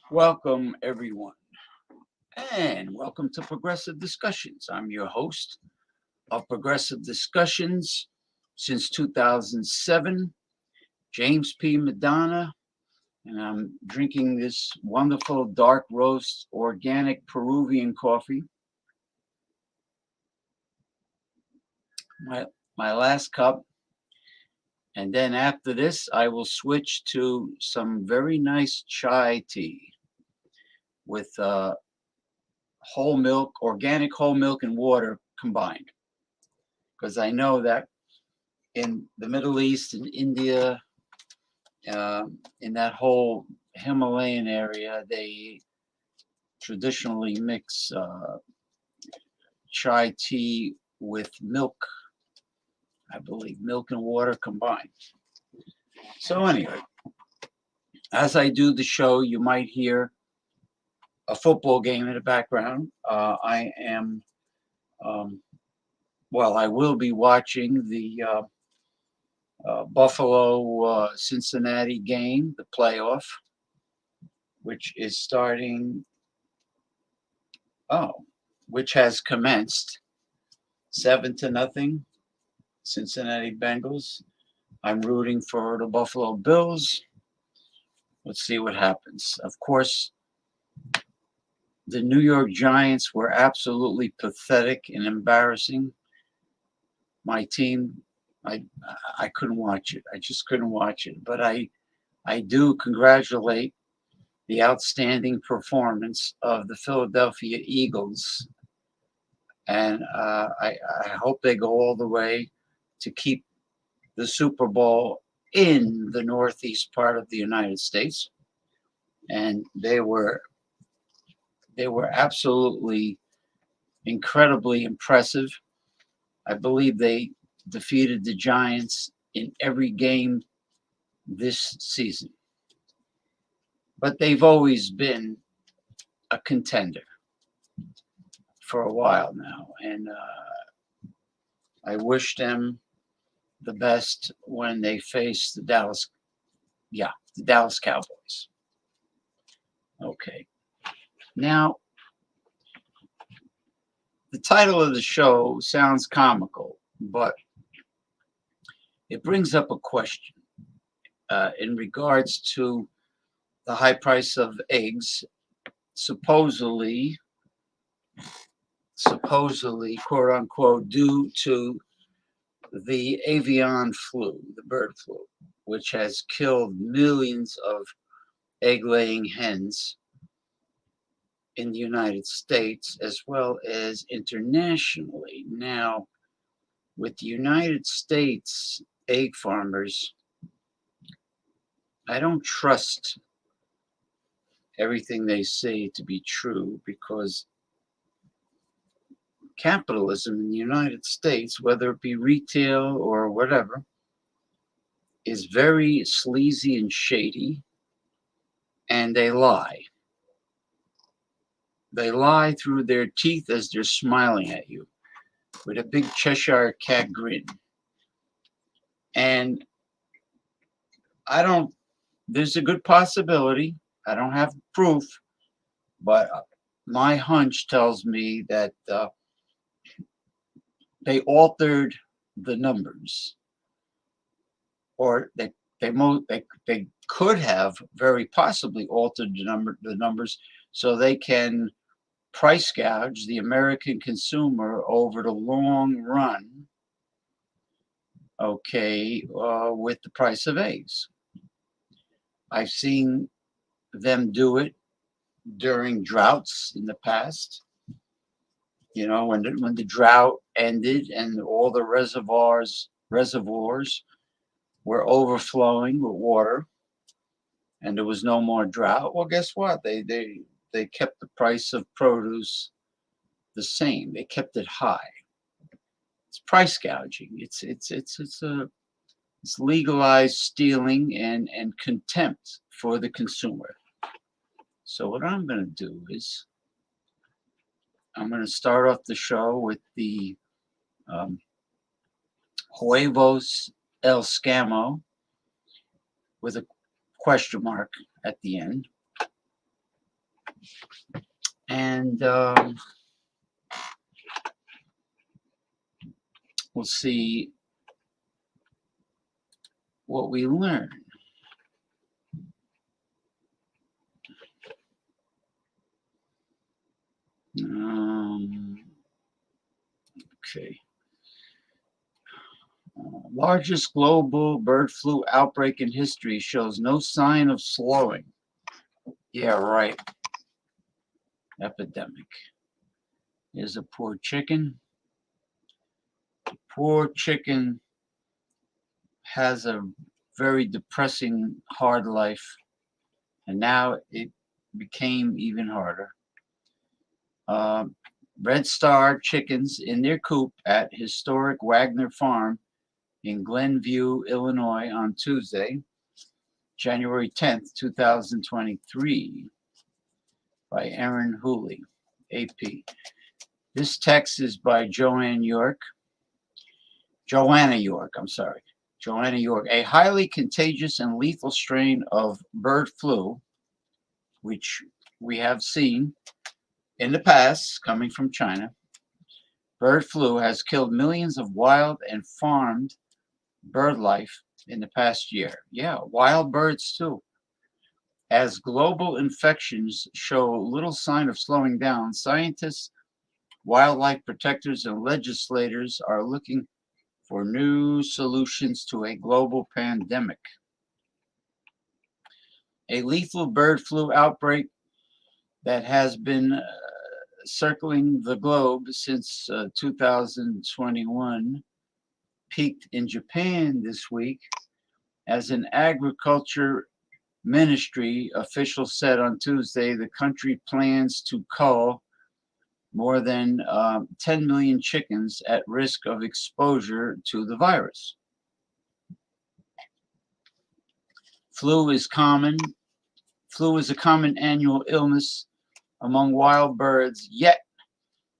Welcome, everyone, and welcome to Progressive Discussions. I'm your host of Progressive Discussions since 2007, James P. Madonna, and I'm drinking this wonderful dark roast organic Peruvian coffee. My last cup, and then after this, I will switch to some very nice chai tea with whole milk, organic whole milk and water combined. Because I know that in the Middle East, in India, in that whole Himalayan area, they traditionally mix chai tea with milk, I believe, milk and water combined. So anyway, as I do the show, you might hear a football game in the background. I am, I will be watching the Buffalo Cincinnati game, the playoff, which is starting, which has commenced 7-0, Cincinnati Bengals. I'm rooting for the Buffalo Bills. Let's see what happens. Of course, the New York Giants were absolutely pathetic and embarrassing. My team, I couldn't watch it. I just couldn't watch it. But I do congratulate the outstanding performance of the Philadelphia Eagles And I hope they go all the way to keep the Super Bowl in the northeast part of the United States. And they were absolutely incredibly impressive. I believe they defeated the Giants in every game this season. But they've always been a contender for a while now. And I wish them the best when they face the Dallas Cowboys. Okay. Now, the title of the show sounds comical, but it brings up a question in regards to the high price of eggs, supposedly, quote unquote, due to the avian flu, the bird flu, which has killed millions of egg laying hens in the United States as well as internationally. Now, with the United States egg farmers, I don't trust everything they say to be true because capitalism in the United States, whether it be retail or whatever, is very sleazy and shady, and they lie. They lie through their teeth as they're smiling at you with a big Cheshire cat grin. And I don't, there's a good possibility, I don't have proof, but my hunch tells me that they altered the numbers, or they could have very possibly altered the numbers so they can price gouge the American consumer over the long run. Okay, with the price of eggs, I've seen them do it during droughts in the past. You know, when the drought ended and all the reservoirs were overflowing with water, and there was no more drought. Well, guess what? They kept the price of produce the same. They kept it high. It's price gouging. It's legalized stealing and contempt for the consumer. So what I'm going to do is I'm going to start off the show with the Huevos el Scammo with a question mark at the end. And we'll see what we learn. Okay. Largest global bird flu outbreak in history shows no sign of slowing. Yeah, right. Epidemic. Here's a poor chicken. The poor chicken has a very depressing, hard life, and now it became even harder. Red Star chickens in their coop at historic Wagner Farm in Glenview, Illinois on Tuesday, January 10th, 2023, by Aaron Hooley, AP. This text is by Joanna York. Joanna York. A highly contagious and lethal strain of bird flu, which we have seen in the past coming from China. Bird flu has killed millions of wild and farmed bird life in the past year. Yeah, wild birds too. As global infections show little sign of slowing down, scientists, wildlife protectors, and legislators are looking for new solutions to a global pandemic. A lethal bird flu outbreak that has been circling the globe since 2021 peaked in Japan this week as an agriculture ministry official said on Tuesday the country plans to cull more than 10 million chickens at risk of exposure to the virus. Flu is a common annual illness among wild birds, yet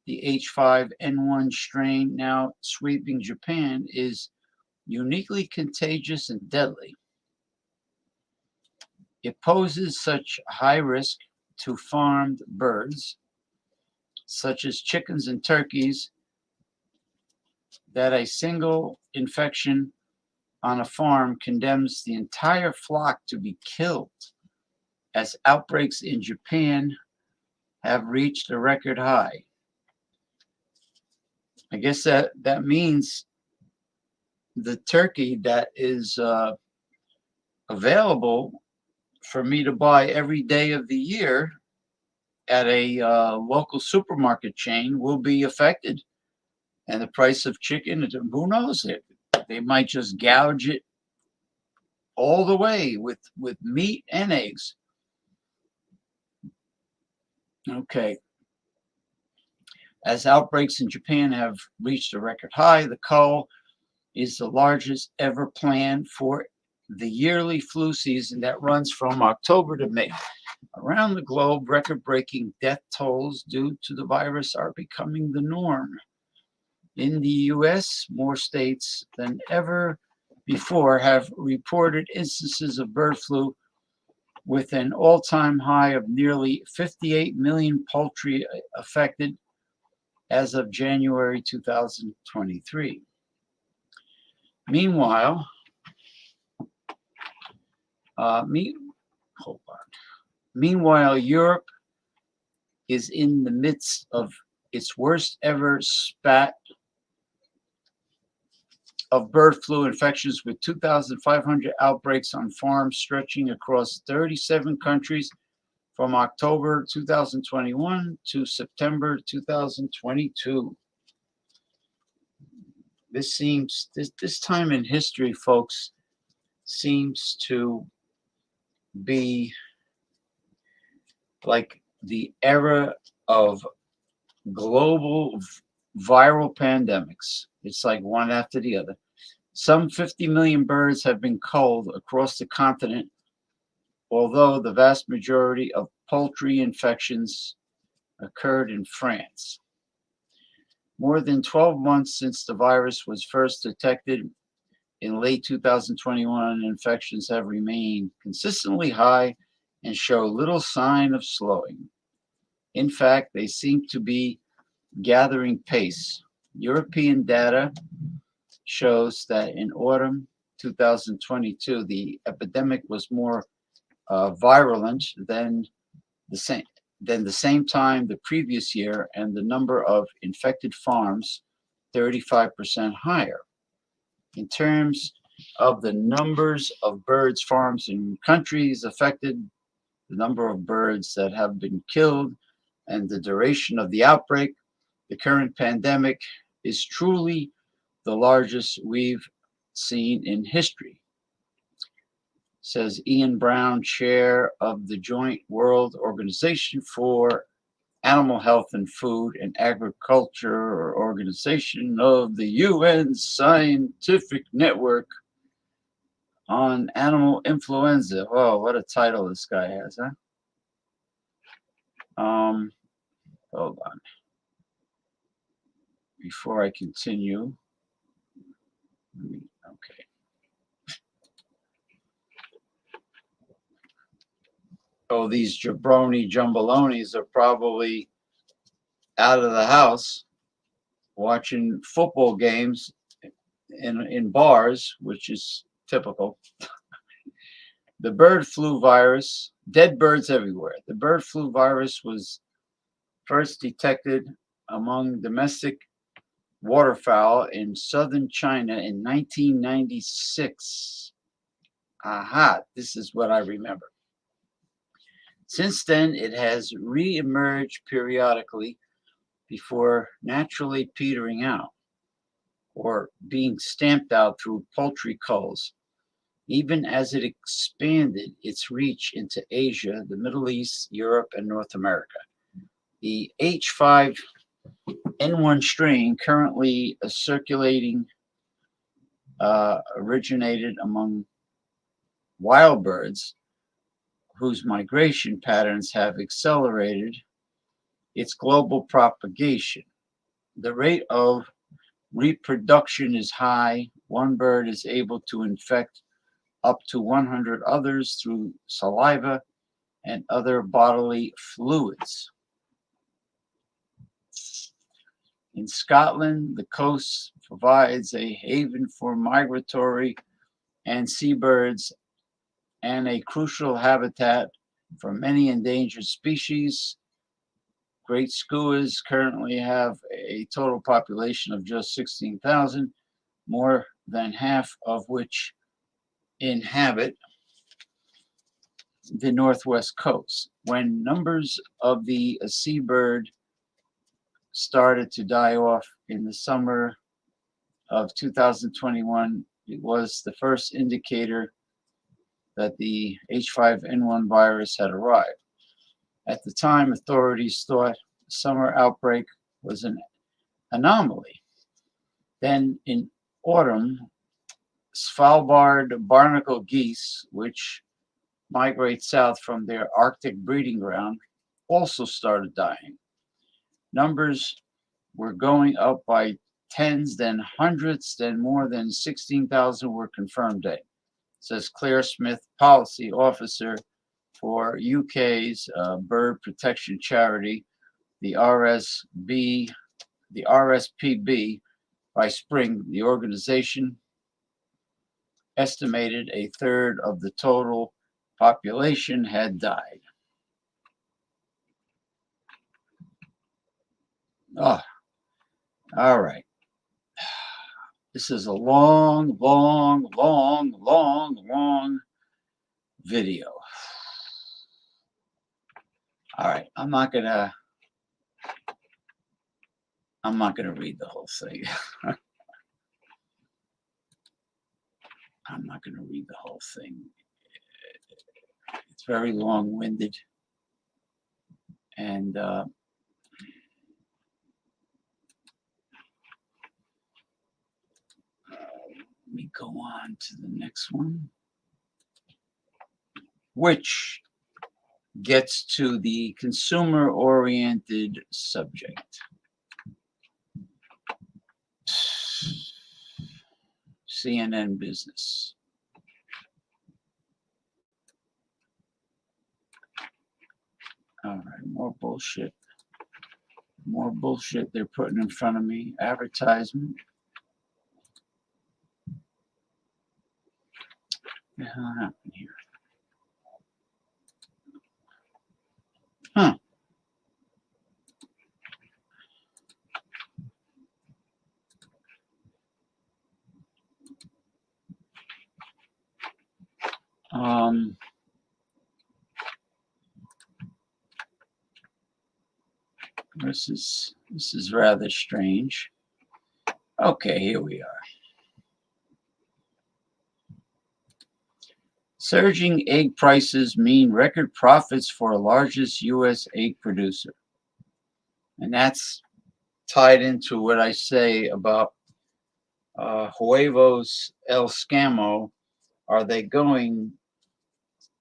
the H5N1 strain now sweeping Japan is uniquely contagious and deadly. It poses such high risk to farmed birds, such as chickens and turkeys, that a single infection on a farm condemns the entire flock to be killed, as outbreaks in Japan have reached a record high. I guess that means the turkey that is available for me to buy every day of the year at a local supermarket chain will be affected. And the price of chicken, who knows it? They might just gouge it all the way with meat and eggs. Okay. As outbreaks in Japan have reached a record high, the cull is the largest ever planned for the yearly flu season that runs from October to May. Around the globe, record-breaking death tolls due to the virus are becoming the norm. In the U.S., more states than ever before have reported instances of bird flu, with an all-time high of nearly 58 million poultry affected as of January 2023. Meanwhile, Europe is in the midst of its worst ever spat of bird flu infections, with 2,500 outbreaks on farms stretching across 37 countries from October 2021 to September 2022. This time in history, folks, seems to be like the era of global viral pandemics. It's like one after the other. Some 50 million birds have been culled across the continent, although the vast majority of poultry infections occurred in France. More than 12 months since the virus was first detected in late 2021, infections have remained consistently high and show little sign of slowing. In fact, they seem to be gathering pace. European data shows that in autumn 2022, the epidemic was more virulent than the same time the previous year, and the number of infected farms 35% higher. In terms of the numbers of birds, farms, and countries affected, the number of birds that have been killed, and the duration of the outbreak, the current pandemic is truly the largest we've seen in history, says Ian Brown, chair of the Joint World Organization for Animal Health and Food and Agriculture, or Organization of the UN Scientific Network on Animal Influenza. Oh, what a title this guy has, huh? Hold on. Before I continue, okay. Oh, these jabroni jumbalonis are probably out of the house watching football games in bars, which is typical. The bird flu virus, dead birds everywhere. The bird flu virus was first detected among domestic waterfowl in southern China in 1996. Aha, this is what I remember. Since then, it has re-emerged periodically before naturally petering out or being stamped out through poultry culls, even as it expanded its reach into Asia, the Middle East, Europe, and North America. The H5N1 strain currently circulating originated among wild birds whose migration patterns have accelerated its global propagation. The rate of reproduction is high. One bird is able to infect up to 100 others through saliva and other bodily fluids. In Scotland, the coast provides a haven for migratory and seabirds and a crucial habitat for many endangered species. Great skuas currently have a total population of just 16,000, more than half of which inhabit the northwest coast. When numbers of the seabird started to die off in the summer of 2021, it was the first indicator that the H5N1 virus had arrived. At the time, authorities thought the summer outbreak was an anomaly. Then in autumn, Svalbard barnacle geese, which migrate south from their Arctic breeding ground, also started dying. Numbers were going up by tens, then hundreds, then more than 16,000 were confirmed dead, says Claire Smith, policy officer for UK's bird protection charity, the RSPB. By spring, the organization estimated a third of the total population had died. Oh, all right. This is a long video. All right, I'm not gonna read the whole thing. I'm not gonna read the whole thing. It's very long-winded, and let me go on to the next one, which gets to the consumer-oriented subject. CNN Business. All right, more bullshit. More bullshit they're putting in front of me. Advertisement. What the hell happened here? Huh. This is rather strange. Okay, here we are. Surging egg prices mean record profits for largest U.S. egg producer. And that's tied into what I say about Huevos El Scammo. Are they going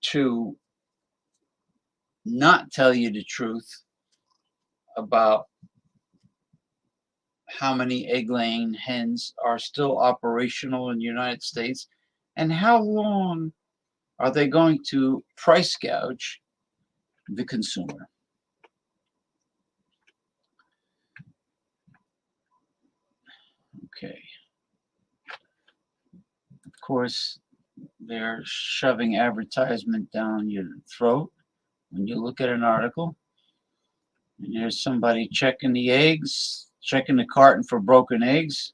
to not tell you the truth about how many egg-laying hens are still operational in the United States, and how long are they going to price gouge the consumer? Okay. Of course, they're shoving advertisement down your throat when you look at an article. And there's somebody checking the eggs, checking the carton for broken eggs.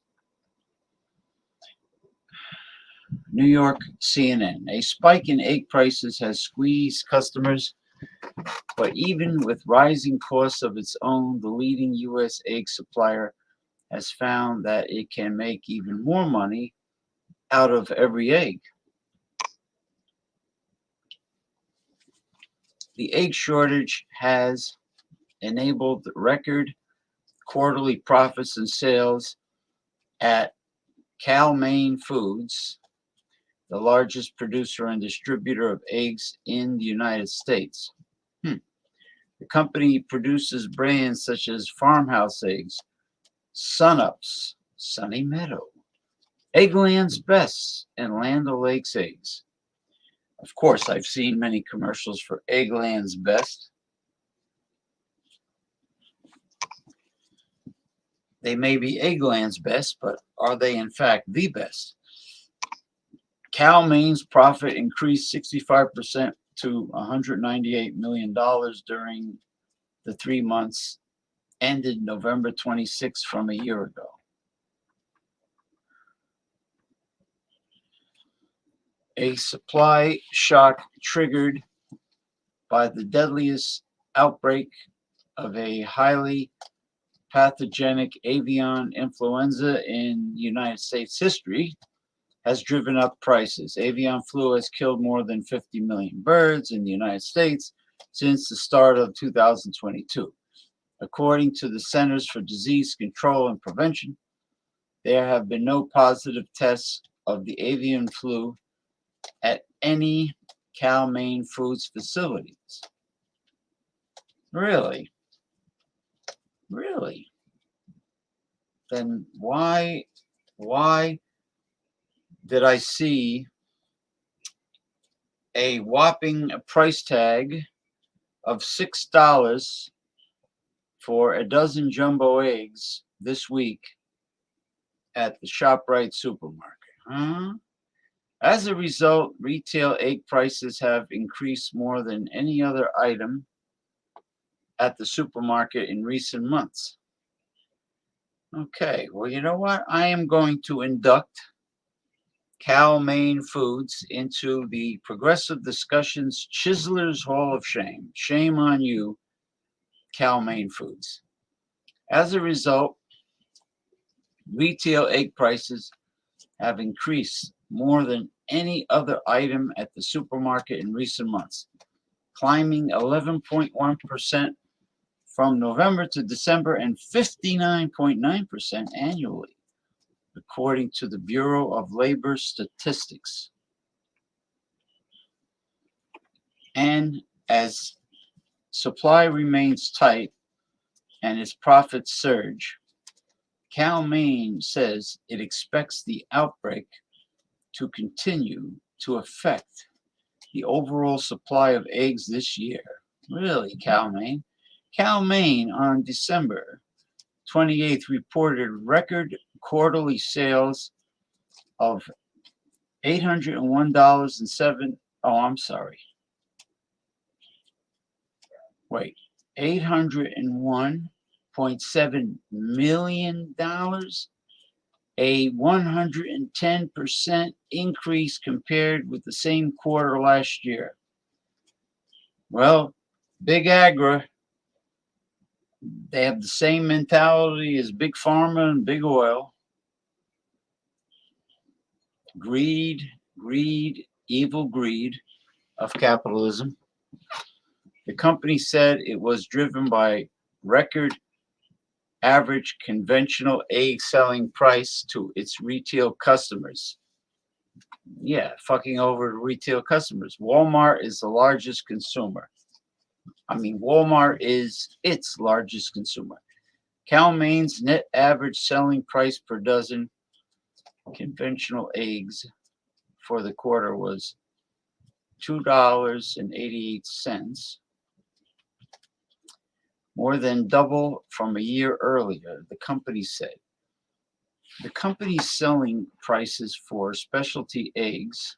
New York CNN. A spike in egg prices has squeezed customers But even with rising costs of its own, the leading U.S. egg supplier has found that it can make even more money out of every egg. The egg shortage has enabled record quarterly profits and sales at Cal-Maine Foods, the largest producer and distributor of eggs in the United States. The company produces brands such as Farmhouse Eggs, Sunups, Sunny Meadow, Eggland's Best, and Land O'Lakes Eggs. Of course, I've seen many commercials for Eggland's Best. They may be Eggland's best, but are they in fact the best? Cal-Maine's profit increased 65% to $198 million during the 3 months ended November 26 from a year ago. A supply shock triggered by the deadliest outbreak of a highly pathogenic avian influenza in United States history has driven up prices. Avian flu has killed more than 50 million birds in the United States since the start of 2022. According to the Centers for Disease Control and Prevention, there have been no positive tests of the avian flu at any Cal-Maine Foods facilities. Really? Really? Then why did I see a whopping price tag of $6 for a dozen jumbo eggs this week at the ShopRite supermarket? Huh? As a result, retail egg prices have increased more than any other item at the supermarket in recent months. Okay, well, you know what? I am going to induct Cal-Maine Foods into the Progressive Discussions Chiselers Hall of Shame. Shame on you, Cal-Maine Foods. As a result, retail egg prices have increased more than any other item at the supermarket in recent months, climbing 11.1% from November to December and 59.9% annually, according to the Bureau of Labor Statistics. And as supply remains tight and its profits surge, Cal-Maine says it expects the outbreak to continue to affect the overall supply of eggs this year. Really, Cal-Maine? Cal-Maine on December 28th reported record quarterly sales of $801.07. Oh, I'm sorry. Wait, $801.7 million, a 110% increase compared with the same quarter last year. Well, Big Agra, they have the same mentality as Big Pharma and Big Oil. Greed, evil greed of capitalism. The company said it was driven by record average conventional egg selling price to its retail customers. Yeah, fucking over retail customers. Walmart is the largest consumer. Walmart is its largest consumer. Cal-Maine's net average selling price per dozen conventional eggs for the quarter was $2.88, more than double from a year earlier, the company said. The company's selling prices for specialty eggs.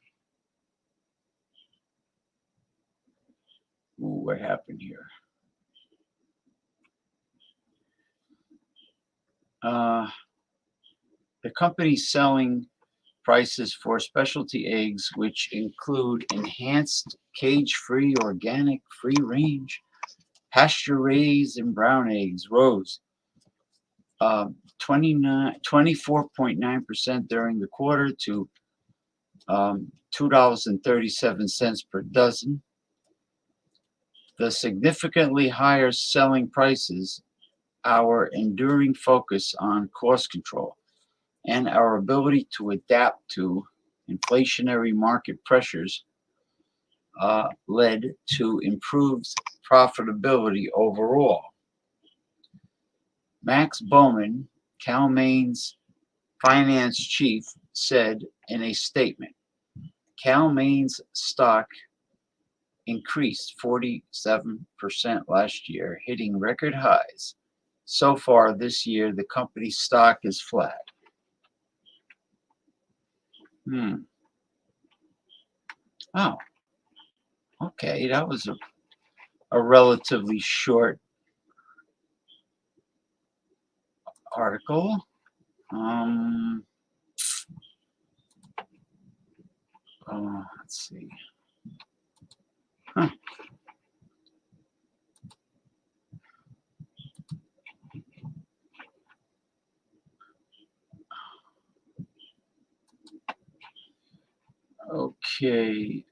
Ooh, what happened here? The company's selling prices for specialty eggs, which include enhanced cage-free, organic, free-range, pasture-raised, and brown eggs, rose 24.9% during the quarter to $2.37 per dozen. The significantly higher selling prices, our enduring focus on cost control, and our ability to adapt to inflationary market pressures led to improved profitability overall. Max Bowman, Cal-Maine's finance chief, said in a statement, Cal-Maine's stock increased 47% last year, hitting record highs. So far this year, the company's stock is flat. Oh, okay. That was a relatively short article. Let's see. Huh. Okay.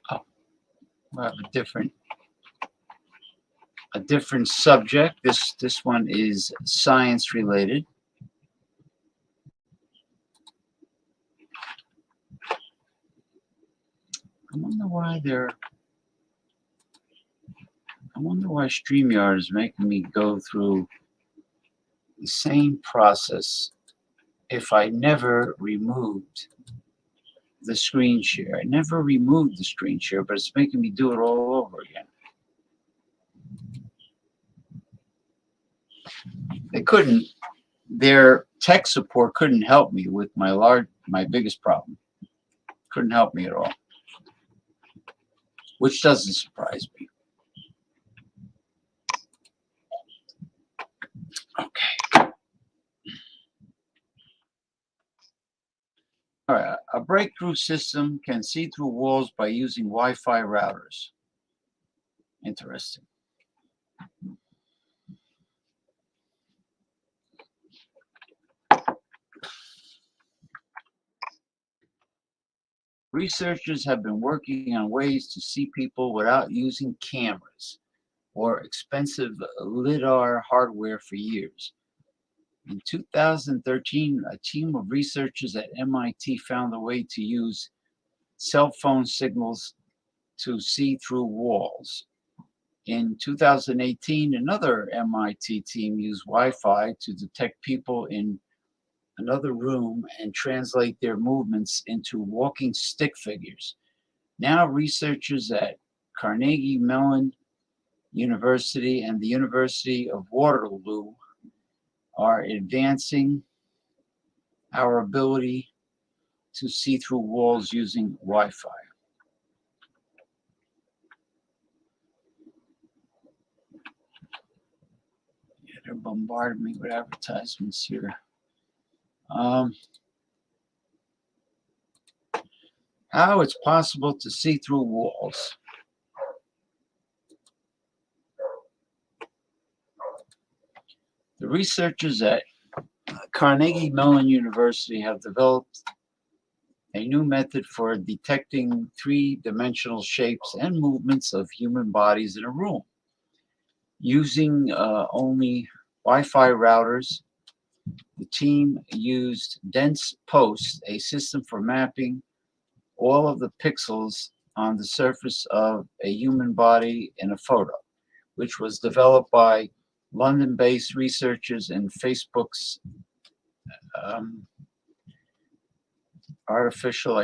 Oh, we have a different subject. This one is science related. I wonder why StreamYard is making me go through the same process if I never removed the screen share. I never removed the screen share, but it's making me do it all over again. Their tech support couldn't help me with my biggest problem. Couldn't help me at all, which doesn't surprise me. Okay. All right. A breakthrough system can see through walls by using Wi-Fi routers. Interesting. Researchers have been working on ways to see people without using cameras or expensive LiDAR hardware for years. In 2013, a team of researchers at MIT found a way to use cell phone signals to see through walls. In 2018, another MIT team used Wi-Fi to detect people in another room and translate their movements into walking stick figures. Now researchers at Carnegie Mellon University and the University of Waterloo are advancing our ability to see through walls using Wi-Fi. Yeah, they're bombarding me with advertisements here. How it's possible to see through walls. The researchers at Carnegie Mellon University have developed a new method for detecting three-dimensional shapes and movements of human bodies in a room. Using only Wi-Fi routers, the team used Dense Post, a system for mapping all of the pixels on the surface of a human body in a photo, which was developed by London-based researchers in Facebook's artificial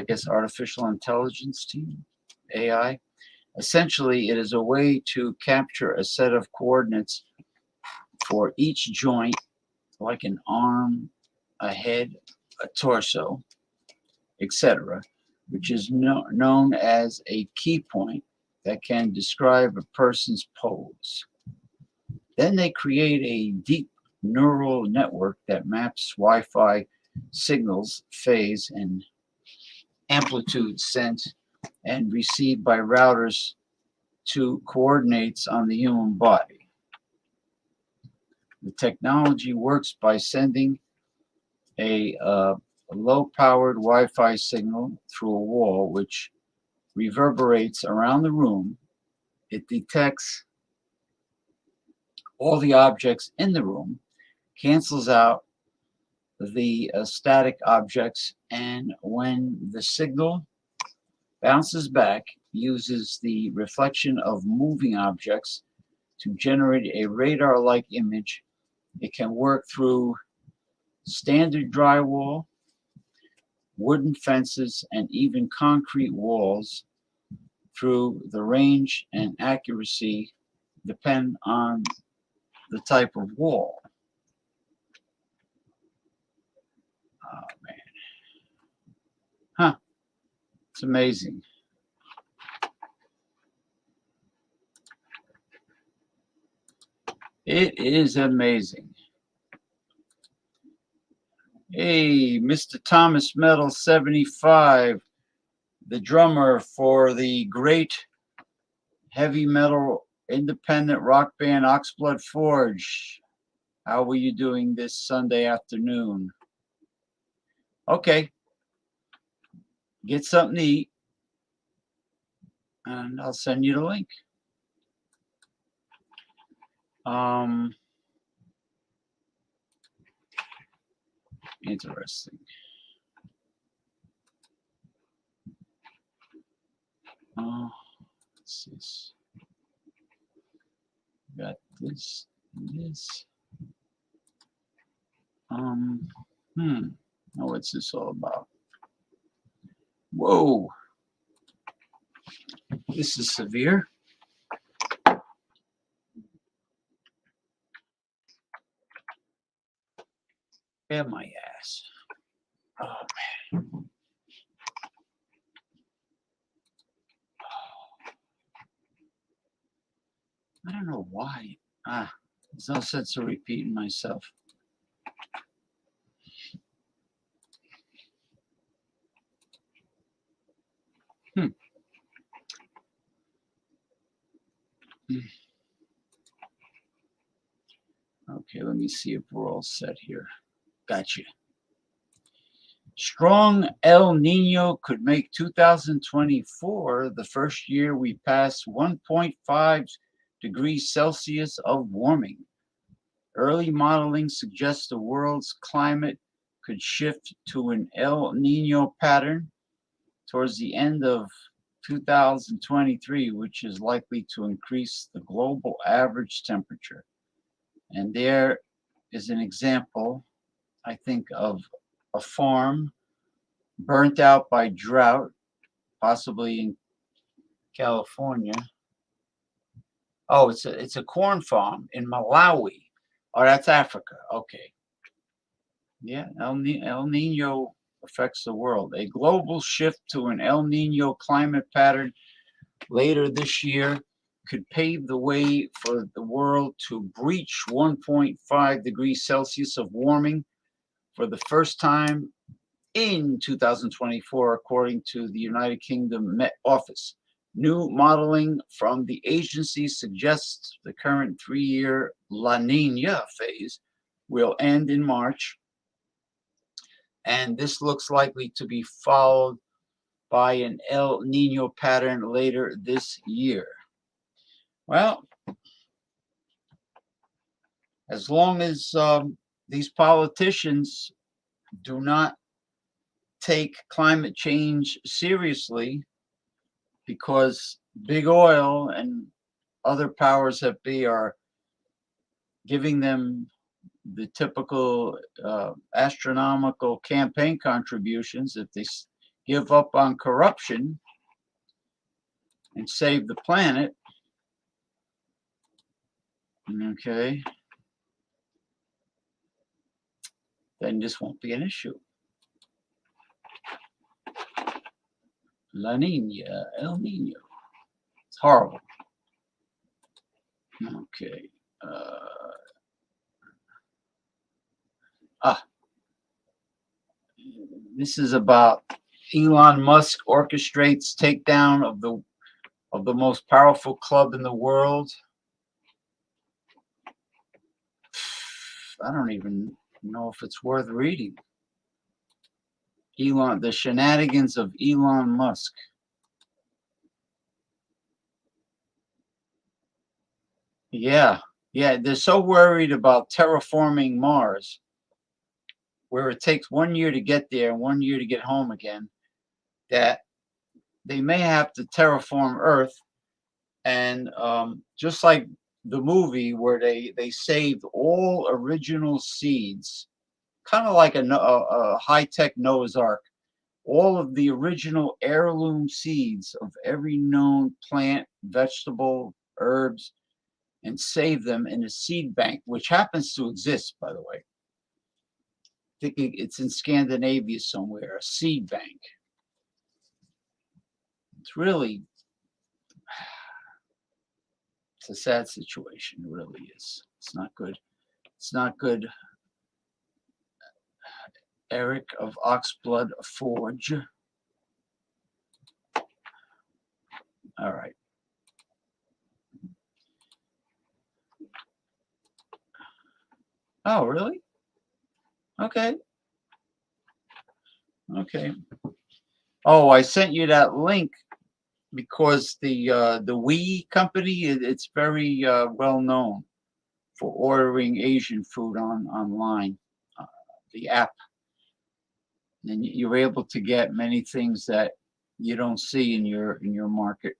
intelligence team, AI. Essentially, it is a way to capture a set of coordinates for each joint, like an arm, a head, a torso, etc., which is known as a key point that can describe a person's pose. Then they create a deep neural network that maps Wi-Fi signals, phase, and amplitude sent and received by routers to coordinates on the human body. The technology works by sending a low-powered Wi-Fi signal through a wall, which reverberates around the room. It detects all the objects in the room, cancels out the static objects, and when the signal bounces back, uses the reflection of moving objects to generate a radar-like image. It can work through standard drywall, wooden fences, and even concrete walls. Through the range and accuracy depend on the type of wall. Oh man. Huh. It's amazing. It is amazing. Hey, Mr. Thomas Metal 75, the drummer for the great heavy metal independent rock band Oxblood Forge. How were you doing this Sunday afternoon? Okay, get something to eat, and I'll send you the link. Interesting. What's this? Got this, this. What's this all about? Whoa. This is severe. Yeah, my ass. Oh, man. I don't know why. There's no sense of repeating myself. Okay, let me see if we're all set here. Gotcha. Strong El Nino could make 2024 the first year we pass 1.5 degrees Celsius of warming. Early modeling suggests the world's climate could shift to an El Nino pattern towards the end of 2023, which is likely to increase the global average temperature. And there is an example, I think, of a farm burnt out by drought, possibly in California. Oh, it's a corn farm in Malawi. Oh, that's Africa. Okay. Yeah, El Nino affects the world. A global shift to an El Nino climate pattern later this year could pave the way for the world to breach 1.5 degrees Celsius of warming for the first time in 2024, according to the United Kingdom Met Office. New modeling from the agency suggests the current 3-year La Nina phase will end in March, and this looks likely to be followed by an El Nino pattern later this year. Well, as long as these politicians do not take climate change seriously, because big oil and other powers that be are giving them the typical astronomical campaign contributions, if they give up on corruption and save the planet, okay, then this won't be an issue. La Nina, El Nino. It's horrible. Okay. ah, this is about Elon Musk orchestrates takedown of the most powerful club in the world. I don't even know if it's worth reading. The shenanigans of Elon Musk. Yeah, yeah, they're so worried about terraforming Mars, where it takes 1 year to get there and 1 year to get home again, that they may have to terraform Earth. And just like the movie where they saved all original seeds, kind of like a high-tech Noah's Ark, all of the original heirloom seeds of every known plant, vegetable, herbs, and save them in a seed bank, which happens to exist, by the way. I think it's in Scandinavia somewhere, a seed bank. It's really, it's a sad situation. It really is. It's not good. It's not good. Eric of Oxblood Forge. All right. Oh, really? Okay. Okay. Oh, I sent you that link because the Wii company, it's very well known for ordering Asian food online. Uh, the app, and you're able to get many things that you don't see in your market.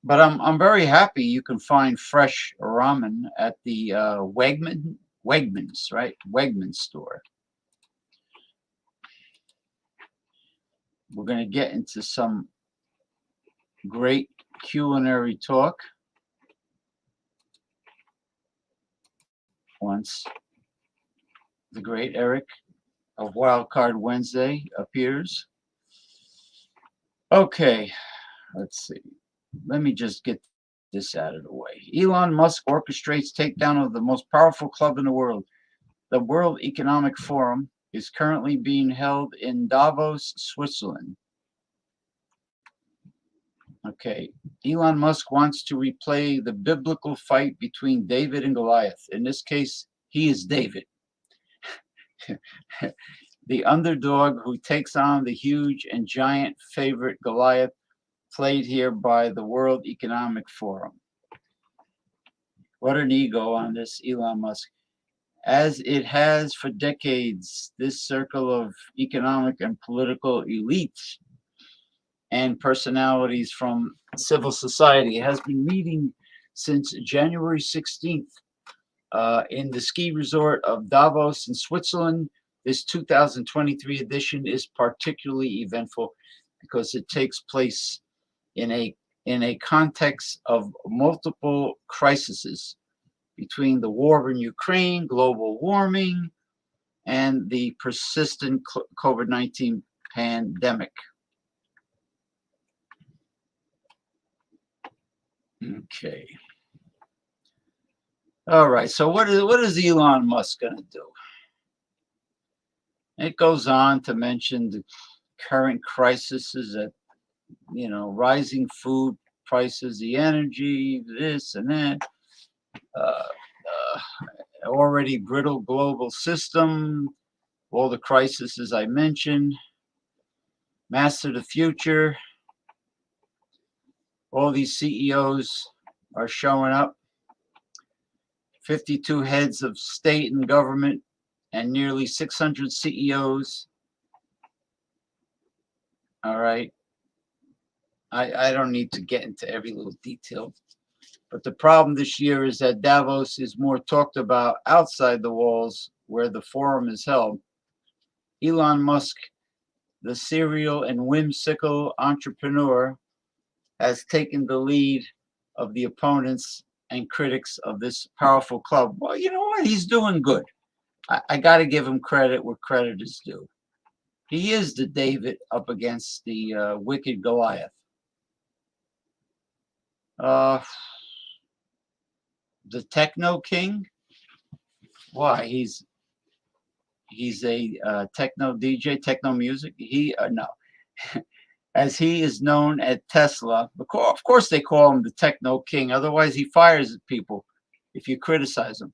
But I'm very happy you can find fresh ramen at the Wegmans, right? Wegmans store. We're going to get into some great culinary talk once the great Eric of Wildcard Wednesday appears. Okay, let's see. Let me just get this out of the way. Elon Musk orchestrates takedown of the most powerful club in the world. The World Economic Forum is currently being held in Davos, Switzerland. Okay. Elon Musk wants to replay the biblical fight between David and Goliath. In this case, he is David, the underdog who takes on the huge and giant favorite Goliath, played here by the World Economic Forum. What an ego on this Elon Musk. As it has for decades, this circle of economic and political elites and personalities from civil society has been meeting since January 16th in the ski resort of Davos in Switzerland. This 2023 edition is particularly eventful because it takes place in a context of multiple crises between the war in Ukraine, global warming, and the persistent COVID-19 pandemic. Okay. All right. So what is Elon Musk going to do? It goes on to mention the current crises at, rising food prices, the energy, this and that, already brittle global system, all the crises as I mentioned, master the future. All these CEOs are showing up. 52 heads of state and government and nearly 600 CEOs. All right. I don't need to get into every little detail. But the problem this year is that Davos is more talked about outside the walls where the forum is held. Elon Musk, the serial and whimsical entrepreneur, has taken the lead of the opponents and critics of this powerful club. Well, you know what? He's doing good. I got to give him credit where credit is due. He is the David up against the wicked Goliath. the Techno King. Why? He's a techno DJ, techno music. He no, as he is known at Tesla. Of course, they call him the Techno King. Otherwise, he fires people if you criticize him.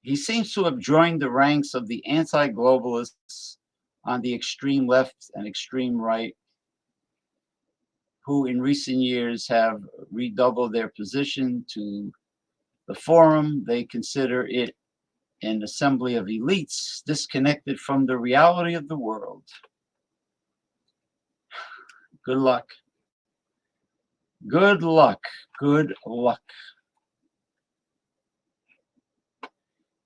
He seems to have joined the ranks of the anti-globalists on the extreme left and extreme right, who in recent years have redoubled their position to the forum. They consider it an assembly of elites disconnected from the reality of the world. Good luck. Good luck. Good luck.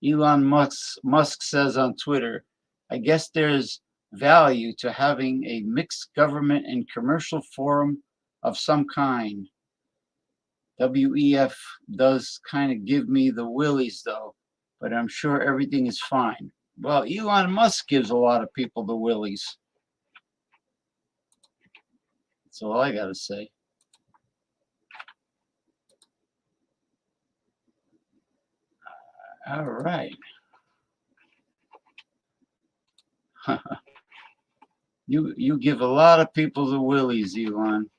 Elon Musk says on Twitter, I guess there's value to having a mixed government and commercial forum of some kind. WEF does kind of give me the willies, though, but I'm sure everything is fine. Well, Elon Musk gives a lot of people the willies. That's all I got to say. All right. You give a lot of people the willies, Elon.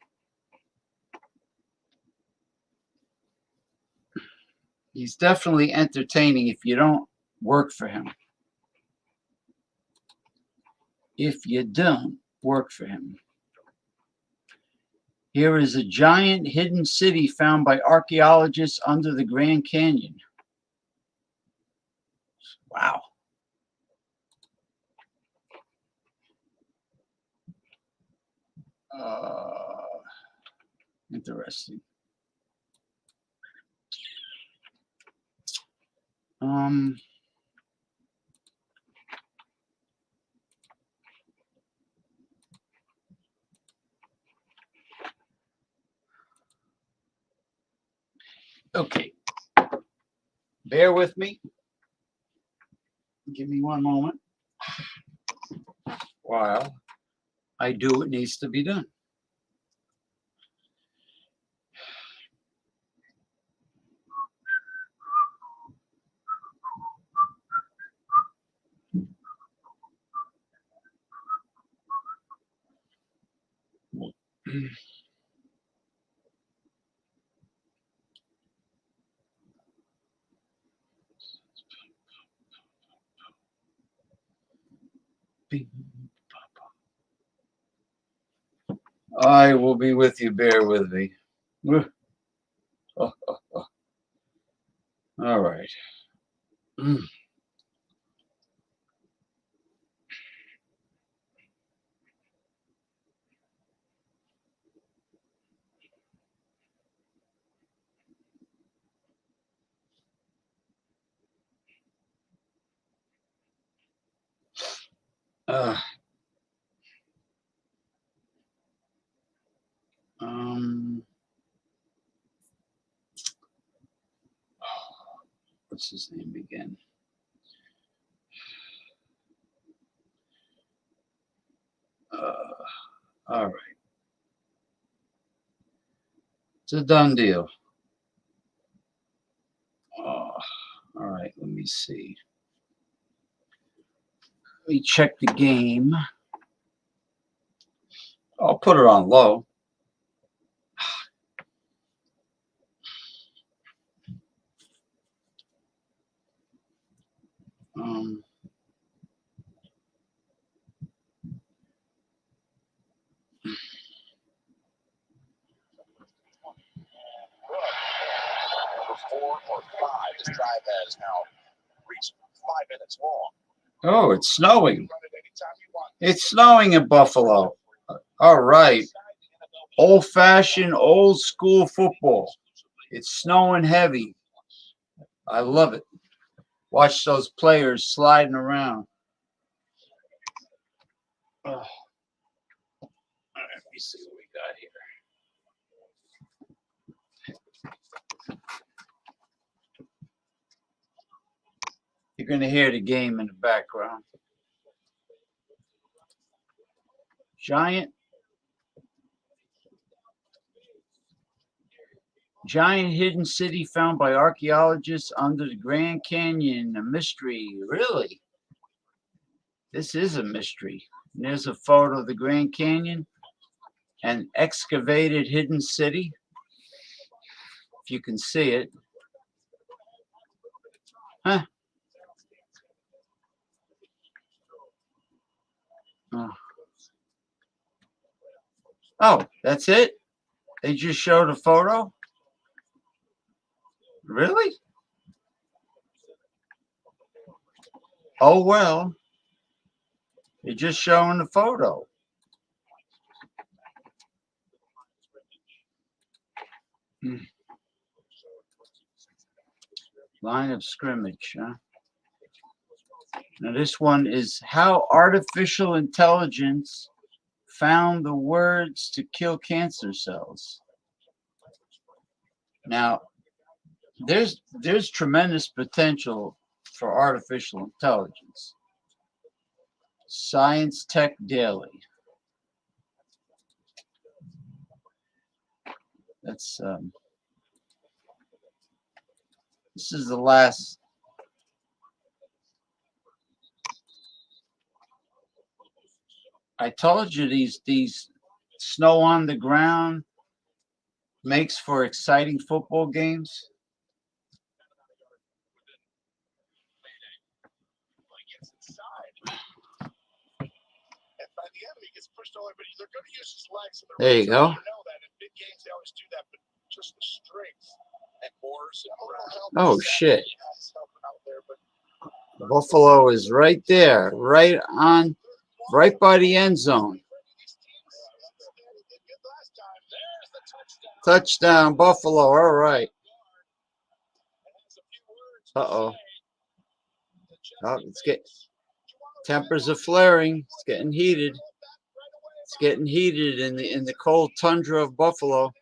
He's definitely entertaining if you don't work for him. If you don't work for him. Here is a giant hidden city found by archaeologists under the Grand Canyon. Wow. Interesting. Okay. Bear with me. Give me one moment while I do what needs to be done. I will be with you. Bear with me. All right. What's his name again? All right. It's a done deal. All right, let me see. Let me check the game. I'll put it on low. This drive has now reached 5 minutes long. Oh, it's snowing. It's snowing in Buffalo. All right. Old-fashioned, old-school football. It's snowing heavy. I love it. Watch those players sliding around. Oh. All right, let me see what we got here. You're going to hear the game in the background. Giant Giant hidden city found by archaeologists under the Grand Canyon. A mystery. Really? This is a mystery. And there's a photo of the Grand Canyon. An excavated hidden city. If you can see it. Huh. Oh, that's it? They just showed a photo? Really? Oh, well. They're just showing the photo. Line of scrimmage, huh? Now, this one is how artificial intelligence found the words to kill cancer cells. Now, there's tremendous potential for artificial intelligence. Science Tech Daily. That's this is the last. I told you these snow on the ground makes for exciting football games. There you go. Oh shit. Buffalo is right there, right by the end zone. Touchdown, Buffalo. All right. Uh-oh. Oh, tempers are flaring. It's getting heated. It's getting heated in the cold tundra of Buffalo.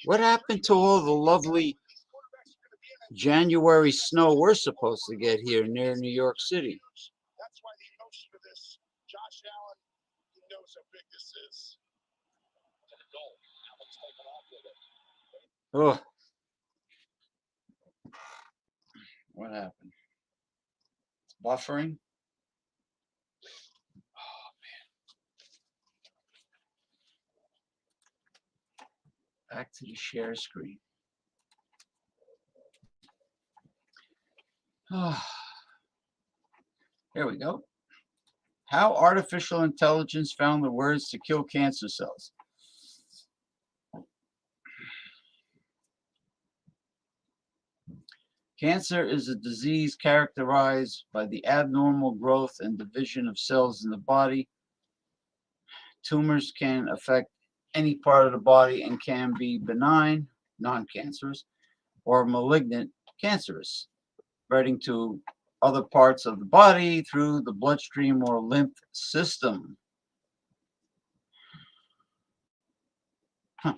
What happened to all the lovely January snow we're supposed to get here near New York City? That's why the emotion of this, Josh Allen, he knows how big this is. To the goal. Allen's taken off with it. Oh. What happened? It's buffering. Oh man. Back to the share screen. Oh. There we go. How artificial intelligence found the words to kill cancer cells. Cancer is a disease characterized by the abnormal growth and division of cells in the body. Tumors can affect any part of the body and can be benign, non-cancerous, or malignant, cancerous, spreading to other parts of the body through the bloodstream or lymph system. Huh.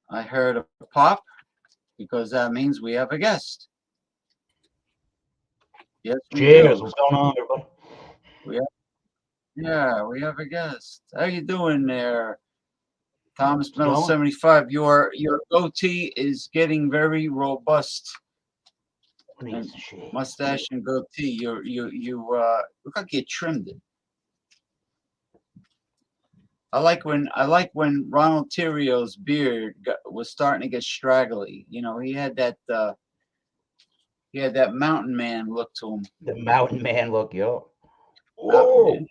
I heard a pop because that means we have a guest. Yes, we Cheers. do. What's going on, everybody? We have a guest. How you doing there, Thomas Metal going? 75? Your goatee is getting very robust. And mustache and goatee. You look like you trimmed it. I like when Ronald Terrio's beard was starting to get straggly. You know, he had that mountain man look to him. The mountain man look, yo. Mountain man.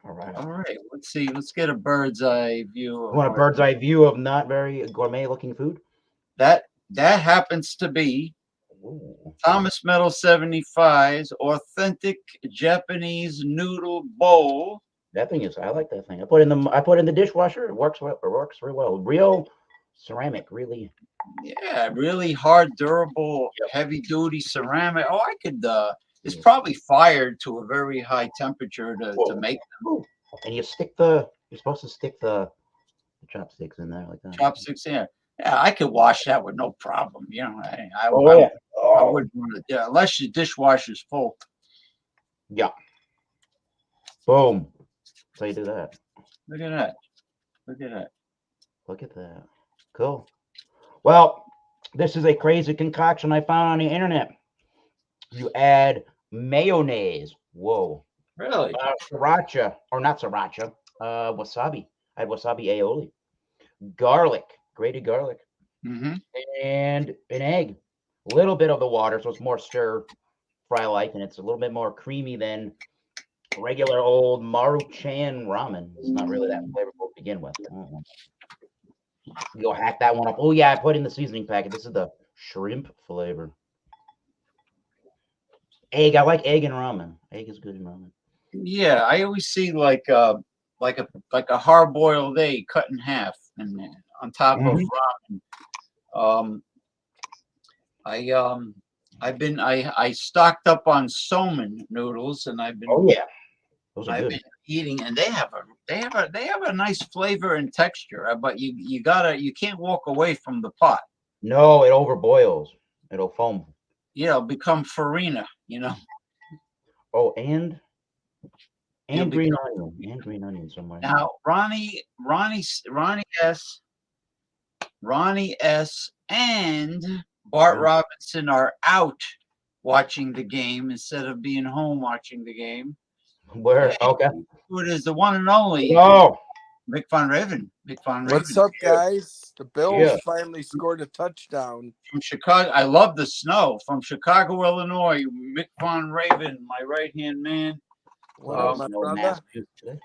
All right. All right. Let's see. Let's get a bird's eye view. You want a bird's eye view of not very gourmet looking food? That happens to be Thomas Metal 75's authentic Japanese noodle bowl. That thing is, I like that thing. I put in the dishwasher. It works well. It works very well. Real ceramic, really. Yeah, really hard, durable, heavy duty ceramic. Oh, I could. It's probably fired to a very high temperature to make them. Ooh. And you're supposed to stick the chopsticks in there like that. Chopsticks, yeah. Yeah, I could wash that with no problem. You know, I wouldn't want to, unless your dishwasher's full. Yeah. Boom. So you do that. Look at that. Look at that. Look at that. Cool. Well, this is a crazy concoction I found on the internet. You add mayonnaise. Whoa. Really? Sriracha, or not sriracha, wasabi. I had wasabi aioli. Garlic, grated garlic, Mm-hmm. and an egg. A little bit of the water, so it's more stir fry like, and it's a little bit more creamy than regular old Maruchan ramen. It's not really that flavorful to begin with. Go hack that one up. Oh yeah, I put in the seasoning packet. This is the shrimp flavor. Egg. I like egg in ramen. Egg is good in ramen. Yeah, I always see like a hard boiled egg cut in half and on top of Mhm. ramen. Um, I stocked up on somen noodles and Oh yeah, those are I've good. been eating and they have a nice flavor and texture, but you can't walk away from the pot. No, it overboils. It'll foam. Become farina, Oh, You'll and be green onion somewhere. now Ronnie S and Bart Yeah. Robinson are out watching the game instead of being home watching the game. Where? Okay. Who it is, the one and only Oh, Mick Van Raven. Mick Van What's Raven up, guys? The Bills yeah. finally scored a touchdown. from Chicago. I love the snow from Chicago, Illinois. Mick Van Raven, my right hand man. What up, my No brother? Massachusetts today.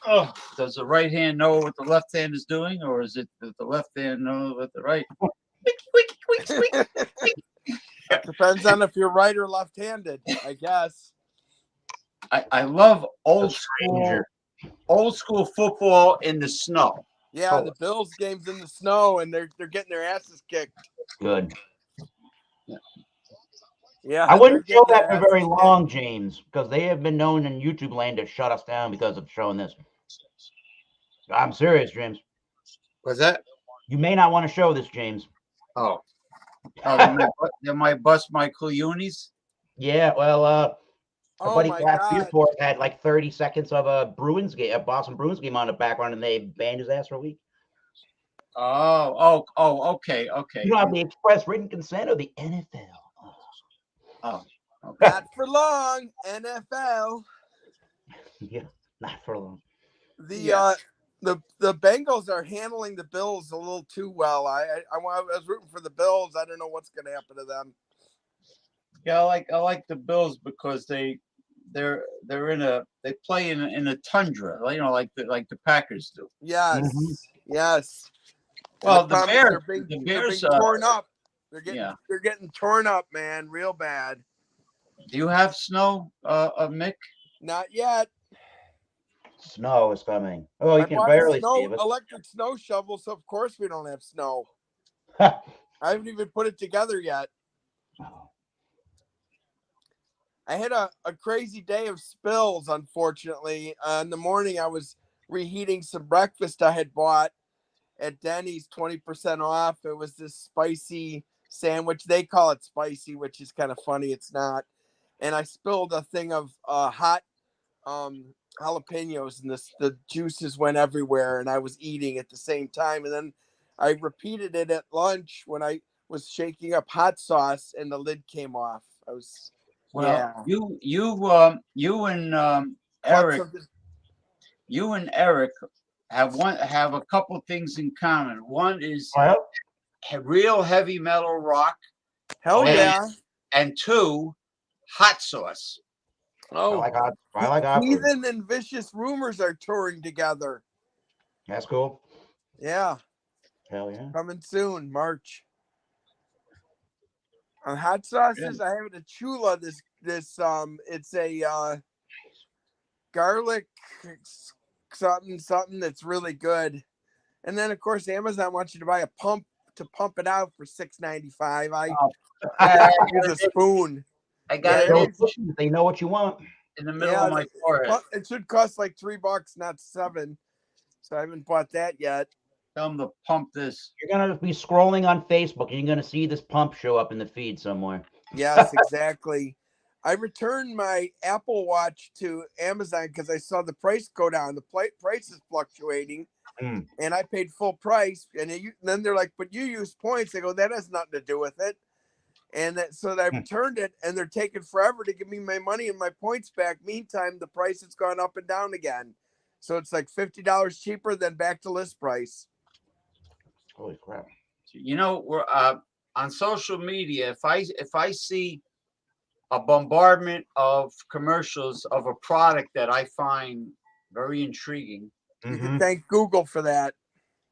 Oh, does the right hand know what the left hand is doing, or is it that the left hand know what the right? Depends on if you're right or left-handed, I guess. I love A stranger. old school football in the snow. Yeah, the Bills game's in the snow and they're getting their asses kicked. Good. Yeah, I wouldn't they're show getting that their for very asses kicked. long, James, because they have been known in YouTube land to shut us down because of showing this. I'm serious, James. Was that? You may not want to show this, James. Oh, they might bust my Cleonies. Yeah, well, our Oh buddy my Pat God. Beerport had like 30 seconds of a Boston Bruins game on the background, and they banned his ass for a week. Oh, okay. You don't have the express written consent of the NFL. Oh, okay. Not for long, NFL. Yeah, not for long. The Bengals are handling the Bills a little too well. I was rooting for the Bills. I don't know what's going to happen to them. Yeah, I like the Bills because they play in a tundra, like the Packers do. Yes, yes. Well, the the being Bears, torn up. yeah. They're getting torn up, man, real bad. Do you have snow, Mick? Not yet. Snow is coming. Oh, you I can bought barely see it. electric snow shovel, so of course we don't have snow. But... I haven't even put it together yet. I had a crazy day of spills, unfortunately. In the morning, I was reheating some breakfast I had bought at Denny's, 20% off. It was this spicy sandwich. They call it spicy, which is kind of funny. It's not. And I spilled a thing of hot jalapenos, and the juices went everywhere, and I was eating at the same time. And then I repeated it at lunch when I was shaking up hot sauce, and the lid came off. Well, Yeah. you and Eric, have a couple things in common. One is real heavy metal rock. Hell yeah. And two, hot sauce. Oh, I like hot. Heathen and Vicious Rumors are touring together. That's cool. Yeah. Hell yeah. Coming soon, March. On hot sauces, I have a Chula. It's a garlic something that's really good. And then of course Amazon wants you to buy a pump to pump it out for $6.95. I use a spoon. I got it. They know what you want. In the middle of my forehead. It should cost like $3, not $7. So I haven't bought that yet. Tell them to pump this. You're gonna be scrolling on Facebook and you're gonna see this pump show up in the feed somewhere. Yes, exactly. I returned my Apple Watch to Amazon because I saw the price go down. The price is fluctuating, Mm. and I paid full price. And then they're like, "But you used points." I go, "That has nothing to do with it." And so I returned it, and they're taking forever to give me my money and my points back. Meantime, the price has gone up and down again, so it's like $50 cheaper than back to list price. Holy crap! You know, we're on social media. If I see a bombardment of commercials of a product that I find very intriguing, You can thank Google for that.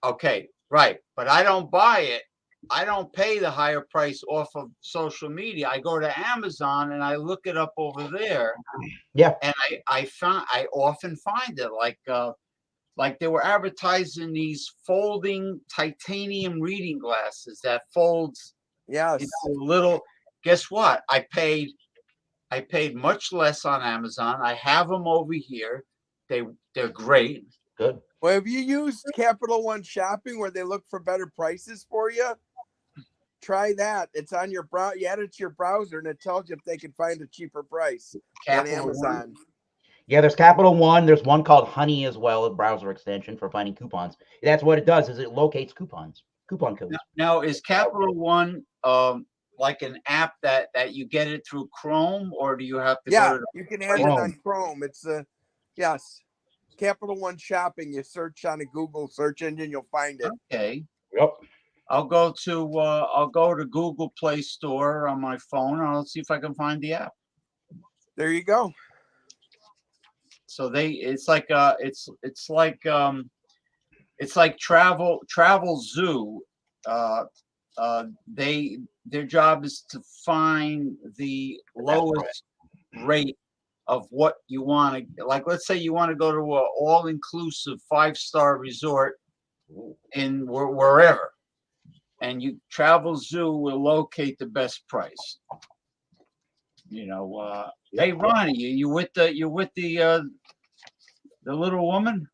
okay, right, but I don't buy it. I don't pay the higher price off of social media. I go to Amazon and I look it up over there. Yeah. And I often find it like they were advertising these folding titanium reading glasses that folds Yes. into a little. Guess what? I paid much less on Amazon. I have them over here. They're great. Good. Well, have you used Capital One Shopping where they look for better prices for you? Try that. It's on your you add it to your browser, and it tells you if they can find a cheaper price than Capital Amazon. One. Yeah, there's Capital One. There's one called Honey as well, a browser extension for finding coupons. That's what it does, is it locates coupon codes. Now is Capital One like an app that you get it through Chrome, or do you have to Yeah, go to you can add it on Chrome. It's yes, Capital One Shopping. You search on a Google search engine, you'll find it. Okay. Yep. I'll go to Google Play Store on my phone, and I'll see if I can find the app. There you go. So it's like Travel Zoo. Their job is to find the lowest rate of what you want to, like, let's say you want to go to an all-inclusive 5-star resort in wherever, and Travel Zoo will locate the best price. You know, hey Ronnie, you with the little woman?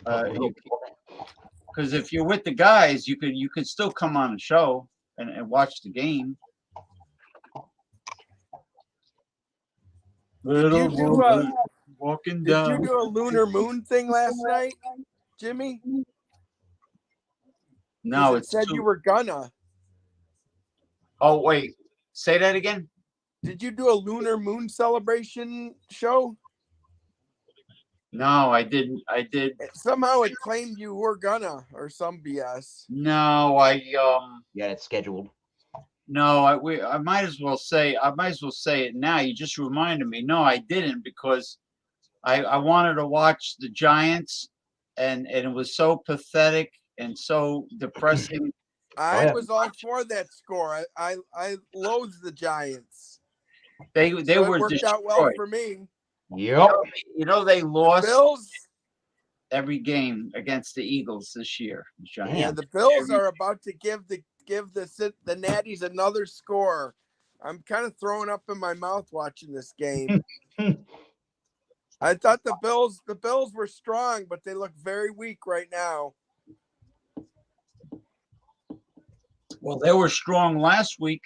Because if you're with the guys, you could still come on the show and watch the game. Did you do walking Did down. you do a lunar moon thing last night, Jimmy? No, it said you were gonna. Oh wait, say that again. Did you do a lunar moon celebration show? No, I didn't. I did. Somehow it claimed you were gonna, or some BS. No, Yeah, it's scheduled. No, I might as well say it now. You just reminded me. No, I didn't, because I wanted to watch the Giants, and it was so pathetic and so depressing. I was all for that score. I loathe the Giants. They So were it worked destroyed. out well for me. Yep. You know they lost Bills. every game against the Eagles this year. Giants. Yeah, the Bills are about to give the Natties another score. I'm kind of throwing up in my mouth watching this game. I thought the Bills were strong, but they look very weak right now. Well, they were strong last week.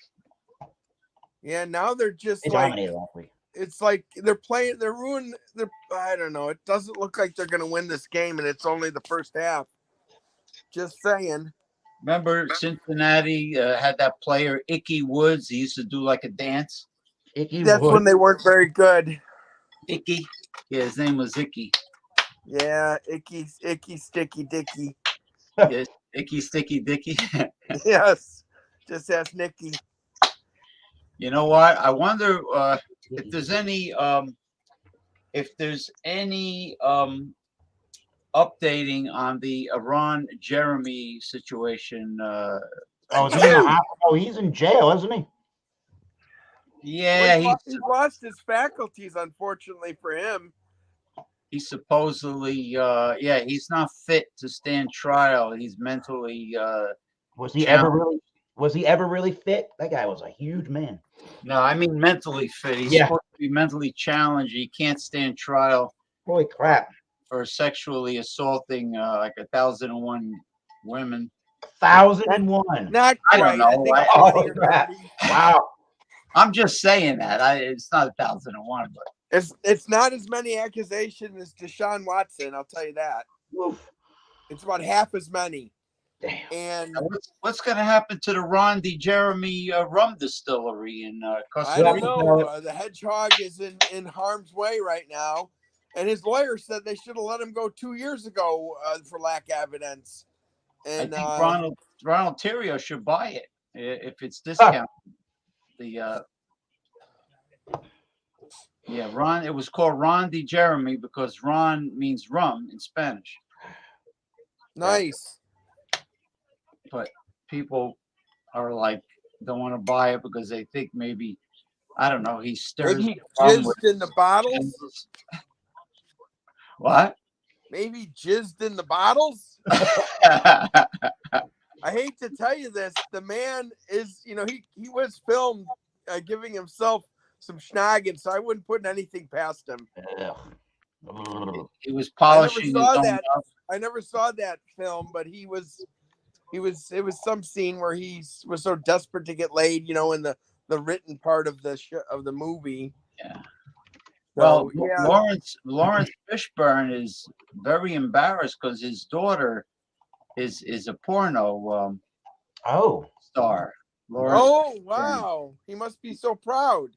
Yeah, now they're just They like, dominated last week. it's like I don't know. It doesn't look like they're going to win this game, and it's only the first half. Just saying. Remember Cincinnati had that player, Icky Woods. He used to do like a dance. That's when they weren't very good. Icky. Yeah, his name was Icky. Yeah, Icky, Sticky, Dicky. Yes, Icky, Sticky, Dicky. Yes, just ask Nikki. You know what? I wonder if there's any updating on the Iran Jeremy situation. He's in jail, isn't he? Yeah, Well, he's lost his faculties, unfortunately for him. He's supposedly, he's not fit to stand trial. He's mentally. Was he ever really fit? That guy was a huge man. No, I mean mentally fit. He's supposed to be mentally challenged. He can't stand trial. Holy crap! For sexually assaulting like 1,001 women. 1,001. Not quite. I don't know. Holy crap! Wow. I'm just saying that. It's not 1,001, but it's not as many accusations as Deshaun Watson. I'll tell you that. Oof. It's about half as many. Damn. And Now, what's going to happen to the Ron Jeremy rum distillery in Costa I don't Rica? know. The hedgehog is in harm's way right now. And his lawyer said they should have let him go 2 years ago for lack of evidence. And I think Ronald Terrio should buy it if it's discounted. The yeah, Ron. It was called Ron Jeremy because Ron means rum in Spanish. nice. But people are like don't want to buy it because they think maybe I don't know he stirs Maybe he rum with jizzed in the bottles. candles. What? Maybe he jizzed in the bottles. I hate to tell you this. The man is, he was filmed giving himself some schnogging, so I wouldn't put anything past him. Ugh. He was polishing his own that. up. I never saw that film, but it was some scene where he was so desperate to get laid, in the written part of the movie. Yeah. So, Well, yeah. Lawrence Fishburne is very embarrassed because his daughter is a porno Oh. star. Lawrence Oh Fishburne. wow, he must be so proud.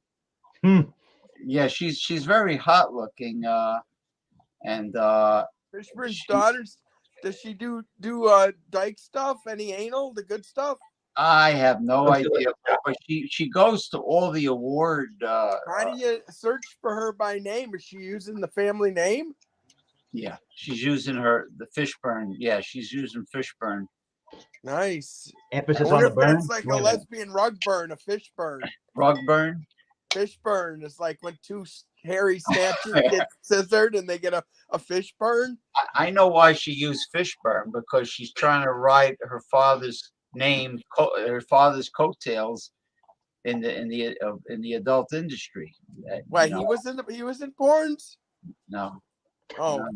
Yeah, she's very hot looking, and Fishburne's daughters. Does she do dyke stuff? Any anal? The good stuff? I have no idea. But she goes to all the award. How do you search for her by name? Is she using the family name? Yeah, she's using the Fishburne. Yeah, she's using Fishburne. Nice. Emphasis I on wonder the if burn. that's like a lesbian rug burn, a fish burn. Rugburn. Fish burn is like when two hairy statues get scissored and they get a fish burn. I know why she used Fishburne because she's trying to ride her father's name, her father's coattails in the adult industry. Why You know, he was in porns? no, Oh, no.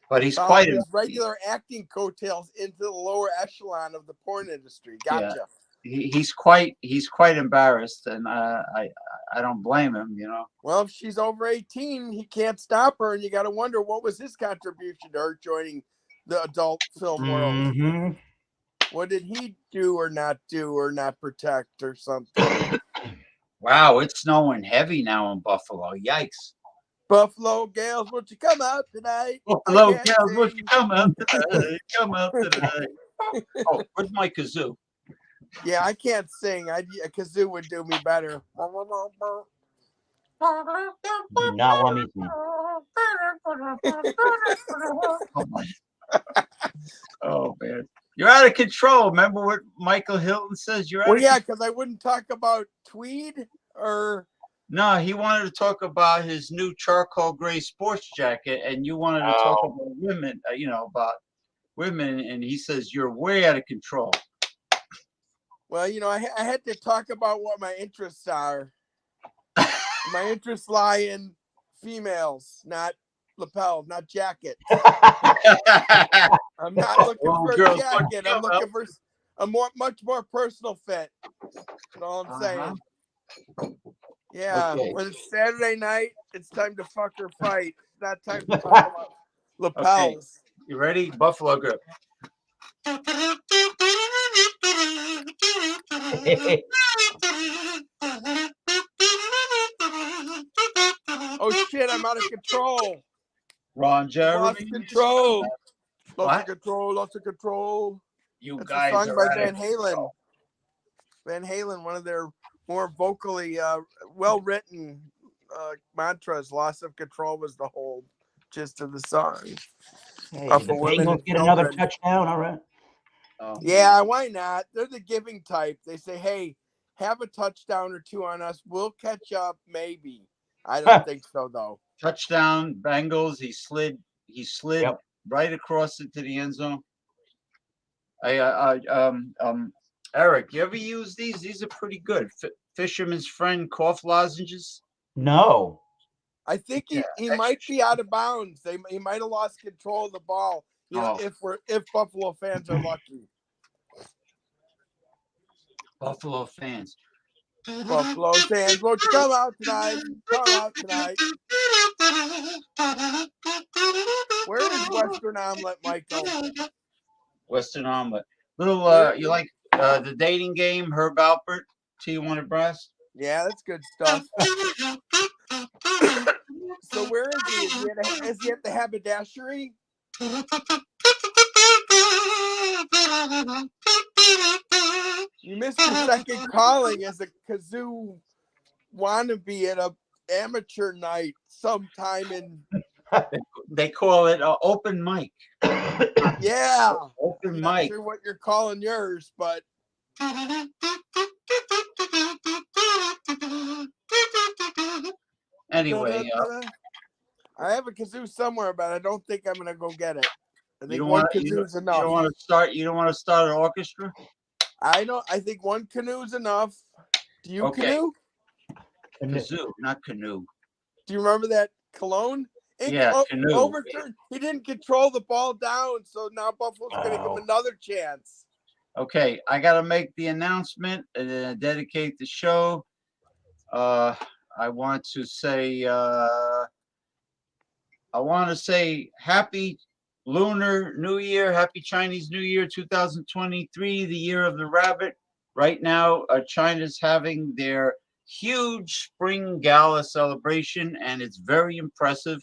But he's followed quite his regular acting coattails into the lower echelon of the porn industry. Gotcha. Yeah. He's quite embarrassed, and I don't blame him. Well, if she's over 18, he can't stop her, and you got to wonder what was his contribution to her joining the adult film world. Mm-hmm. What did he do or not protect or something? Wow, it's snowing heavy now in Buffalo. Yikes! Buffalo gals, won't you come out tonight? Buffalo gals, won't you come out today? Come out today. Oh, where's my kazoo? Yeah, I can't sing. A kazoo would do me better. Do not want me to. Oh man, you're out of control. Remember what Michael Hilton says? You're out. Well, yeah, because I wouldn't talk about tweed or. No, he wanted to talk about his new charcoal gray sports jacket, and you wanted to talk about women. About women, and he says you're way out of control. Well, I had to talk about what my interests are. My interests lie in females, not lapels, not jackets. I'm not looking for a jacket. I'm looking for a much more personal fit. That's all I'm saying. Yeah, Okay. when it's Saturday night, it's time to fuck or fight. It's not time to talk about lapels. Okay. You ready? Buffalo Grip. Oh shit, I'm out of control. Ron Jeremy. Lost control. What? Lots of control. You That's guys a song are by out Van of Halen. control. Van Halen, one of their more vocally well-written mantras. Loss of control was the whole gist of the song. Hey, For did the women Bengals and get another children. touchdown? All right. Oh. Yeah, why not? They're the giving type. They say, hey, have a touchdown or two on us. We'll catch up, maybe. I don't think so, though. Touchdown, Bengals. He slid Yep. right across into the end zone. Eric, you ever use these? These are pretty good. Fisherman's Friend cough lozenges. No. I think he might be out of bounds. He might have lost control of the ball. If Buffalo fans are lucky. Buffalo fans. Buffalo Sands won't you come out tonight. Come out tonight. Where is Western Omelet, Michael? Western omelet. Little, Where- you like the dating game, Herb Alpert, T1 Brass? Yeah, that's good stuff. So where is he? Is he at the haberdashery? You missed your second calling as a kazoo wannabe at a amateur night sometime in. They call it open mic. Yeah. Open I'm not mic. sure what you're calling yours, but Anyway, I have a kazoo somewhere, but I don't think I'm gonna go get it. I you think don't one want kazoo is enough. You don't want to start. You don't want to start an orchestra. I think one canoe is enough. Do you Okay. canoe? Kazoo, not canoe. Do you remember that Cologne? Yeah, canoe. Overturned. He didn't control the ball down, so now Buffalo's going to give him another chance. Okay, I got to make the announcement and then dedicate the show. I want to say happy Lunar New Year, happy Chinese New Year 2023, the year of the rabbit. Right now, China's having their huge spring gala celebration, and it's very impressive.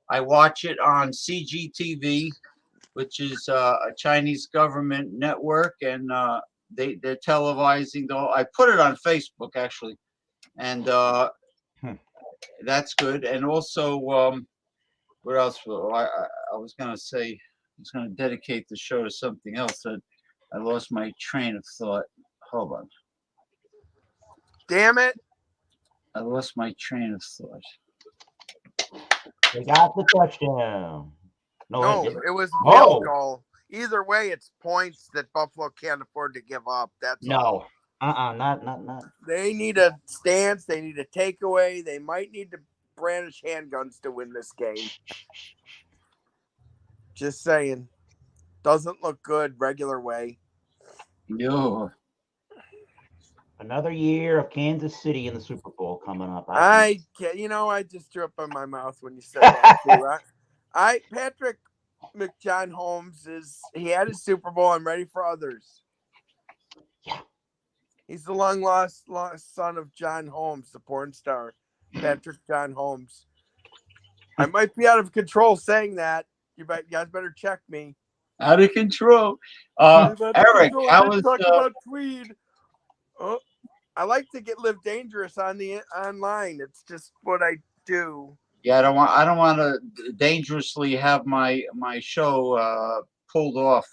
I watch it on CGTV, which is a Chinese government network, and they're televising. I put it on Facebook actually, and that's good. And also, what else? I was gonna say, I was gonna dedicate the show to something else that I lost my train of thought. Hold on. Damn it. I lost my train of thought. They got the touchdown. No, it didn't. it was Oh. field goal. Either way, it's points that Buffalo can't afford to give up. That's all. No. Not. They need a stance. They need a takeaway. They might need to brandish handguns to win this game. Just saying. Doesn't look good regular way. No. Another year of Kansas City in the Super Bowl coming up. I just threw up in my mouth when you said that too. Patrick McJohn Holmes he had his Super Bowl. I'm ready for others. Yeah. He's the long lost son of John Holmes, the porn star, Patrick John Holmes. I might be out of control saying that. You guys better check me. Out of control. Eric, how was talk about Tweed? Oh, I like to live dangerous on the online. It's just what I do. Yeah, I don't want to dangerously have my show pulled off.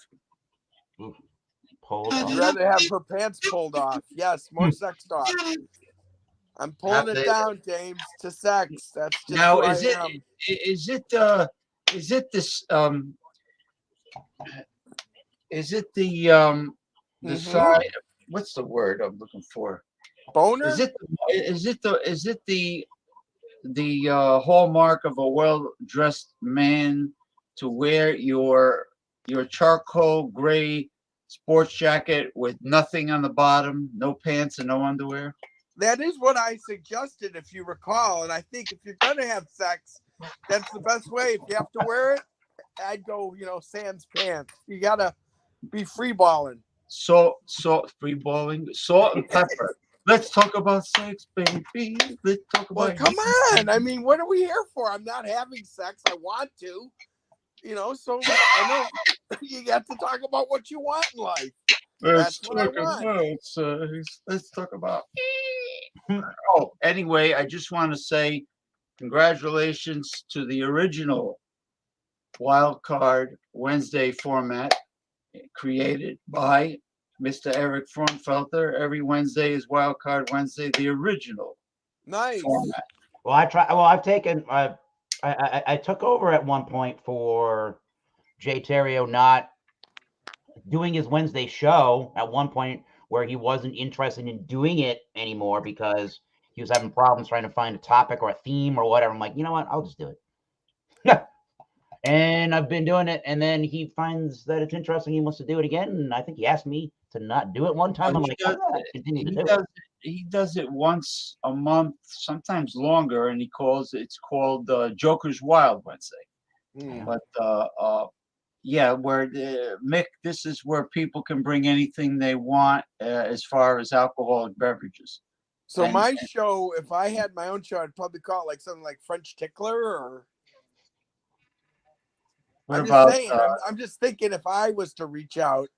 I'd rather have her pants pulled off. Yes, more sex talk. I'm pulling it down, James, to sex. That's just now. Who I Is it am. is it this is it the side? What's the word I'm looking for? Boner? Is it the hallmark of a well-dressed man to wear your charcoal gray sports jacket with nothing on the bottom, no pants and no underwear? That is what I suggested, if you recall. And I think if you're going to have sex, that's the best way. If you have to wear it, I'd go, sans pants. You got to be free balling. Free balling, salt and pepper. Let's talk about sex, baby. Let's talk about. Well, come on. I mean, what are we here for? I'm not having sex. I want to. So I know you got to talk about what you want in life. Let's talk about. Oh, anyway, I just want to say congratulations to the original Wild Card Wednesday format created by Mr. Eric Fromfelter. Every Wednesday is Wild Card Wednesday, the original format. Well, I've taken. I took over at one point for Jay Terrio not doing his Wednesday show at one point where he wasn't interested in doing it anymore because he was having problems trying to find a topic or a theme or whatever. I'm like, you know what? I'll just do it. And I've been doing it, and then he finds that it's interesting. He wants to do it again, and I think he asked me to not do it one time. I'm like, continue to do it. he does it once a month, sometimes longer, and it's called Joker's Wild Wednesday. Hmm. But yeah, where Mick, this is where people can bring anything they want as far as alcoholic beverages. So And my show, if I had my own show, I'd probably call it like something like French Tickler, or what I'm just about saying. I'm just thinking if I was to reach out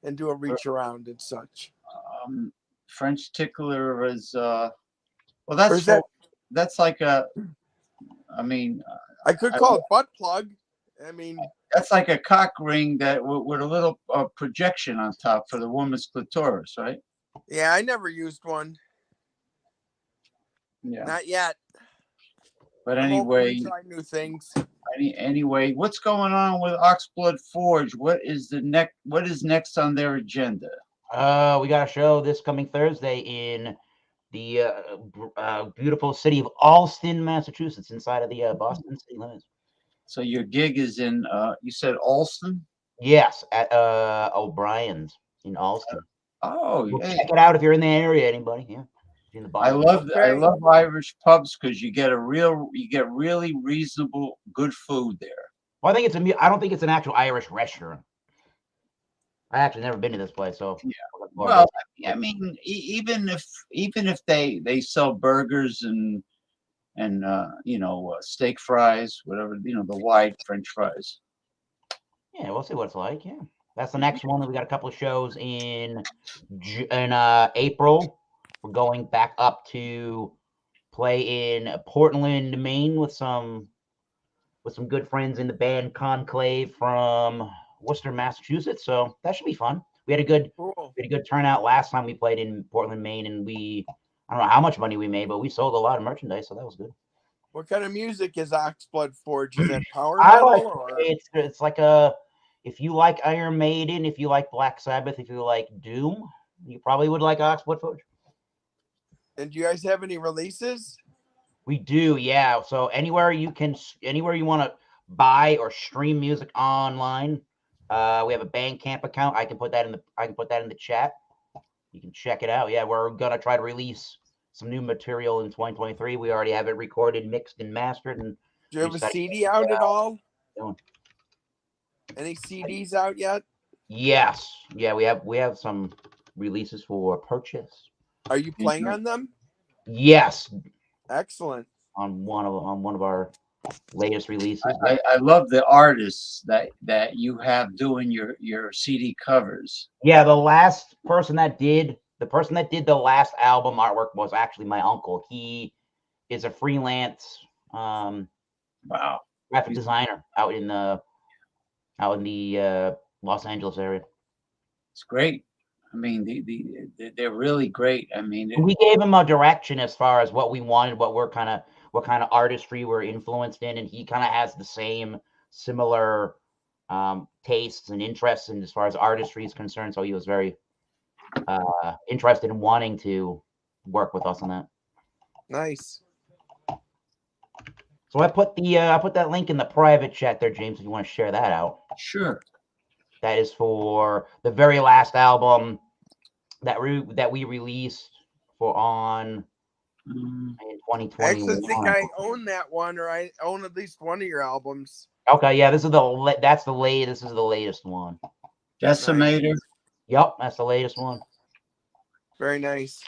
and do a reach around and such. French Tickler is well, Or is that that's like a, I mean, I could I, call it butt plug. I mean, that's like a cock ring that with a little projection on top for the woman's clitoris, right? yeah, I never used one. Yeah. Not yet. But I'm open anyway, to try new things. anyway, what's going on with Oxblood Forge? What is next on their agenda? We got a show this coming Thursday in the beautiful city of Allston, Massachusetts, inside of the Boston city limits. So your gig is in you said Alston? Yes, at O'Brien's in Allston. Oh, Well, yeah. check it out if you're in the area, anybody. Yeah, in the I Boston. love Irish pubs because you get really reasonable good food there. Well, I don't think it's an actual Irish restaurant. I actually never been to this place, so Yeah. or Well, this- I mean, even if they sell burgers and steak fries, whatever, the wide French fries. yeah, we'll see what it's like. Yeah, that's the next one. We got a couple of shows in April. We're going back up to play in Portland, Maine, with some good friends in the band Conclave from Worcester, Massachusetts. So that should be fun. We had a good Cool. turnout last time we played in Portland, Maine, and I don't know how much money we made, but we sold a lot of merchandise, so that was good. What kind of music is Oxblood Forge? Is that power I metal like or it's like if you like Iron Maiden, if you like Black Sabbath, if you like Doom, you probably would like Oxford Forge. and do you guys have any releases? We do, yeah. So anywhere you want to buy or stream music online, we have a Bandcamp account. I can put that in the chat. You can check it out. Yeah, we're gonna try to release some new material in 2023. We already have it recorded, mixed, and mastered. And Do you have a CD out at all? Doing. Any CDs out yet? Yes, yeah, we have some releases for purchase. Are you playing on them? Yes, Excellent. on one of our latest releases. I love the artists that you have doing your CD covers. Yeah, the person that did the last album artwork was actually my uncle. He is a freelance Wow, graphic designer out in the Los Angeles area. it's great. I mean, they're really great. I mean, We gave him a direction as far as what we wanted, what kind of artistry we're influenced in, and he kind of has the same similar tastes and interests in as far as artistry is concerned. So he was very interested in wanting to work with us on that. Nice. So I put that link in the private chat there, James, if you want to share that out. sure. That is for the very last album that we released in I 2021. actually think I own that one, or I own at least one of your albums. Okay, yeah, this is the latest one. Decimator. Yep, that's the latest one. Very nice.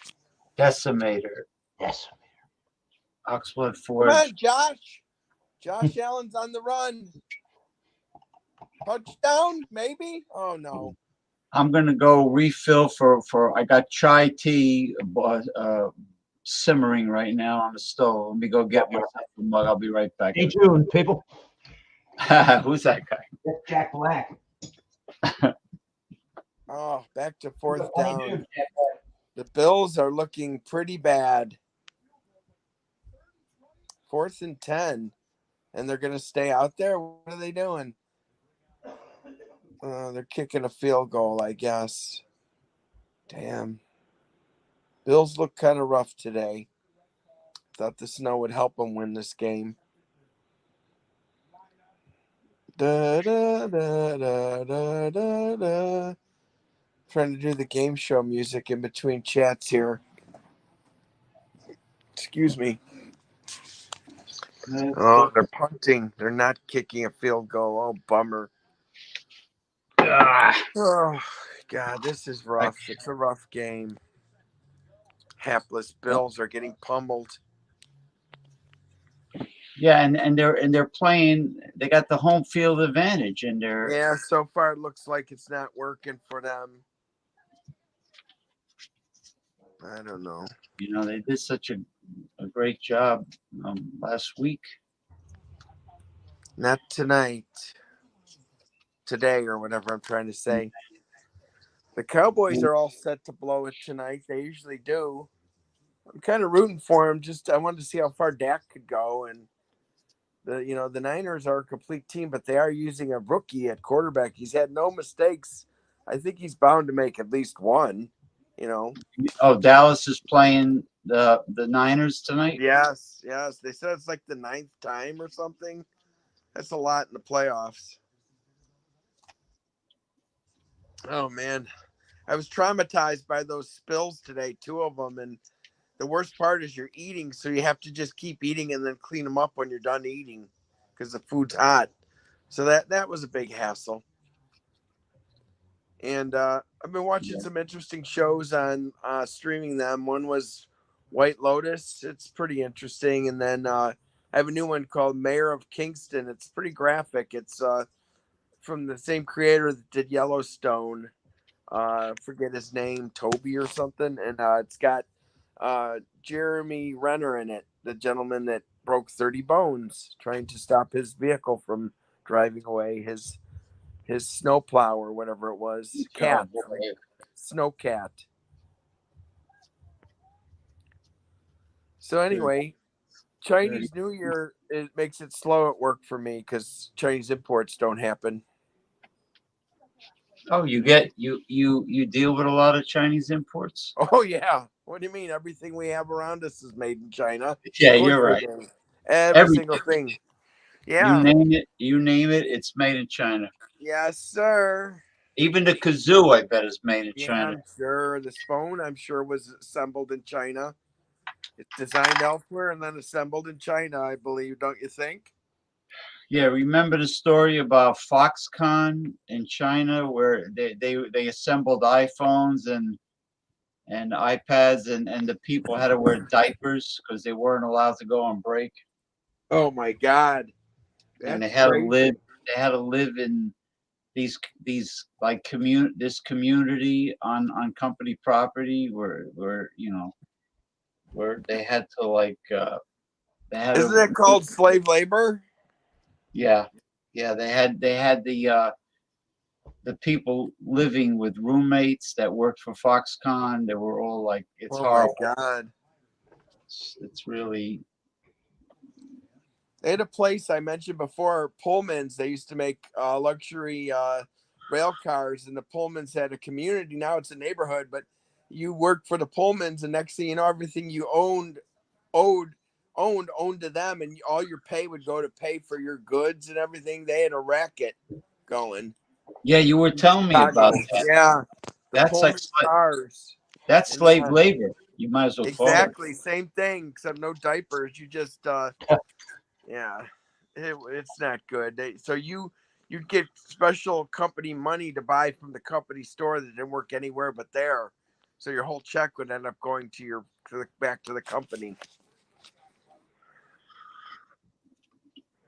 Decimator. Yes. Oxblood Come Forge. on, Josh. Josh Allen's on the run. Touchdown, maybe? Oh no. I'm gonna go refill for I got chai tea simmering right now on the stove. Let me go get myself a mug. I'll be right back. Stay tuned, people. Who's that guy? That's Jack Black. Oh, back to fourth down. The Bills are looking pretty bad. 4th and 10. And they're going to stay out there? What are they doing? They're kicking a field goal, I guess. Damn. Bills look kind of rough today. Thought the snow would help them win this game. Da, da, da, da, da, da, da. Trying to do the game show music in between chats here. Excuse me. That's Oh, they're punting. They're not kicking a field goal. Oh, bummer. ah, Oh, God, this is rough. It's a rough game. Hapless Bills are getting pummeled. yeah, and they're playing. They got the home field advantage, and they're Yeah, so far it looks like it's not working for them. I don't know. they did such a great job last week. Not tonight. Today, or whatever I'm trying to say. The Cowboys are all set to blow it tonight. They usually do. I'm kind of rooting for him. Just I wanted to see how far Dak could go, and the Niners are a complete team, but they are using a rookie at quarterback. He's had no mistakes. I think he's bound to make at least one. You know. Oh, Dallas is playing the Niners tonight. Yes, yes. They said it's like the 9th time or something. That's a lot in the playoffs. Oh man, I was traumatized by those spills today. 2 of them, and the worst part is you're eating, so you have to just keep eating and then clean them up when you're done eating because the food's hot. So that was a big hassle. And I've been watching Yeah. some interesting shows on streaming them. One was White Lotus. It's pretty interesting. And then I have a new one called Mayor of Kingston. It's pretty graphic. It's from the same creator that did Yellowstone. Forget his name, Toby or something. And it's got Jeremy Renner in it, the gentleman that broke 30 bones trying to stop his vehicle from driving away his snowplow or whatever it was. Cat. Oh, boy. Snow cat. So anyway, Chinese New Year, it makes it slow at work for me because Chinese imports don't happen. Oh, you deal with a lot of Chinese imports. Oh yeah. What do you mean? Everything we have around us is made in China. Yeah, Of course you're we right. do. Every Everything single thing. you Yeah. name it, it's made in China. Yes, sir. Even the kazoo, I bet, is made in Yeah, China. I'm sure. This phone, I'm sure, was assembled in China. It's designed elsewhere and then assembled in China, I believe, don't you think? Yeah, remember the story about Foxconn in China where they assembled iPhones and iPads and the people had to wear diapers because they weren't allowed to go on break Oh my God. and That's crazy. they had to live in these like this community on company property where where they had to they had Isn't to that called slave labor? yeah they had the people living with roommates that worked for Foxconn. They were all like, it's Oh my horrible. God. It's really, They had a place I mentioned before, Pullmans. They used to make luxury rail cars, and the Pullmans had a community. Now it's a neighborhood, but you worked for the Pullmans, and next thing you know, everything you owed, owned to them, and all your pay would go to pay for your goods and everything. They had a racket going. yeah, you were telling me Chicago. about that. Yeah, the That's like, Pullman cars. that's And slave labor. You might as well call it. exactly same thing, except no diapers. You just yeah, it's not good. So you'd get special company money to buy from the company store that didn't work anywhere but there. So your whole check would end up going back to the company.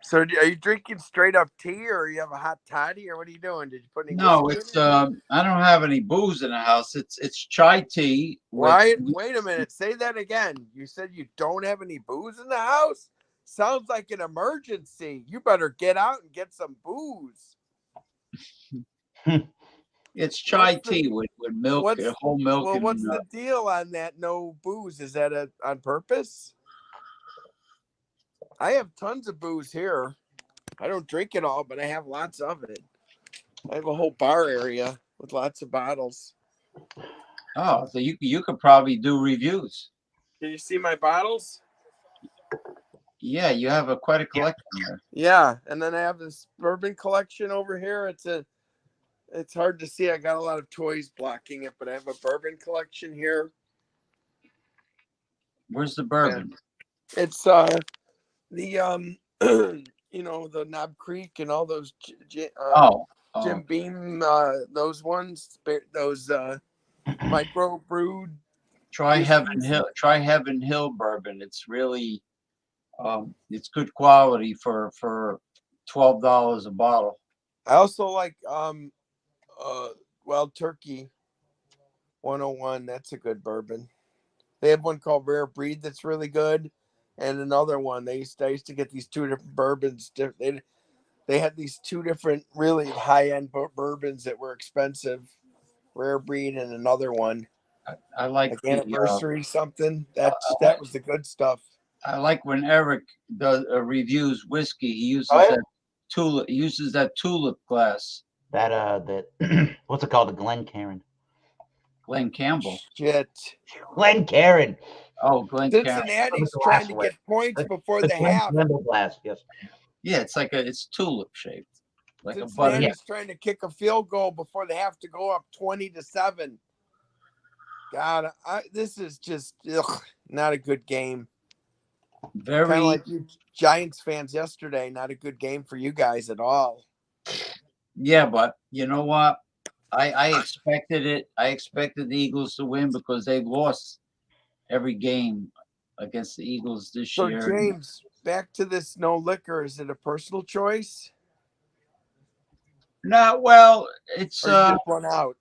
So are you drinking straight up tea, or you have a hot toddy, or what are you doing? Did you put any No, whiskey in it's, it? I don't have any booze in the house. It's chai tea with, Why? Wait a minute. Say that again. You said you don't have any booze in the house? Sounds like an emergency. You better get out and get some booze. it's chai What's the tea with milk, what's whole milk well? and, What's the deal on that? No booze? Is that on purpose? I have tons of booze here. I don't drink it all, but I have lots of it. I have a whole bar area with lots of bottles. oh, so you could probably do reviews. Can you see my bottles? Yeah, you have quite a collection there. Yeah, and then I have this bourbon collection over here. It's hard to see. I got a lot of toys blocking it, but I have a bourbon collection here. Where's the bourbon? It's the the Knob Creek and all those Oh, Jim Beam those ones, those micro brewed. try Heaven Hill. Try Heaven Hill bourbon. It's really, it's good quality for $12 a bottle. I also like Wild Turkey 101. That's a good bourbon. They have one called Rare Breed that's really good, and another one. I used to get these two different bourbons. They had these two different really high end bourbons that were expensive. Rare Breed and another one, I like the. Anniversary something. That was the good stuff. I like when Eric does reviews whiskey. He uses Oh, yeah? that tulip. He uses that tulip glass. That what's it called? The Glencairn. Glenn Campbell. Shit. Glencairn. Oh, Glenn Campbell. Cincinnati's The trying glass to one. get points before The the half. Glencairn glass. Yes. Yeah, it's tulip shaped, like a Cincinnati's butter. trying to kick a field goal before they have to go up 20-7. God, this is just not a good game. Very. Kind of like you Giants fans yesterday. Not a good game for you guys at all. Yeah, but you know what? I expected it. I expected the Eagles to win because they lost every game against the Eagles this So year. James, back to this no liquor. Is it a personal choice? No, well, it's Or you just run out?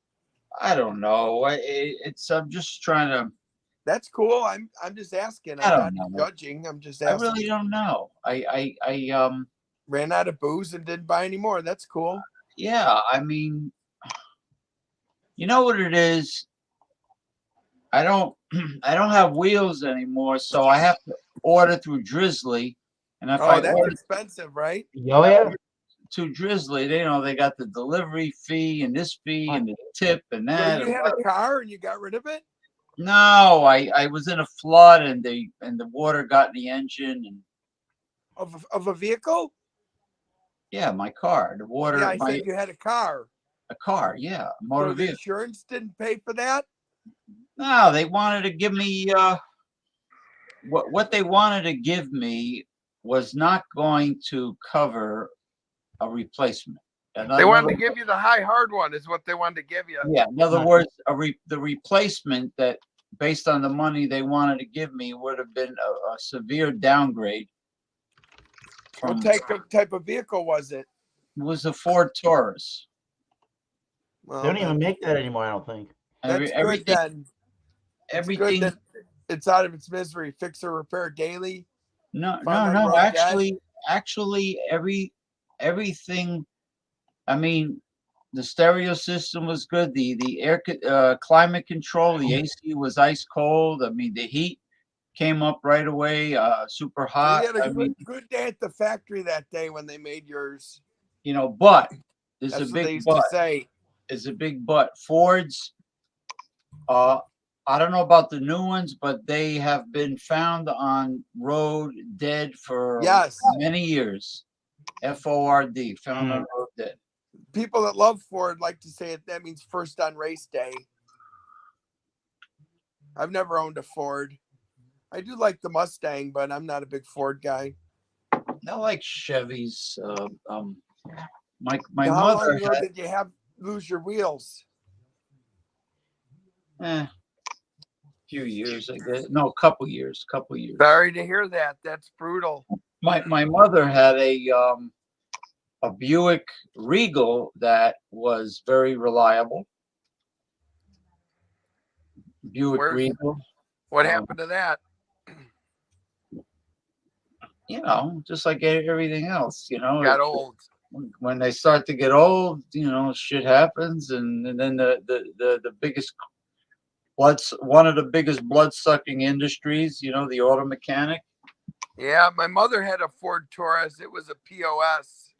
I don't know. I'm just trying to. That's cool. I'm just asking. I I'm don't not know. judging. I'm just I asking. really don't know. I Ran out of booze and didn't buy any more. That's cool. yeah. I mean, you know what it is. I don't have wheels anymore, so I have to order through Drizzly, and if I That's order expensive, right? Oh yeah. to Drizzly, they got the delivery fee and this fee and the tip and So that. you and had a car and you got rid of it? No, I was in a flood and the water got in the engine and Of a vehicle? yeah, my car, the water, Yeah, I said you had a car. a car, yeah, a motor So the vehicle. insurance didn't pay for that? No, they wanted to give me what they wanted to give me was not going to cover a replacement. They wanted to give you the high hard one, is what they wanted to give you. Yeah, in other words, the replacement that based on the money they wanted to give me would have been a severe downgrade. What type of vehicle was it? It was a Ford Taurus. They don't even make that anymore. I don't think. That's good then. Everything. Good that it's out of its misery. Fix or repair daily. No. Actually, everything. I mean, the stereo system was good. The air climate control, the AC was ice cold. I mean, the heat came up right away, super hot. So you had a good day at the factory that day when they made yours. But there's That's a what they big used but. to say. There's a big but. Fords, I don't know about the new ones, but they have been found on road dead for many years. FORD, found on road dead. People that love Ford like to say it. That means first on race day. I've never owned a Ford. I do like the Mustang, but I'm not a big Ford guy. I like Chevys. My How mother long ago had, did you lose your wheels? Few years, I guess. No, a couple years. Sorry to hear that. That's brutal. My mother had a Buick Regal that was very reliable. Regal. What happened to that? Just like everything else, Got old. When they start to get old, shit happens, and then the biggest one of the biggest blood-sucking industries, the auto mechanic. Yeah, my mother had a Ford Taurus. It was a POS.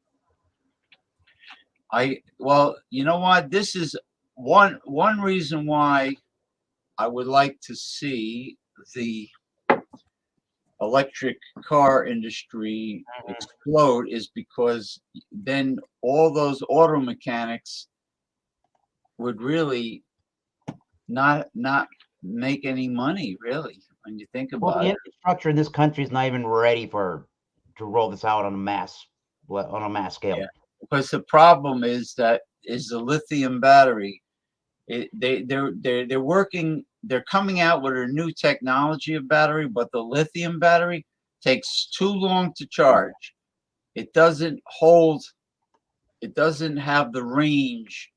Well, you know what? This is one reason why I would like to see the electric car industry explode is because then all those auto mechanics would really not make any money, really. when you think Well, about the it. infrastructure in this country is not even ready to roll this out on a mass scale. Yeah, because the problem is the lithium battery. They're working. They're coming out with a new technology of battery, but the lithium battery takes too long to charge. It doesn't hold. It doesn't have the range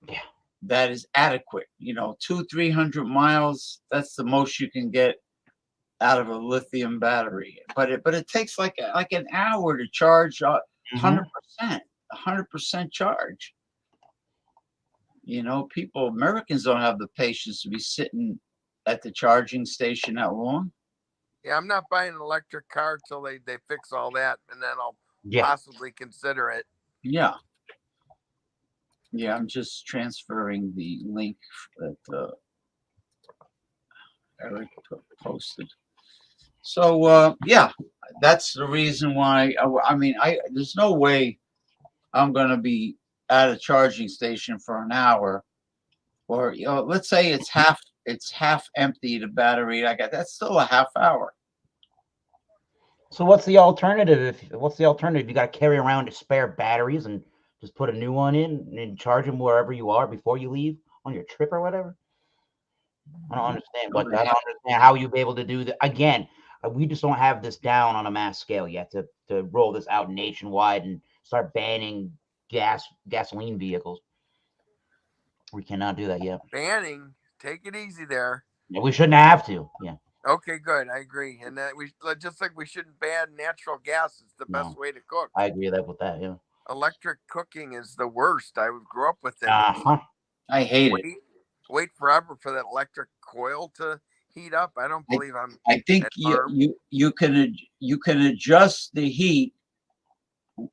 Yeah. that is adequate. 200-300 miles. That's the most you can get out of a lithium battery. But it takes like an hour to charge 100%. 100% charge. Americans don't have the patience to be sitting at the charging station that long. Yeah, I'm not buying an electric car till they fix all that, and then I'll Yeah. possibly consider it. Yeah. Yeah, I'm just transferring the link that Eric posted. So yeah, that's the reason why. I mean, there's no way I'm going to be at a charging station for an hour, or let's say it's half empty. The battery I got, that's still a half hour. So what's the alternative? What's the alternative? You got to carry around spare batteries and just put a new one in and charge them wherever you are before you leave on your trip or whatever. I don't understand. But I don't understand how you'll be able to do that. Again, we just don't have this down on a mass scale yet to roll this out nationwide and start banning gasoline vehicles. We cannot do that yet. Banning, take it easy there. Yeah, we shouldn't have to. Yeah. Okay, good. I agree. And that we just like we shouldn't ban natural gas. It's the best way to cook. I agree with that. Yeah. Electric cooking is the worst. I grew up with it. I hate it. Wait forever for that electric coil to heat up. I don't believe I think you can adjust the heat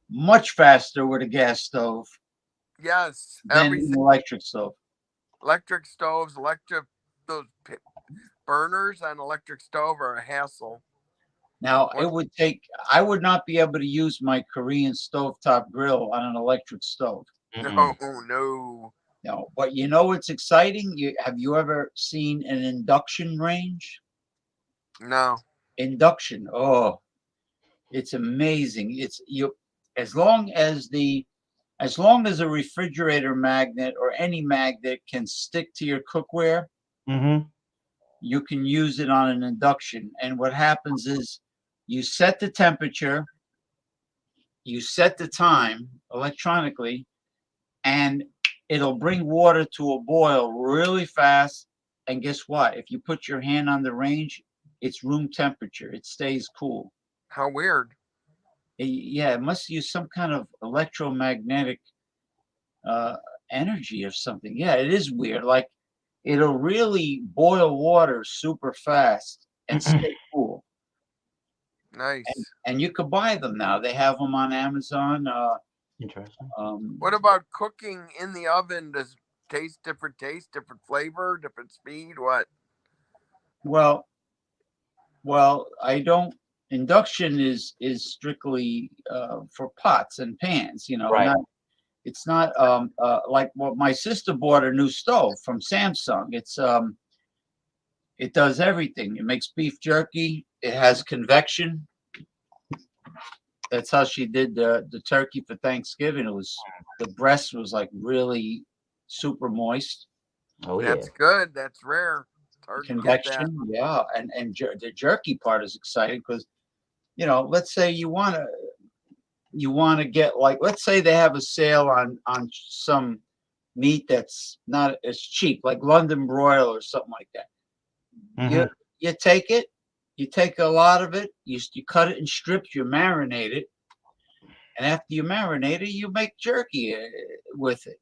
much faster with a gas stove. Yes, than an electric stove. Electric stoves, those burners on electric stove are a hassle. Now I would not be able to use my Korean stovetop grill on an electric stove. No. No, but you know what's exciting? Have you ever seen an induction range? No. Induction. Oh, it's amazing. As long as a refrigerator magnet or any magnet can stick to your cookware, you can use it on an induction. And what happens is you set the temperature, you set the time electronically, and it'll bring water to a boil really fast. And guess what? If you put your hand on the range, it's room temperature. It stays cool. How weird. Yeah, it must use some kind of electromagnetic energy or something. Yeah, it is weird. Like it'll really boil water super fast and stay cool. Nice. And you could buy them now. They have them on Amazon. Interesting. What about cooking in the oven? Does different taste, different flavor, different speed? What? Well, I don't. Induction is strictly for pots and pans. Right. It's not like what my sister bought a new stove from Samsung. It does everything. It makes beef jerky. It has convection. That's how she did the turkey for Thanksgiving. The breast was like really super moist. Oh yeah. That's good. That's rare. It's hard Convection, to get that. yeah, and the jerky part is exciting because let's say you want to get, like, let's say they have a sale on some meat that's not as cheap, like London broil or something like that. You take it, you take a lot of it, you cut it in strips, you marinate it, and after you marinate it, you make jerky with it.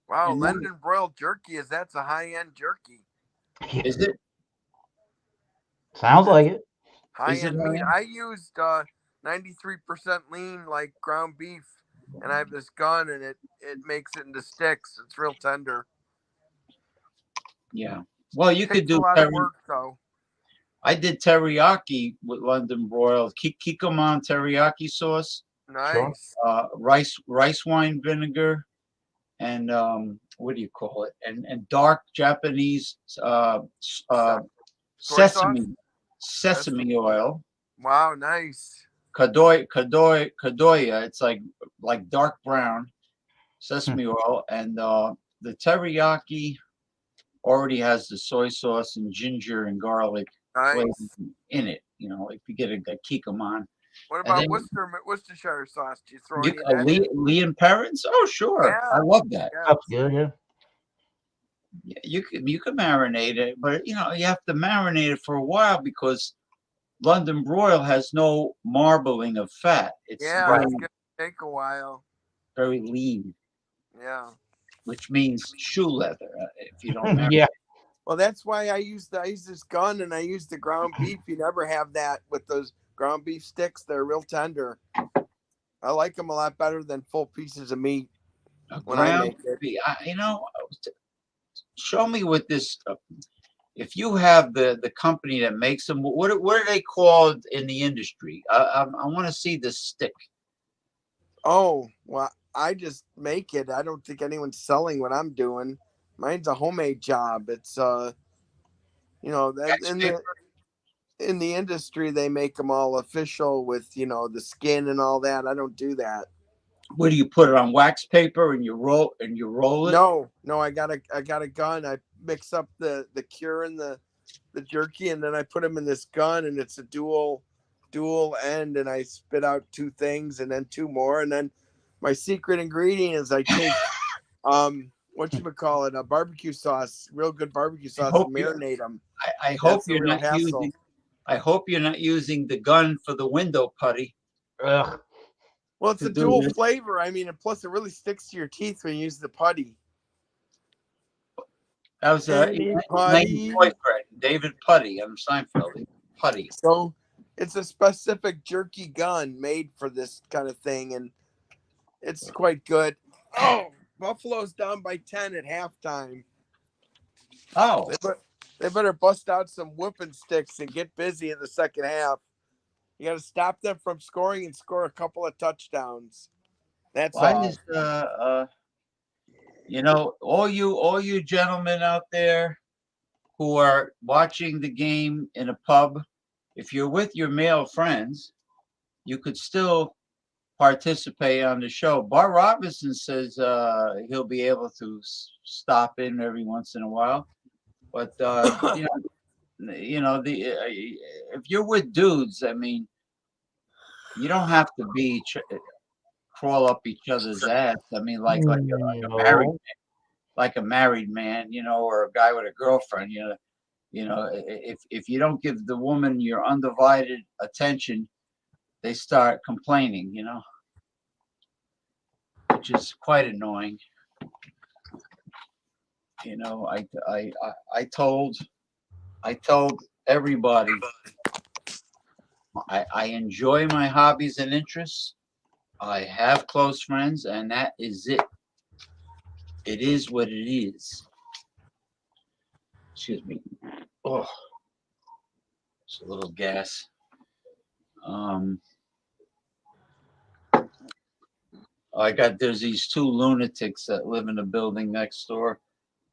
Wow, London broiled jerky that's a high-end jerky. Is it? Sounds like it. High-end meat. I used 93% lean, like ground beef, and I have this gun, and it makes it into sticks. It's real tender. Yeah. Well, you could do a lot of work though. I did teriyaki with London broiled kikkoman teriyaki sauce. Nice. Rice wine vinegar, and what do you call it? And dark Japanese sesame. sesame oil, Wow, nice. kadoya. It's like dark brown sesame oil, and the teriyaki already has the soy sauce and ginger and garlic flavor Nice. in it. You know, if you get a kikkoman, What and about then Worcestershire sauce? Do you throw you any of that in? Lee and Perrins. Oh, sure, Yeah. I love that. Yeah. That's good, yeah. Yeah, you can marinate it, but you know you have to marinate it for a while because London broil has no marbling of fat. It's Yeah, Right. it's gonna take a while. very lean, Yeah. which means shoe leather if you don't marinate. Yeah. Well, that's why I use this gun and I use the ground beef. You never have that with those ground beef sticks. They're real tender. I like them a lot better than full pieces of meat A when I ground make it. beef. You know, show me what this. If you have the company that makes them, what are they called in the industry? I want to see this stick. Oh, well, I just make it. I don't think anyone's selling what I'm doing. Mine's a homemade job. It's then Wax in paper? the industry they make them all official with the skin and all that. I don't do that. Where do you put it on wax paper and you roll it? No, I got a gun. I mix up the cure and the jerky, and then I put them in this gun, and it's a dual end, and I spit out two things, and then two more, and then my secret ingredient is I take what you would call it, a barbecue sauce, real good barbecue I sauce, hope and you. marinate them. I hope That's the you're real not hassle. using. I hope you're not using the gun for the window putty Ugh. Well, it's to a do dual this. flavor. I mean, and plus it really sticks to your teeth when you use the putty. That was Any his main putty. boyfriend, David Putty on Seinfeld. Putty. So it's a specific jerky gun made for this kind of thing, and it's quite good. Oh, Buffalo's down by 10 at halftime. Oh, They better bust out some whipping sticks and get busy in the second half. You got to stop them from scoring and score a couple of touchdowns. That's why all. is all you gentlemen out there who are watching the game in a pub, if you're with your male friends, you could still participate on the show. Bart Robinson says he'll be able to stop in every once in a while, but if you're with dudes, I mean, you don't have to crawl up each other's ass. I mean, No. like a married man, or a guy with a girlfriend. If you don't give the woman your undivided attention, they start complaining. Which is quite annoying. I told everybody I enjoy my hobbies and interests. I have close friends, and that is it. It is what it is. Excuse me. Oh, it's a little gas. There's these two lunatics that live in the building next door.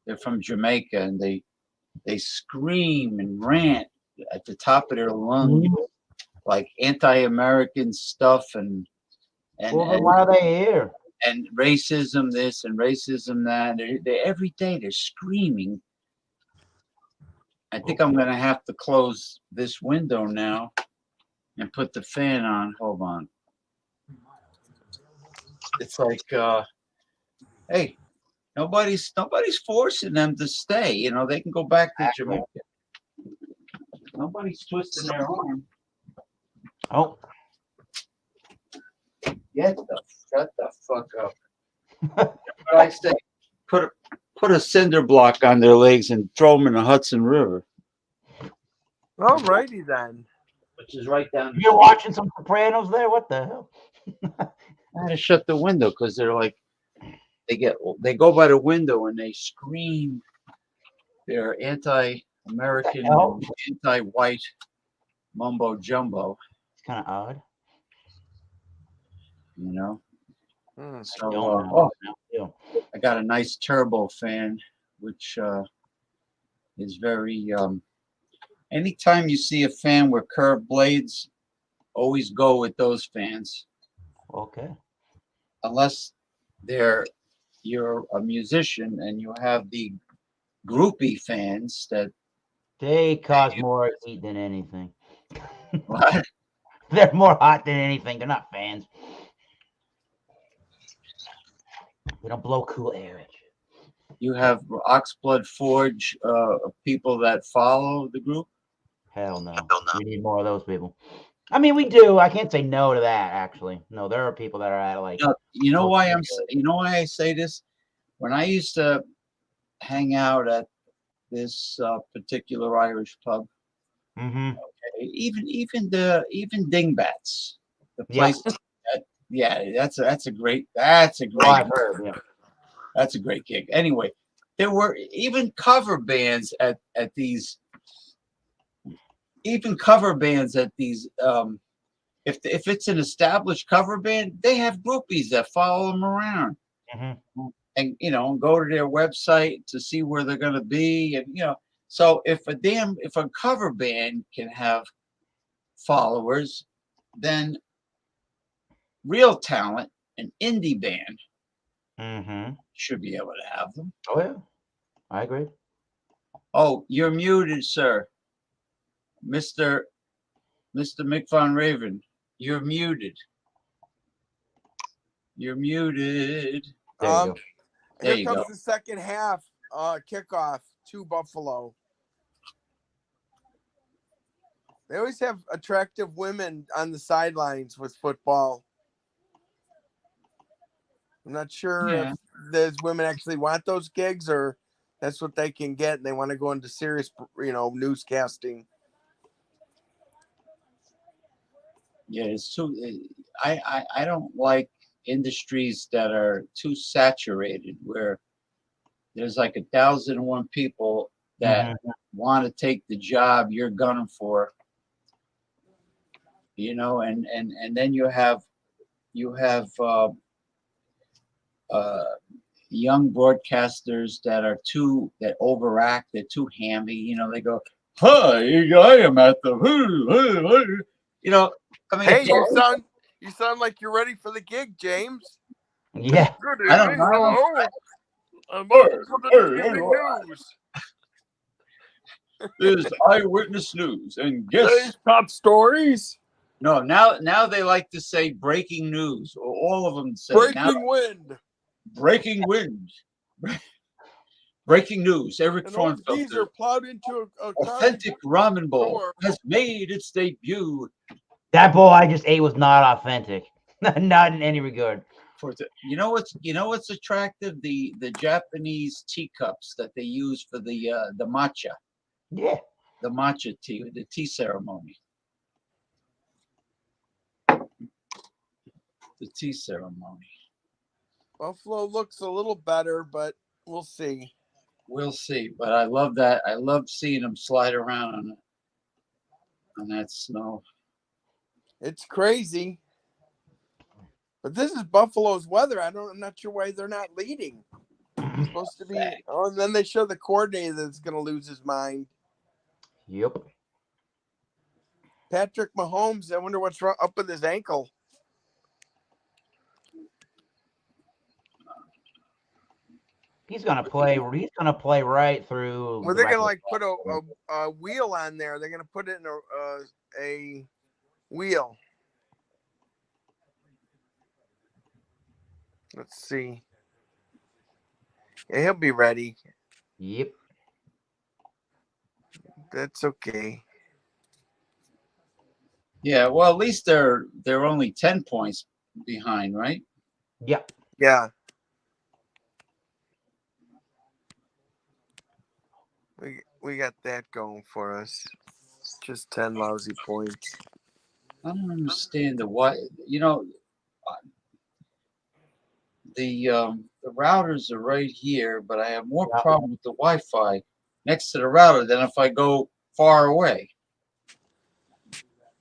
They're from Jamaica, and they scream and rant at the top of their lungs, like anti-American stuff and Well, then why are they here? and racism this and racism that. They every day they're screaming. I think I'm gonna have to close this window now and put the fan on. Hold on. It's like, hey, nobody's forcing them to stay. They can go back to Jamaica. Nobody's twisting their arm. Oh, Shut the fuck up. What I say, put a cinder block on their legs and throw them in the Hudson River, All righty then. which is right down. you're watching some Sopranos there? What the hell? I had to shut the window because they're like, they go by the window and they scream. They're anti-American, hell? anti-white mumbo jumbo. It's kind of odd. Hmm. So Don't know. I got a nice turbo fan, which is very Anytime you see a fan with curved blades, always go with those fans, Okay. unless you're a musician and you have the groupie fans that They cause more heat than anything. what? They're more hot than anything. They're not fans. They don't blow cool air at you. You have Oxblood Forge people that follow the group. Hell no. We need more of those people. I mean, we do. I can't say no to that. Actually, no. There are people that are at like. You know why you know why I say this? When I used to hang out at this particular Irish pub, Mm-hmm. even Dingbats, the Yeah. place. Yeah, that's a great Oh, I've heard. Yeah. that's a great gig. Anyway, there were even cover bands at these. Even cover bands at these. If it's an established cover band, they have groupies that follow them around. Mm-hmm. And go to their website to see where they're going to be, and so if a cover band can have followers, then real talent, an indie band, Mm-hmm. should be able to have them. Oh yeah, I agree. Oh, you're muted, sir. Mr. Mick Von Raven, you're muted. You're muted. There you go. There Here you comes go. the second half kickoff to Buffalo. They always have attractive women on the sidelines with football. I'm not sure Yeah. if those women actually want those gigs or that's what they can get and they want to go into serious, newscasting. Yeah, it's too. I don't like industries that are too saturated, where there's like 1,001 people that Mm-hmm. want to take the job you're gunning for, and then you have uh, young broadcasters that overact, they're too hammy. They go, "Hi, I am at the," I mean, Hey, you sound like you're ready for the gig, James. Yeah. Good I don't evening. know. Hello. I'm looking for the evening news. This is eyewitness news, and guess Today's top stories. no. Now they like to say breaking news, or all of them say now Breaking wind. breaking wind, breaking news. Eric An old Fraunfelter, geezer plowed into a car authentic ramen bowl door. has made its debut. That bowl I just ate was not authentic. Not in any regard. You know what's attractive? The Japanese teacups that they use for the matcha, Yeah. the matcha tea, the tea ceremony. The tea ceremony. Buffalo looks a little better, but we'll see. We'll see. But I love that. I love seeing them slide around on that snow. It's crazy. But this is Buffalo's weather. I'm not sure why they're not leading. It's supposed to be. Oh, and then they show the coordinator that's going to lose his mind. Yep. Patrick Mahomes. I wonder what's wrong up with his ankle. He's gonna play. He's gonna play right through. Well, the they're going to regular put a wheel on there. They're going to put it in a wheel. Let's see. Yeah, he'll be ready. Yep. That's okay. Yeah, well, at least they're only 10 points behind, right? Yep. Yeah. We got that going for us. Just 10 lousy points. I don't understand why. The routers are right here, but I have more Yeah. problem with the Wi-Fi next to the router than if I go far away.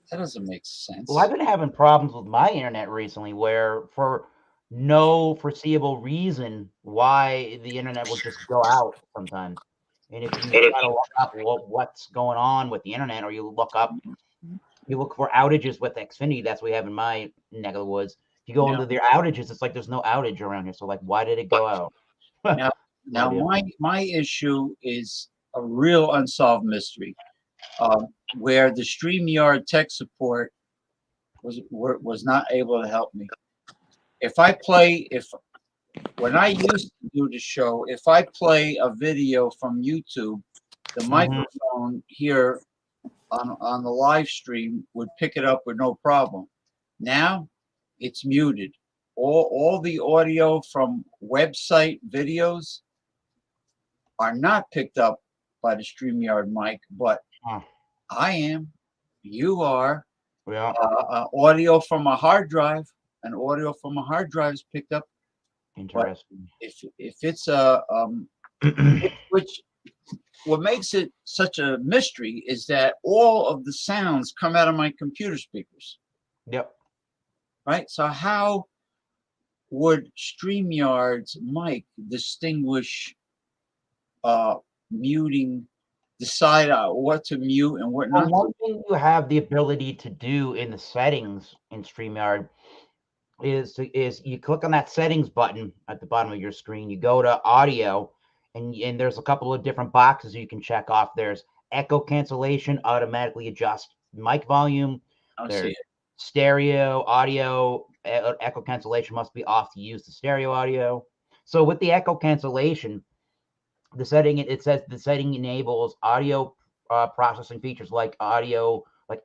That doesn't make sense. Well, I've been having problems with my internet recently, where for no foreseeable reason, why the internet will just go out sometimes. And if you try to look up what's going on with the internet, or you look for outages with Xfinity, that's what we have in my neck of the woods. If you go into their outages, it's like there's no outage around here. So like, why did it go out? Now my issue is a real unsolved mystery, where the StreamYard tech support was not able to help me. When I used to do the show, if I play a video from YouTube, the microphone here on the live stream would pick it up with no problem. Now it's muted. All the audio from website videos are not picked up by the StreamYard mic, but I am, you are. Yeah. Audio from a hard drive, and audio from a hard drive is picked up. Interesting. But if it's which what makes it such a mystery is that all of the sounds come out of my computer speakers. Yep. Right. So how would StreamYard's mic distinguish muting, decide what to mute and what not? One thing you have the ability to do in the settings in StreamYard is you click on that settings button at the bottom of your screen. You go to audio, and there's a couple of different boxes you can check off. There's echo cancellation, automatically adjust mic volume. There's stereo audio, echo cancellation must be off to use the stereo audio. So with the echo cancellation, the setting, it says the setting enables audio processing features like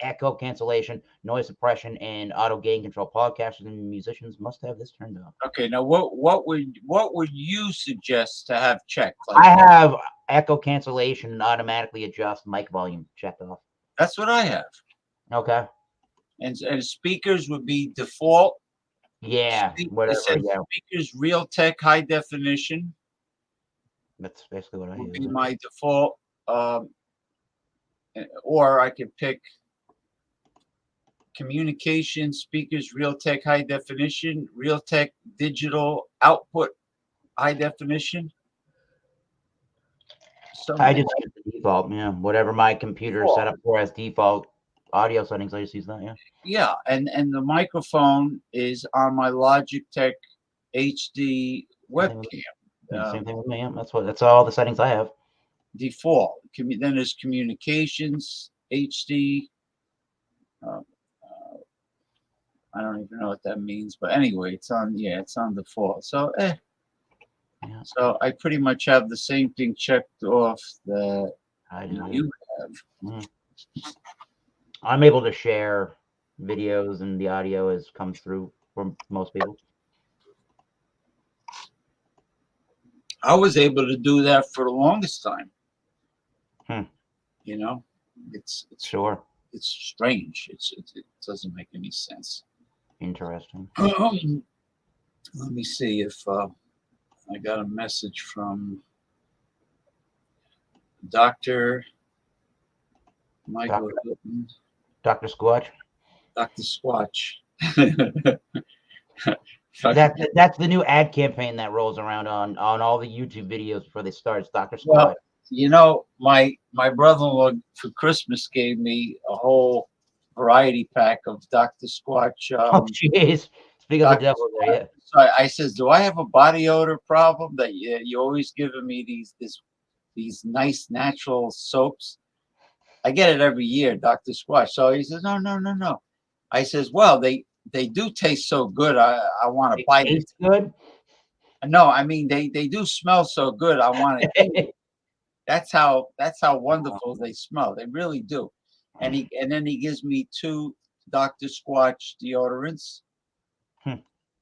echo cancellation, noise suppression, and auto gain control. Podcasters and musicians must have this turned on. Okay, now what would you suggest to have checked? I have echo cancellation and automatically adjust mic volume checked off. That's what I have. Okay. And speakers would be default. Yeah, whatever. Speakers Realtek high definition. That's basically what I would use. be my default. Or I could pick communication speakers Realtek high definition, Realtek digital output high definition. I just use the default, yeah. Whatever my computer is set up for as default audio settings, I just use that, yeah. Yeah, and the microphone is on my Logitech HD webcam. Same thing with me. Yeah. That's all the settings I have. Default. Then there's communications HD. I don't even know what that means, but anyway, it's on default. So yeah. So I pretty much have the same thing checked off that you have. I'm able to share videos, and the audio comes through for most people. I was able to do that for the longest time. You know, it's sure. It's strange. It doesn't make any sense. Interesting. Let me see if I got a message from Dr. Michael Hilton. Dr. Squatch. Dr. Squatch. That's the new ad campaign that rolls around on all the YouTube videos before they start. It's Dr. Squatch. Well, you know, my brother-in-law for Christmas gave me a whole variety pack of Dr. Squatch. Oh, jeez. Speak of the devil there, yeah. So I says, do I have a body odor problem that you always giving me these nice natural soaps? I get it every year, Dr. Squatch. So he says, no. I says, well, they do taste so good. I want to bite it. Good? No, I mean they do smell so good. I want to eat it. That's how wonderful they smell. They really do. And then he gives me 2 Dr. Squatch deodorants.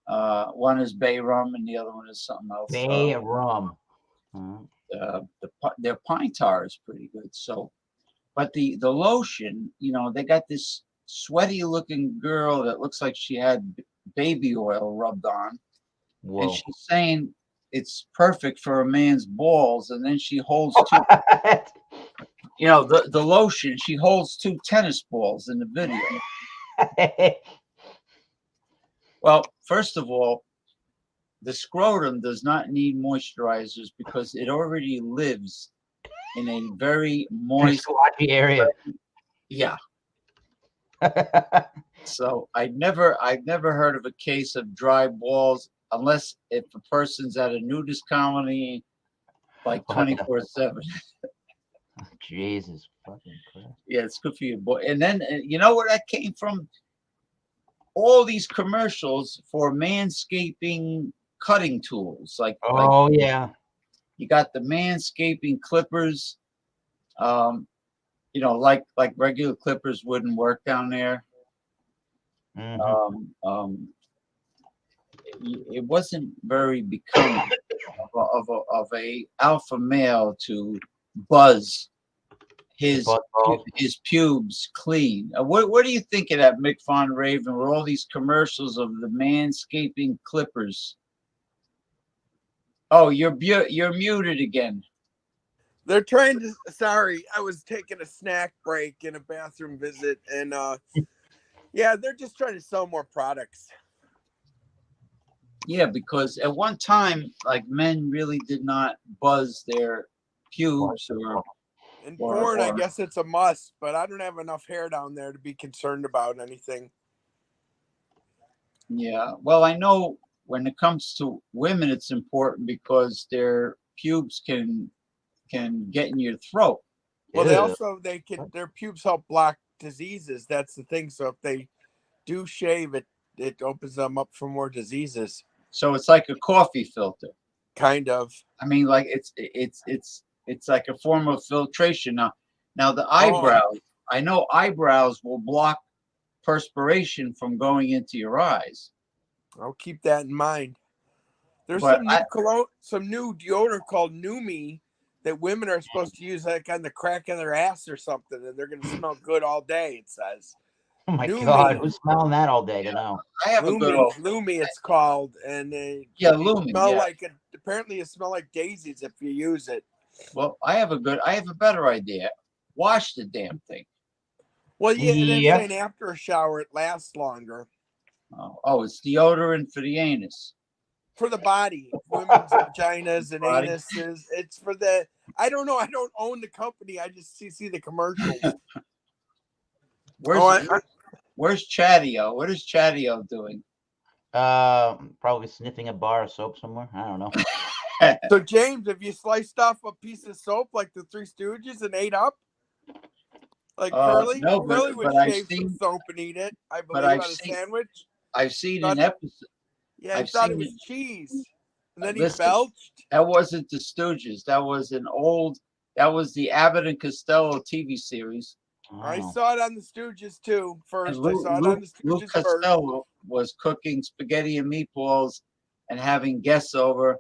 One is bay rum and the other one is something else. Bay rum. Their pine tar is pretty good. So, but the lotion, you know, they got this sweaty looking girl that looks like she had baby oil rubbed on. Whoa. And she's saying it's perfect for a man's balls, and then she holds 2. You know, the lotion, she holds 2 tennis balls in the video. Well, first of all, the scrotum does not need moisturizers because it already lives in a very In a moist, squatchy area. yeah. So I've never heard of a case of dry balls unless if a person's at a nudist colony like What the- 24/7. Jesus fucking Christ. Yeah, it's good for you, boy. And then you know where that came from? All these commercials for manscaping cutting tools, like Oh yeah. you got the manscaping clippers. You know, like regular clippers wouldn't work down there. Mhm. It wasn't very becoming of a alpha male to buzz his Butt balls. his pubes clean. What do you think of that, Mick Von Raven, with all these commercials of the manscaping clippers? Oh, you're muted again. They're trying to. Sorry, I was taking a snack break in a bathroom visit, and yeah, they're just trying to sell more products. Yeah, because at one time, like men really did not buzz their pubes In Or- porn, I or- guess it's a must, but I don't have enough hair down there to be concerned about anything. yeah. Well, I know when it comes to women, it's important because their pubes can get in your throat. Well, they Ew. also their pubes help block diseases. That's the thing. So if they do shave, it opens them up for more diseases. So it's like a coffee filter. Kind of. I mean, like it's like a form of filtration. Now the eyebrows. I know eyebrows will block perspiration from going into your eyes. I'll keep that in mind. There's But some new deodorant called Numi that women are supposed to use like on the crack of their ass or something, and they're gonna smell good all day. It says. Oh my Lumi. God, who's smelling that all day to know? I have a good old Lumi, it's called, and yeah, Lumen. smell Yeah. like apparently it smell like daisies if you use it. Well, I have a better idea. Wash the damn thing. Well, yeah, and it's Yeah. saying after a shower it lasts longer. Oh, it's deodorant for the anus. For the body, women's vaginas and Body. anuses. It's for the. I don't know. I don't own the company. I just see the commercials. Where's Chadio? What is Chadio doing? Probably sniffing a bar of soap somewhere. I don't know. So James, have you sliced off a piece of soap like the Three Stooges and ate up? Like Curly? No, Curly would but I've shave some seen- soap and eat it, I but believe, I've on a seen- sandwich. I've seen Thought- an episode. Yeah, he I've thought it seen was cheese. And then Listen, he belched. That wasn't the Stooges. That was the Abbott and Costello TV series. I Oh. saw it on the Stooges too first. And I saw it on the Luke Stooges first. Costello was cooking spaghetti and meatballs and having guests over.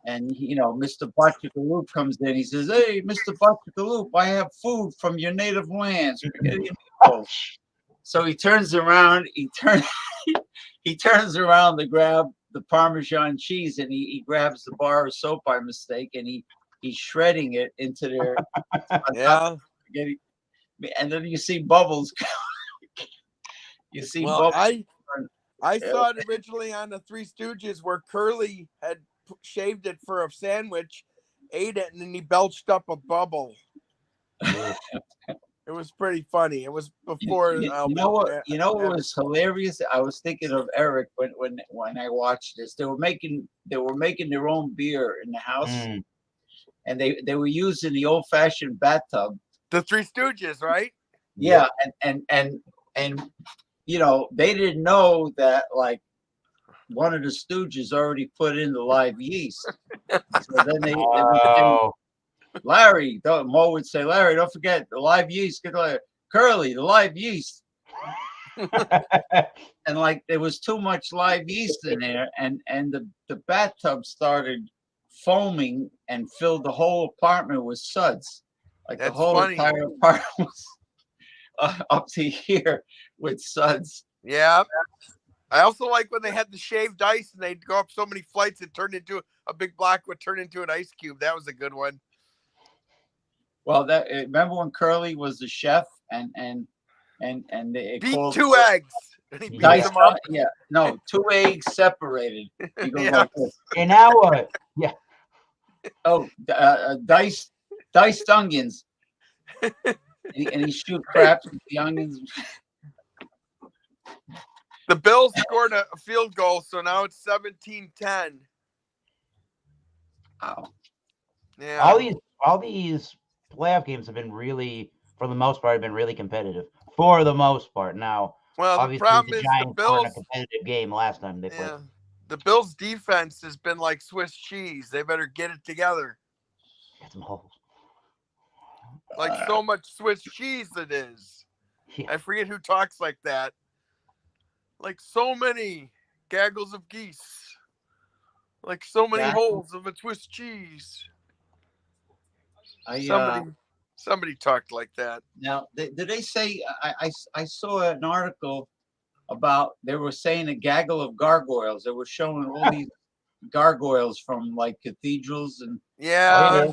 And, Mr. Butchikaloop comes in. He says, "Hey, Mr. Butchikaloop, I have food from your native land, spaghetti and meatballs." So he turns around. He turns around to grab the Parmesan cheese, and he grabs the bar of soap by mistake, and he's shredding it into their Yeah. spaghetti. And then you see bubbles. You see Well, bubbles. I saw it originally on the Three Stooges where Curly had shaved it for a sandwich, ate it, and then he belched up a bubble. It was pretty funny. It was before. You know what was hilarious? I was thinking of Eric when I watched this. They were making their own beer in the house, and they were using the old fashioned bathtub. The Three Stooges, right? Yeah, and they didn't know that like one of the Stooges already put in the live yeast. So then they would say, Larry, Mo would say, Larry, don't forget the live yeast. Curly, the live yeast. And like there was too much live yeast in there, and the bathtub started foaming and filled the whole apartment with suds. Like That's the whole funny. entire apartment was up to here with suds. Yeah. I also like when they had the shaved ice and they'd go up so many flights it turned into a big block would turn into an ice cube. That was a good one. Well, remember when Curly was the chef and they Beat called 2 eggs. And he beat diced them up. Yeah, no, 2 eggs separated. He goes Yeah. like this. And now what? Yeah. Oh, diced Diced onions. And he shoot craps with the onions. The Bills scored a field goal, so now it's 17-10. Wow. Yeah. All these playoff games have been really, for the most part, really competitive. For the most part. Now, Well, the obviously, problem the is the Giants weren't a Bills. competitive game last time they played. Yeah, the Bills' defense has been like Swiss cheese. They better get it together. Got some holes. Like so much Swiss cheese it is. Yeah. I forget who talks like that. Like so many gaggles of geese. Like so many holes of a Swiss cheese. Somebody talked like that. Now, did they say? I saw an article about they were saying a gaggle of gargoyles. They were showing all these gargoyles from like cathedrals and. Yeah. Oh, yeah.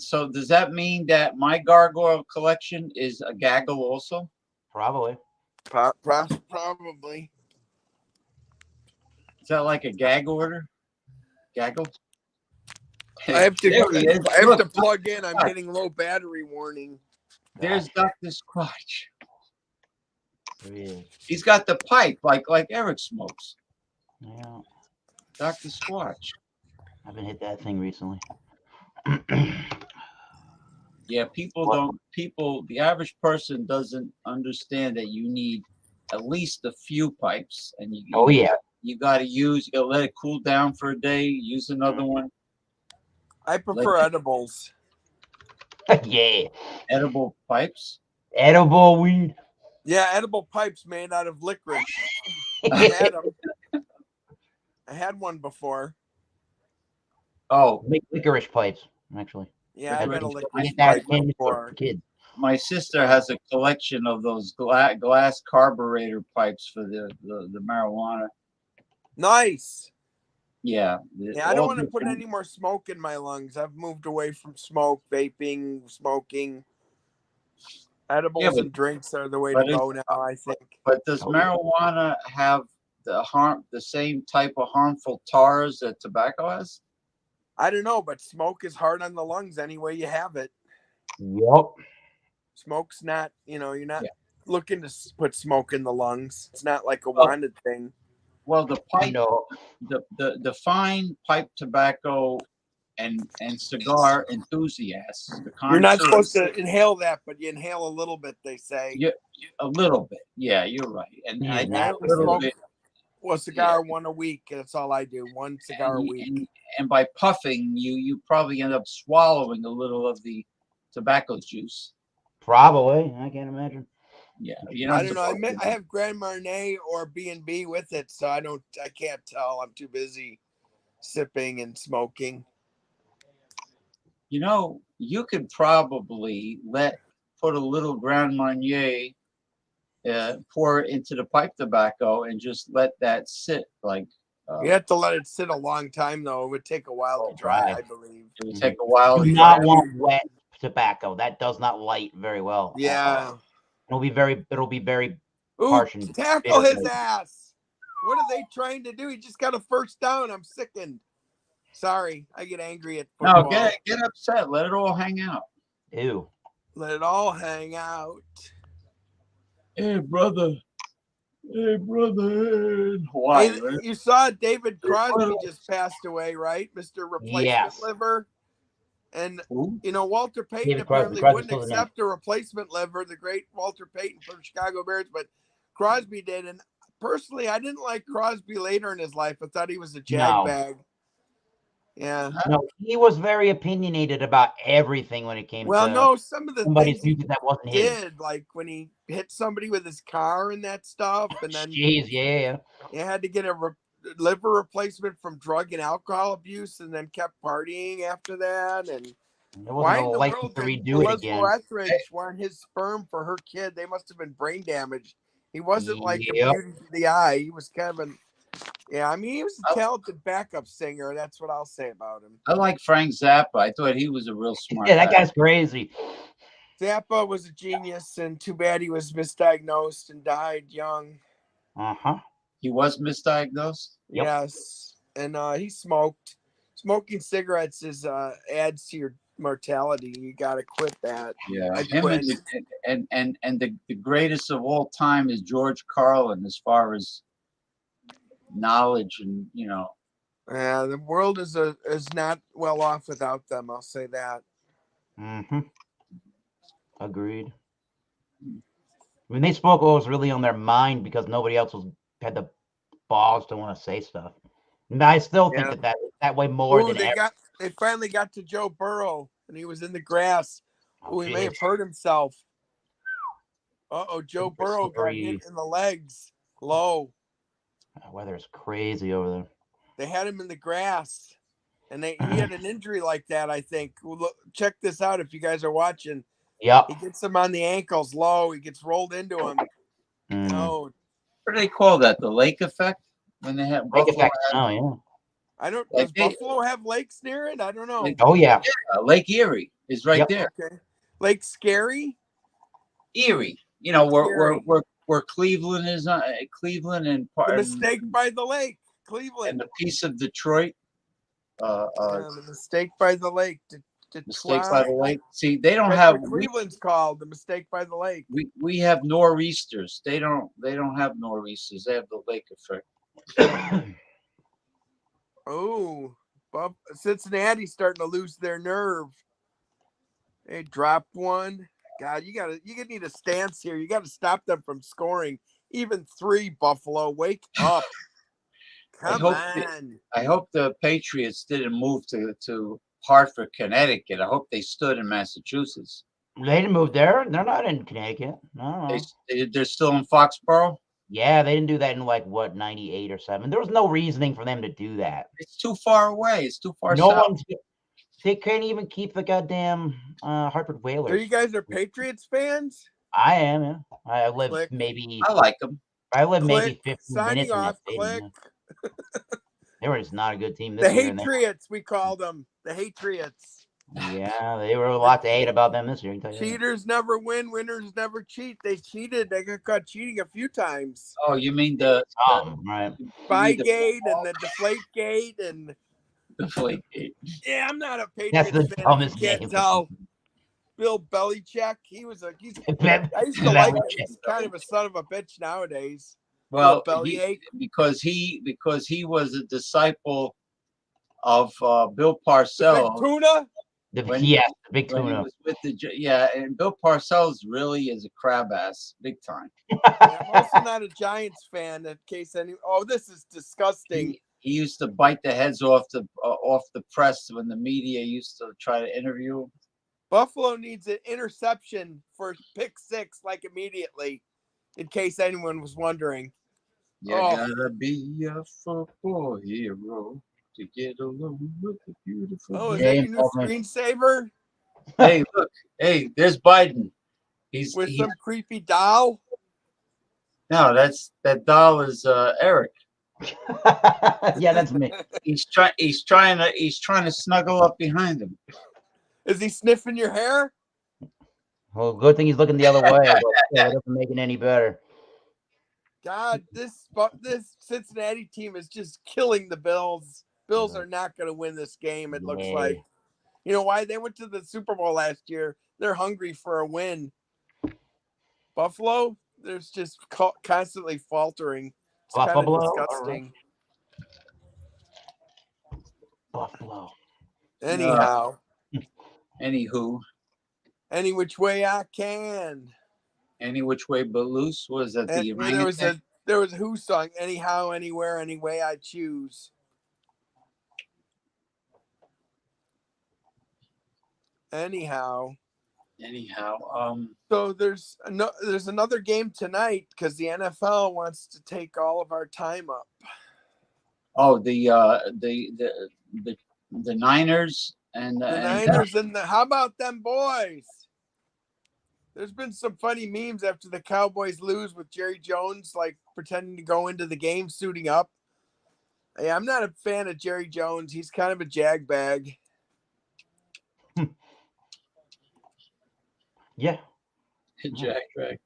So does that mean that my gargoyle collection is a gaggle also? Probably. Probably. Is that like a gag order? Gaggle? I have There he is. to Look, plug in. I'm getting low battery warning. there's Dr. Squatch. There he is. He's got the pipe like Eric smokes. Yeah. Dr. Squatch. I haven't hit that thing recently. Yeah, the average person doesn't understand that you need at least a few pipes. And you got to let it cool down for a day, use another one. I prefer edibles. Yeah. Edible pipes? Edible weed. Yeah, edible pipes made out of licorice. I had one before. Oh. Make licorice pipes, actually. Yeah, I've had a licorice pipe before. Kids. My sister has a collection of those glass carburetor pipes for the marijuana. Nice. Yeah. I don't want to put any more smoke in my lungs. I've moved away from smoke, vaping, smoking. Edibles and drinks are the way to go now, I think. But does marijuana have the same type of harmful tars that tobacco has? I don't know, but smoke is hard on the lungs any way you have it. Yep. Smoke's not, you're not looking to put smoke in the lungs. It's not like a wanted thing. Well, the pipe, the fine pipe tobacco and cigar enthusiasts. You're not supposed to inhale that, but you inhale a little bit, they say. Yeah, a little bit. Yeah, you're right. And I only smoke a cigar one a week. That's all I do. One cigar a week. And by puffing, you probably end up swallowing a little of the tobacco juice. Probably. I can't imagine. Yeah, I don't know. I have Grand Marnier or B&B with it, so I can't tell. I'm too busy sipping and smoking. You could probably put a little Grand Marnier, pour it into the pipe tobacco, and just let that sit. You have to let it sit a long time, though. It would take a while to dry, I believe. It would take a while. Do not want wet tobacco. That does not light very well. Yeah. It'll be very harsh and tackle his ass. What are they trying to do? He just got a first down. I'm sickened. Sorry, I get angry at football. No, get upset. Let it all hang out. Ew. Let it all hang out. Hey, brother. Why? Hey, you saw David Crosby just passed away, right? Mr. Replacement Liver. And, Walter Payton apparently wouldn't accept a replacement liver, the great Walter Payton from Chicago Bears, but Crosby did. And personally, I didn't like Crosby later in his life. I thought he was a jagbag. Yeah. No, he was very opinionated about everything when it came to some of the somebody's music that wasn't his. Like when he hit somebody with his car and that stuff, and then he had to get a liver replacement from drug and alcohol abuse, and then kept partying after that. And why in the world did Elizabeth Etheridge want his sperm for her kid? They must have been brain damaged. He wasn't like a beauty to the eye. He was kind of an he was a talented backup singer. That's what I'll say about him. I like Frank Zappa. I thought he was a real smart guy. That guy's crazy. Zappa was a genius, and too bad he was misdiagnosed and died young. He was misdiagnosed? Yes. And he smoked. Smoking cigarettes adds to your mortality. You got to quit that. Yeah, I him quit. and the greatest of all time is George Carlin as far as knowledge and The world is not well off without them. I'll say that. Mm-hmm. Agreed. I mean, they spoke what was really on their mind because nobody else had the balls to want to say stuff. And I still think Yeah. that way more Ooh, than ever. they finally got to Joe Burrow, and he was in the grass. Oh, Ooh, he may have jeez. hurt himself. Joe Super Burrow got hit slippery. in the legs, low. The weather is crazy over there. They had him in the grass, and he had an injury like that. I think. Well, look, check this out if you guys are watching. Yep. He gets him on the ankles, low. He gets rolled into him. Mm. Oh, what do they call that? The lake effect when they have Lake Buffalo. effect. Oh, yeah. I don't. Like Does Buffalo have lakes near it? I don't know. Like- Oh, yeah. Lake Erie is right Yep. there. Okay, Lake Scary. Erie, where Erie. where Cleveland is, Cleveland and The part Mistake by the Lake, and Cleveland. a piece of Detroit. The Mistake by the Lake, Mistake by the lake. See, they don't That's have what Cleveland's called. The Mistake by the Lake. we have nor'easters. They don't have nor'easters. They have the lake effect. Oh, Cincinnati's starting to lose their nerve. They dropped one. God, you need a stance here. You got to stop them from scoring. Even 3, Buffalo. Wake up. Come on. I hope the Patriots didn't move to Hartford, Connecticut. I hope they stood in Massachusetts. They didn't move there. They're not in Connecticut. No. They're still in Foxborough. Yeah, they didn't do that in 98 or 7. There was no reasoning for them to do that. It's too far away. It's too far No south. one's. They can't even keep the goddamn Hartford Whalers. So you guys are Patriots fans? I am. Yeah. I live Click. maybe. I like them. I live maybe Click. 15 Signing minutes in that off. stadium. Click. They were just not a good team The this year. Patriots, we called them. The Patriots. Yeah, they were a lot to hate about them this year. I can tell you that. Cheaters never win. Winners never cheat. They cheated. They got caught cheating a few times. Oh, you mean Right. Spygate and the Deflategate and Deflate. yeah, I'm not a That's Patriots the fan. dumbest If you can't game. tell. Bill Belichick, he's I used to Belichick. like him. He's kind of a son of a bitch nowadays. Well, Bill Belichick. because he was a disciple of Bill The Parcells. big tuna. The When- big When he tuna. was with and Bill Parcells really is a crab ass, big time. Yeah, I'm also not a Giants fan. In case this is disgusting. He used to bite the heads off the press when the media used to try to interview him. Buffalo needs an interception for pick 6, like immediately, in case anyone was wondering. You gotta be a football hero to get along with the beautiful. Oh, is Yeah, that your new screensaver Hey, look! Hey, there's Biden. He's some creepy doll? no, that doll is Eric. Yeah, that's me. He's trying to snuggle up behind him. Is he sniffing your hair? Well, good thing he's looking the other way. But yeah, it doesn't make it any better. God, this Cincinnati team is just killing the Bills. Bills are not going to win this game, it looks like. You know why? They went to the Super Bowl last year. They're hungry for a win. Buffalo, there's just constantly faltering. It's kind of disgusting. Buffalo. Anyhow. Anywho. Any which way I can. Any which way but loose. Was that the there was a Who song, anyhow, anywhere, any way I choose. Anyhow. So there's another game tonight because the NFL wants to take all of our time up. Oh, the Niners and the Niners and how about them boys? There's been some funny memes after the Cowboys lose with Jerry Jones like pretending to go into the game suiting up. Hey, I'm not a fan of Jerry Jones. He's kind of a jagbag. Yeah. Jagbag.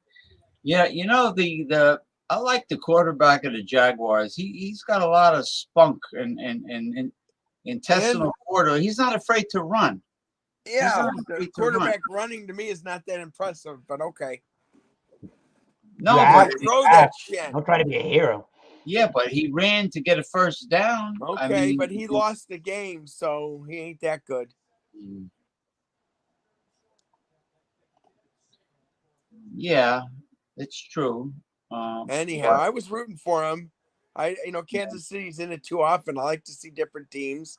Yeah, the I like the quarterback of the Jaguars. He's got a lot of spunk and intestinal order. He's not afraid to run. Yeah, not the afraid to quarterback running to me is not that impressive, but okay. No, You but have to Throw act. that shit. Don't try to be a hero. yeah, but he ran to get a first down. I Okay, mean, but he lost the game, so he ain't that good. Yeah, it's true. Anyhow, But I was rooting for him. Kansas City's in it too often. I like to see different teams.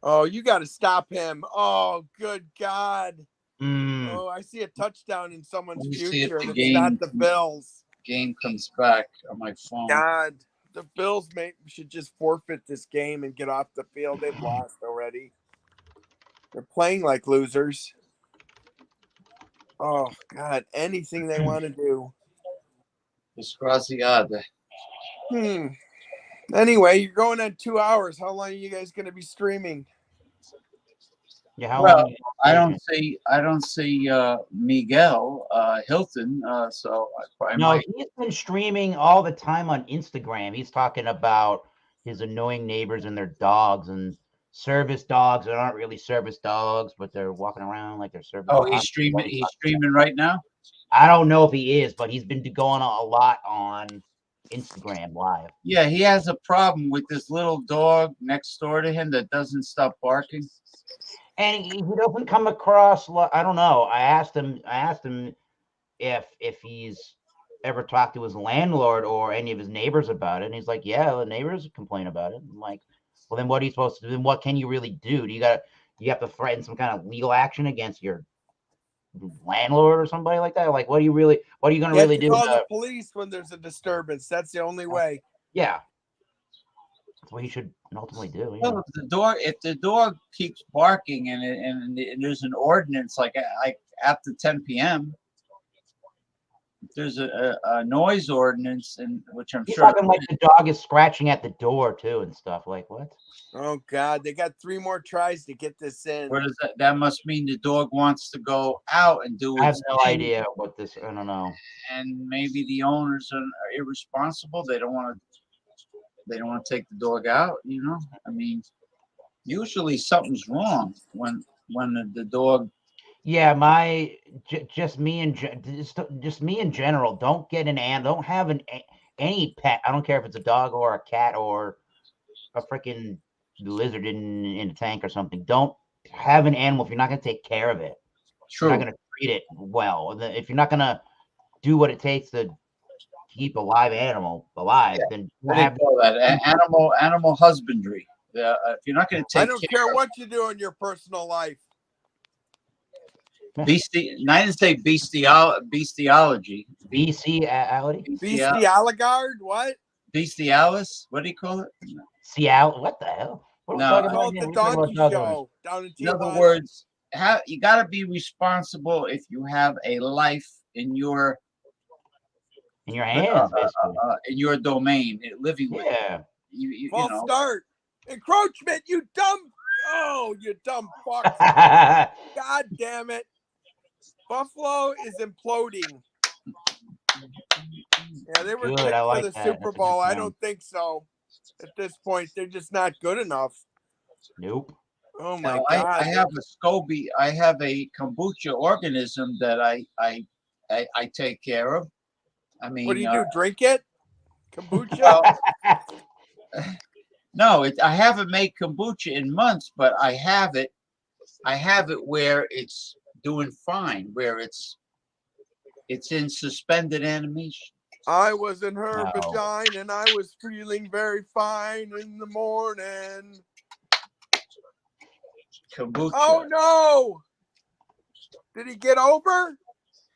Oh, you got to stop him. Oh, good God. Oh, I see a touchdown in someone's let me see if future, the and it's not the Bills. game comes back on my phone. God, the Bills should just forfeit this game and get off the field. They've lost already. They're playing like losers. Oh, God, anything they want to do. Desgraciada. Anyway, you're going on 2 hours. How long are you guys going to be streaming? Yeah, how Well, long? I don't see Miguel Hilton, so I No, might. he's been streaming all the time on Instagram. He's talking about his annoying neighbors and their dogs and service dogs that aren't really service dogs, but they're walking around like they're service Oh, dogs. he's streaming. He's streaming right now. I don't know if he is, but he's been going a lot on Instagram Live. Yeah, he has a problem with this little dog next door to him that doesn't stop barking. And he doesn't come across. I don't know. I asked him if he's ever talked to his landlord or any of his neighbors about it, and he's like, yeah, the neighbors complain about it. I'm like, well, then what are you supposed to do? Then what can you really do? You have to threaten some kind of legal action against your landlord or somebody like that? Like, what are you going to really do? Call the police when there's a disturbance. That's the only way. Yeah, that's what he should ultimately do. Yeah. Well, if the dog keeps barking and there's an ordinance like after 10 p.m. There's a noise ordinance, and which I'm He's sure. talking like the dog is scratching at the door too and stuff. Like what? Oh God, they got 3 more tries to get this in. What is that? That must mean the dog wants to go out and do it. I have no idea what this. I don't know. And maybe the owners are irresponsible. They don't want to take the dog out. I mean, usually something's wrong when the dog. Yeah, just me in general. Don't get an animal. Don't have any pet. I don't care if it's a dog or a cat or a freaking lizard in a tank or something. Don't have an animal if you're not going to take care of it. True. You're not going to treat it well. If you're not going to do what it takes to keep a live animal alive, then What do you call that? Animal husbandry. If you're not going to take, I don't care what you do in your personal life. I didn't say bestiology. Bestiality? Bestialigard? What? Bestialis? What do you call it? Seattle? What the hell? What No, are we I call it the talking donkey about? show down in In other Tijuana. words, you got to be responsible if you have a life in your hands, basically. in your domain, living with. Yeah. False start. Encroachment, you dumb. Oh, you dumb fuck. God damn it. Buffalo is imploding. Yeah, they were good for the Super Bowl. I don't think so. At this point, they're just not good enough. Nope. Oh my God! I have a SCOBY. I have a kombucha organism that I take care of. I mean, what do you do? Drink it? Kombucha? No, I haven't made kombucha in months, but I have it. I have it where it's doing fine, where it's in suspended animation. I was in her vagina and I was feeling very fine in the morning. Kombucha. Oh no! Did he get over?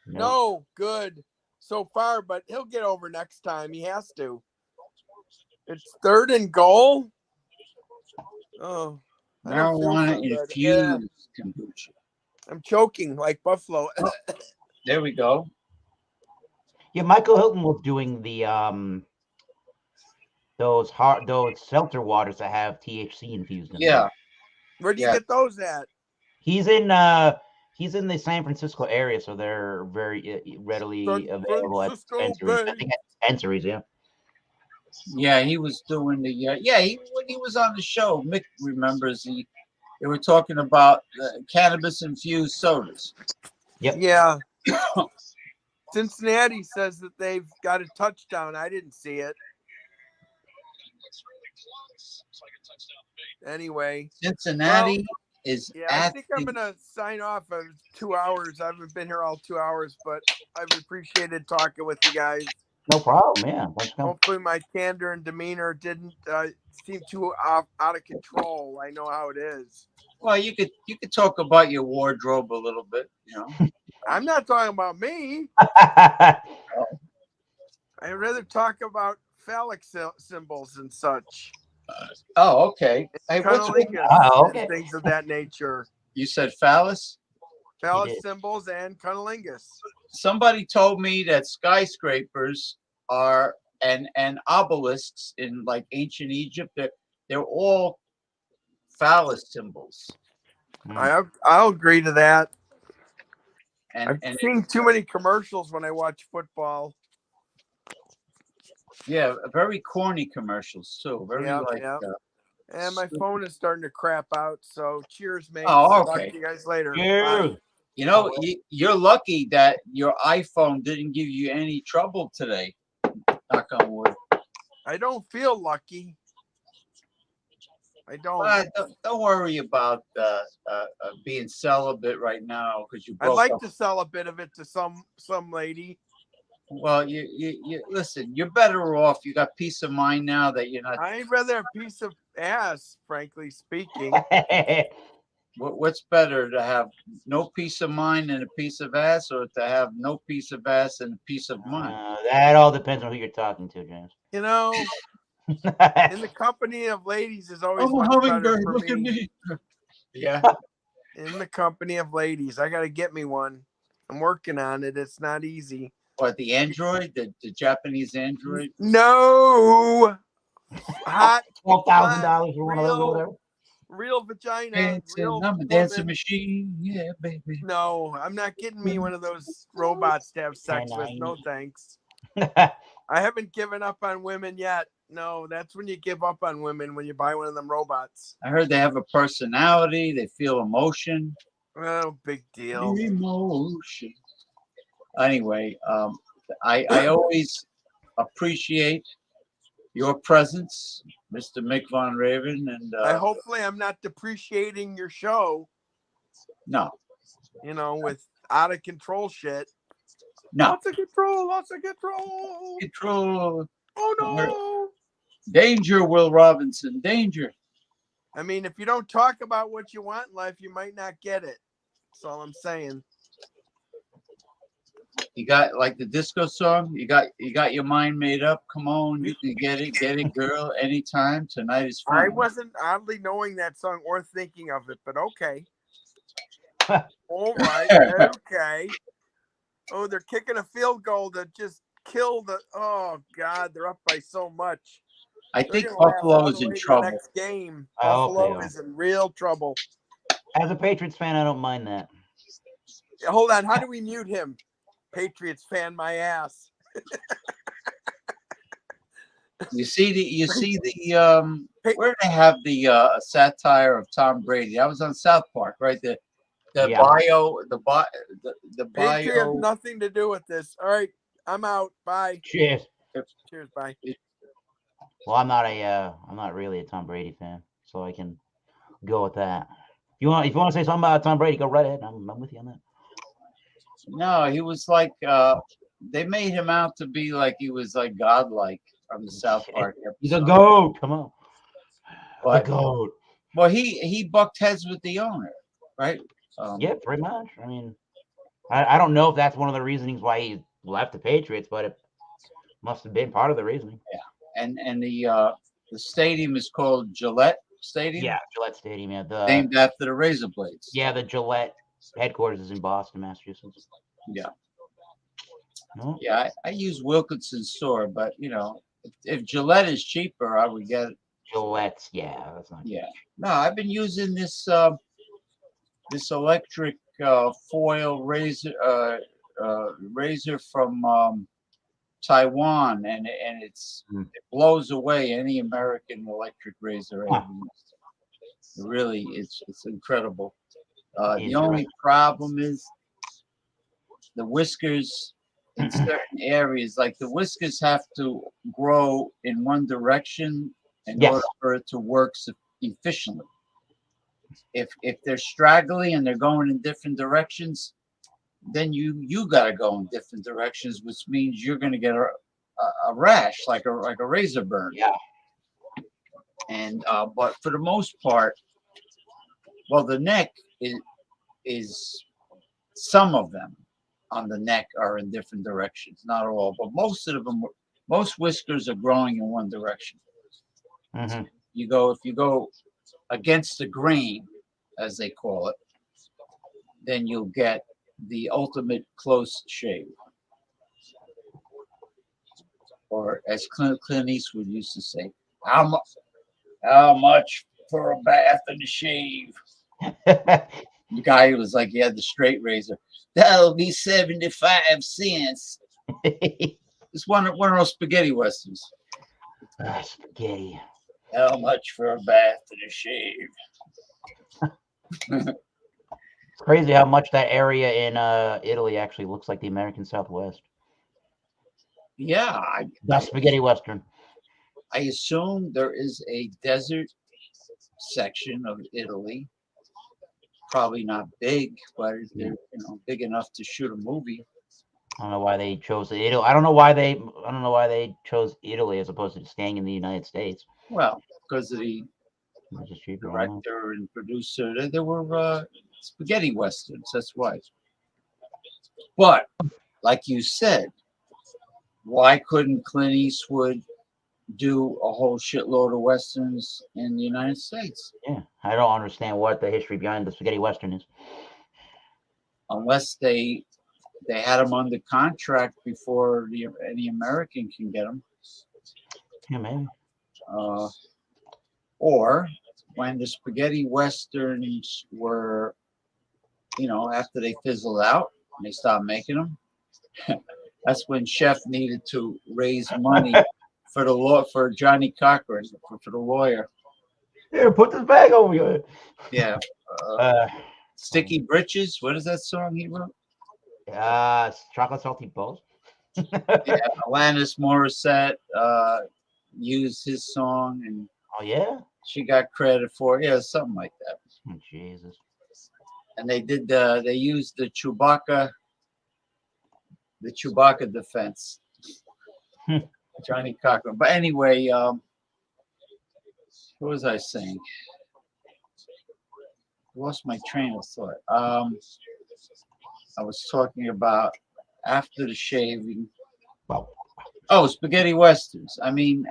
No, good so far, but he'll get over next time. He has to. It's 3rd and goal. Oh, marijuana infused kombucha. I'm choking like Buffalo. There we go. Yeah, Michael Hilton was doing the those seltzer waters that have THC infused in them. Yeah. Where do you get those at? He's in the San Francisco area, so they're very readily available at dispensaries. I think at dispensaries, yeah. Yeah, he was doing the when he was on the show, Mick remembers they were talking about cannabis infused sodas. Yep. Yeah. Cincinnati says that they've got a touchdown. I didn't see it. Anyway, Cincinnati is yeah, I at think I'm gonna sign off. Of 2 hours. I haven't been here all 2 hours, but I've appreciated talking with you guys. No problem. Yeah. Thanks for coming. Hopefully, my candor and demeanor didn't seem too out of control. I know how it is. well, you could talk about your wardrobe a little bit, you know. I'm not talking about me. I'd rather talk about phallic symbols and such. Oh, okay. Hey, what's Cunnilingus Oh, okay. and things of that nature. you said phallus? Phallus did. symbols and cunnilingus. Somebody told me that skyscrapers are and obelisks in like ancient Egypt. They're all phallus symbols. I'll agree to that. And I've seen too many commercials when I watch football. yeah, very corny commercials too. Very Yeah, like. yeah. And my phone is starting to crap out. So cheers, mates. Oh, Talk okay. to you guys later. Bye. Cheers. You know, you're lucky that your iPhone didn't give you any trouble today. Knock on wood. I don't feel lucky. I don't. Don't worry about being celibate right now because you I'd broke like up. to sell a bit of it to some lady. Well, you listen. You're better off. You got peace of mind now that you're not. I'd rather a piece of ass, frankly speaking. What's better to have no peace of mind and a piece of ass, or to have no piece of ass and a piece of mind? That all depends on who you're talking to, James. You know, in the company of ladies is always Oh, much better hummingbird! for Look at me. me. Yeah. In the company of ladies, I got to get me one. I'm working on it. It's not easy. What, the Android, the Japanese Android? No. Hot $12,000 for one of those or whatever. real vagina. Dancing, Real I'm a dancing woman. machine. Yeah, baby. No, I'm not getting me one of those robots to have sex with. No thanks. I haven't given up on women yet. No, that's when you give up on women, when you buy one of them robots. I heard they have a personality. They feel emotion. Oh, big deal. Emotion. Anyway, I always appreciate your presence, Mr. Mick Von Raven, and Hopefully I'm not depreciating your show, no, you know, with out of control shit. no, Lots of control, lots of control. control. Oh no. Danger, Will Robinson, danger. I mean, if you don't talk about what you want in life, you might not get it. That's all I'm saying. You got like the disco song. You got your mind made up. Come on, you can get it, girl, anytime. Tonight is fun. I wasn't oddly knowing that song or thinking of it, but okay. All right, okay. Oh, they're kicking a field goal to just kill the. Oh God, they're up by so much. I think Buffalo is in trouble. Next game, Buffalo is in real trouble. As a Patriots fan, I don't mind that. Hold on, how do we mute him? Patriots fan, my ass. You see the where they have the satire of Tom Brady. I was on South Park, right? The bio. Patriot has nothing to do with this. All right, I'm out. Bye. Cheers. Cheers. Bye. Well, I'm not really a Tom Brady fan, so I can go with that. If you want to say something about Tom Brady, go right ahead. I'm with you on that. No, he was like they made him out to be like he was like godlike on the South Park episode. He's a goat. Come on, but, the goat. Well, he bucked heads with the owner, right? Yeah, pretty much. I mean, I don't know if that's one of the reasonings why he left the Patriots, but it must have been part of the reasoning. Yeah, and the stadium is called Gillette Stadium. Yeah, Gillette Stadium. Yeah, named after the razor blades. Yeah, the Gillette headquarters is in Boston, Massachusetts. Yeah. No? Yeah, I use Wilkinson's store, but you know, if Gillette is cheaper, I would get it. Gillette's, yeah, that's not. Yeah. No, I've been using this this electric foil razor razor from Taiwan, and it blows away any American electric razor Huh. ever used. It really, it's incredible. The Interesting. only problem is the whiskers in certain areas. Like the whiskers have to grow in one direction in Yes. order for it to work efficiently. If they're straggly and they're going in different directions, then you got to go in different directions, which means you're going to get a rash, like a razor burn. Yeah. And but for the most part, well, the neck is some of them on the neck are in different directions, not all, but most of them, most whiskers are growing in one direction. Mm-hmm. If you go against the grain, as they call it, then you'll get the ultimate close shave. Or as Clint Eastwood used to say, how much for a bath and a shave? The guy was like, he had the straight razor. That'll be 75 cents. It's one of those spaghetti westerns. Spaghetti. How much for a bath and a shave? It's crazy how much that area in Italy actually looks like the American Southwest. Yeah, The spaghetti western. I assume there is a desert section of Italy. Probably not big, but they're big enough to shoot a movie. I don't know why they chose Italy. I don't know why they chose Italy as opposed to staying in the United States. Well, because of the It's just cheaper. director and producer, they were spaghetti westerns. That's why. But like you said, why couldn't Clint Eastwood do a whole shitload of westerns in the United States? Yeah, I don't understand what the history behind the spaghetti western is. Unless they had him under contract before any American can get him. Yeah, maybe. Or when the spaghetti westerns were, after they fizzled out and they stopped making them, that's when Chef needed to raise money for the law for Johnny Cochran for the lawyer. Here, put this bag over your head. Yeah. Sticky Britches. What is that song he wrote? Chocolate Salty Balls. Yeah, Alanis Morissette used his song, and Oh yeah, she got credit for it. Yeah, something like that. oh, Jesus. And they used the Chewbacca defense. Johnny Cochran. But anyway, what was I saying? I lost my train of thought. I was talking about after the shaving. Well, oh, spaghetti westerns. I mean,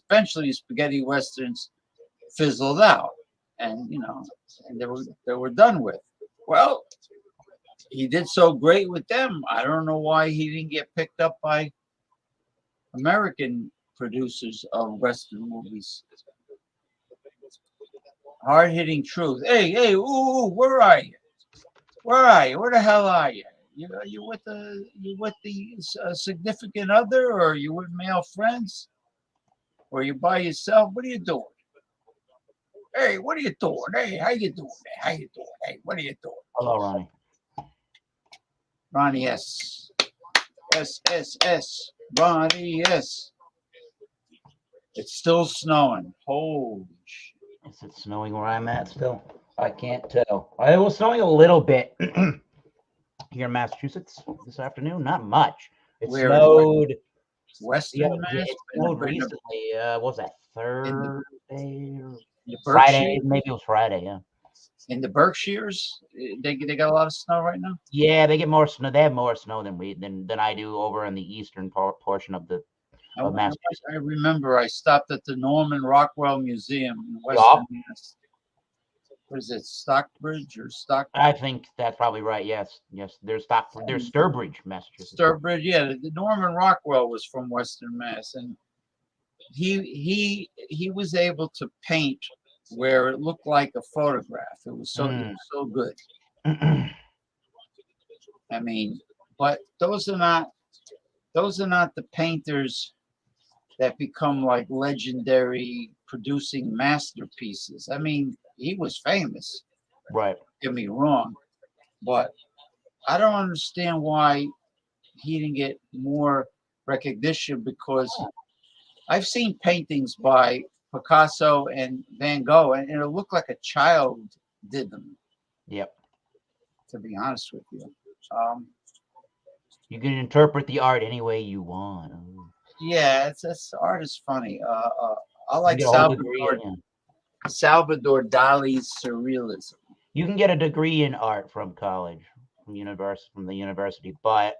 eventually spaghetti westerns fizzled out, and and they were done with. Well, he did so great with them. I don't know why he didn't get picked up by American producers of Western movies. Hard hitting truth. Hey, ooh, where are you? Where are you? Where the hell are you? You with the significant other, or you with male friends, or you by yourself? What are you doing? Hey, what are you doing? Hey, how you doing? How you doing? Hey, what are you doing? hello, Ronnie. Ronnie S. S. Ronnie S. It's still snowing. Holy shit. Is it snowing where I'm at still? I can't tell. It was snowing a little bit here in Massachusetts this afternoon. Not much. It Where snowed. Western Mass? It snowed recently. What was that, Thursday? Friday? Maybe it was Friday, yeah. In the Berkshires, they got a lot of snow right now. Yeah, they get more snow. They have more snow than I do over in the eastern portion of Massachusetts. I remember I stopped at the Norman Rockwell Museum in Western Mass. What is it, Stockbridge or Stock? I think that's probably right. Yes. There's Sturbridge, Massachusetts. Sturbridge, yeah. The Norman Rockwell was from Western Mass, and he was able to paint where it looked like a photograph. It was so good. I mean, but those are not those are not the painters that become like legendary producing masterpieces. I mean, he was famous, Right. get me wrong, but I don't understand why he didn't get more recognition because I've seen paintings by Picasso and Van Gogh, and it looked like a child did them, Yep. to be honest with you. You can interpret the art any way you want. Ooh. Yeah, it's art is funny. I You can like get a whole degree. Salvador Dali's surrealism. You can get a degree in art from college, from the university. But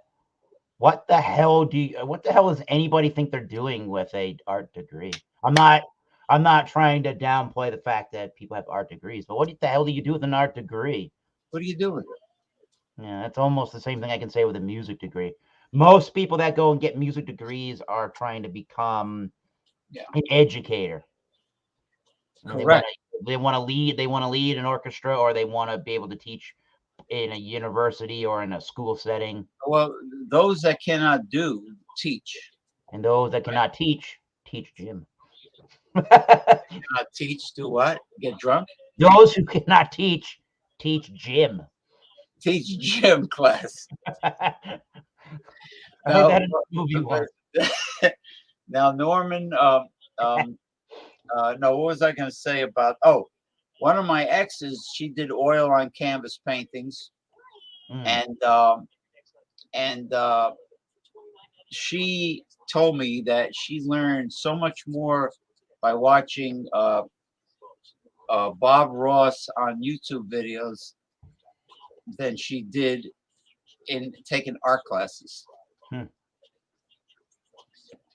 what the hell does anybody think they're doing with a art degree? I'm not trying to downplay the fact that people have art degrees, but what the hell do you do with an art degree? What do you do with it? Yeah, that's almost the same thing I can say with a music degree. Most people that go and get music degrees are trying to become Yeah. an educator. And Correct. they want to lead an orchestra, or they want to be able to teach in a university or in a school setting. Well, those that cannot do teach. And those that cannot teach gym. Cannot teach, do what? Get drunk? Those who cannot teach gym. Teach gym class. I Now, heard that in a movie once. now Norman, no, what was I going to say about? Oh, one of my exes, she did oil on canvas paintings, and she told me that she learned so much more by watching Bob Ross on YouTube videos than she did in taking art classes.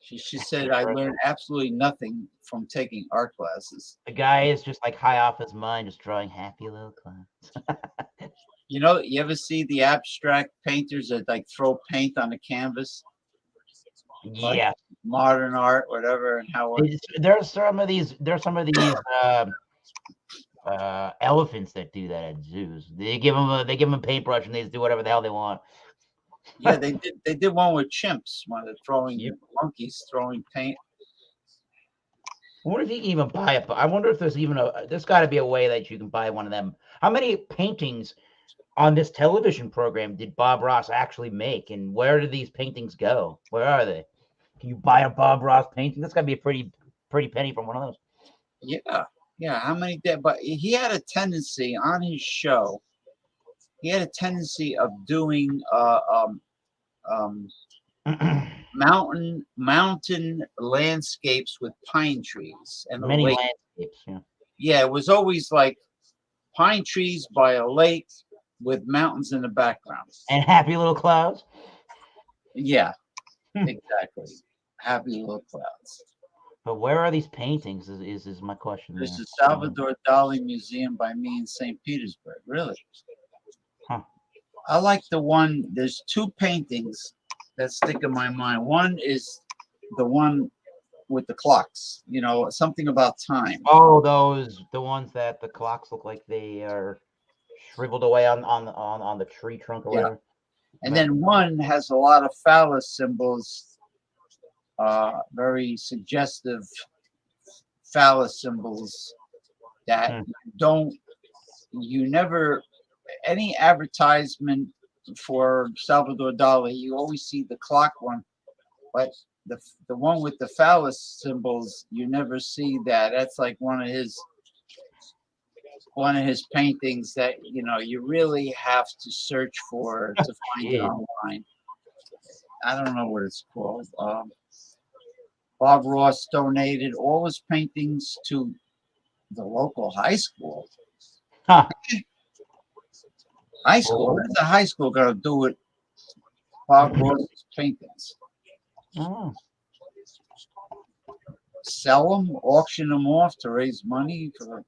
She said I learned absolutely nothing from taking art classes. The guy is just like high off his mind, just drawing happy little clowns. You know, you ever see the abstract painters that like throw paint on the canvas? Like Yeah, modern art, whatever, and how there's some of these elephants that do that at zoos. They give them a paintbrush and they just do whatever the hell they want. Yeah, they did one with chimps when they're throwing monkeys throwing paint. I wonder if you can even buy it. I wonder if there's got to be a way that you can buy one of them. How many paintings on this television program did Bob Ross actually make, and where did these paintings go? Where are they? Can you buy a Bob Ross painting? That's got to be a pretty penny from one of those. Yeah. How many did? But he had a tendency on his show. He had a tendency of doing mountain landscapes with pine trees and a Many lake. landscapes. Yeah. Yeah, it was always like pine trees by a lake with mountains in the background. And happy little clouds. Yeah, exactly. Happy little clouds. But where are these paintings? Is my question. There's the Salvador Dali Museum by me in St. Petersburg. Really? Huh. I like the one. There's two paintings that stick in my mind. One is the one with the clocks. You know, something about time. Oh, the ones that the clocks look like they are shriveled away on the tree trunk or whatever. And then one has a lot of phallus symbols, very suggestive phallus symbols that you never, any advertisement for Salvador Dali, you always see the clock one, but the one with the phallus symbols, you never see that. That's like one of his paintings that you really have to search for to find it online. I don't know what it's called. Bob Ross donated all his paintings to the local high school. Huh. High school? What is a high school going to do with Bob Ross's paintings? Oh. Sell them, auction them off to raise money for.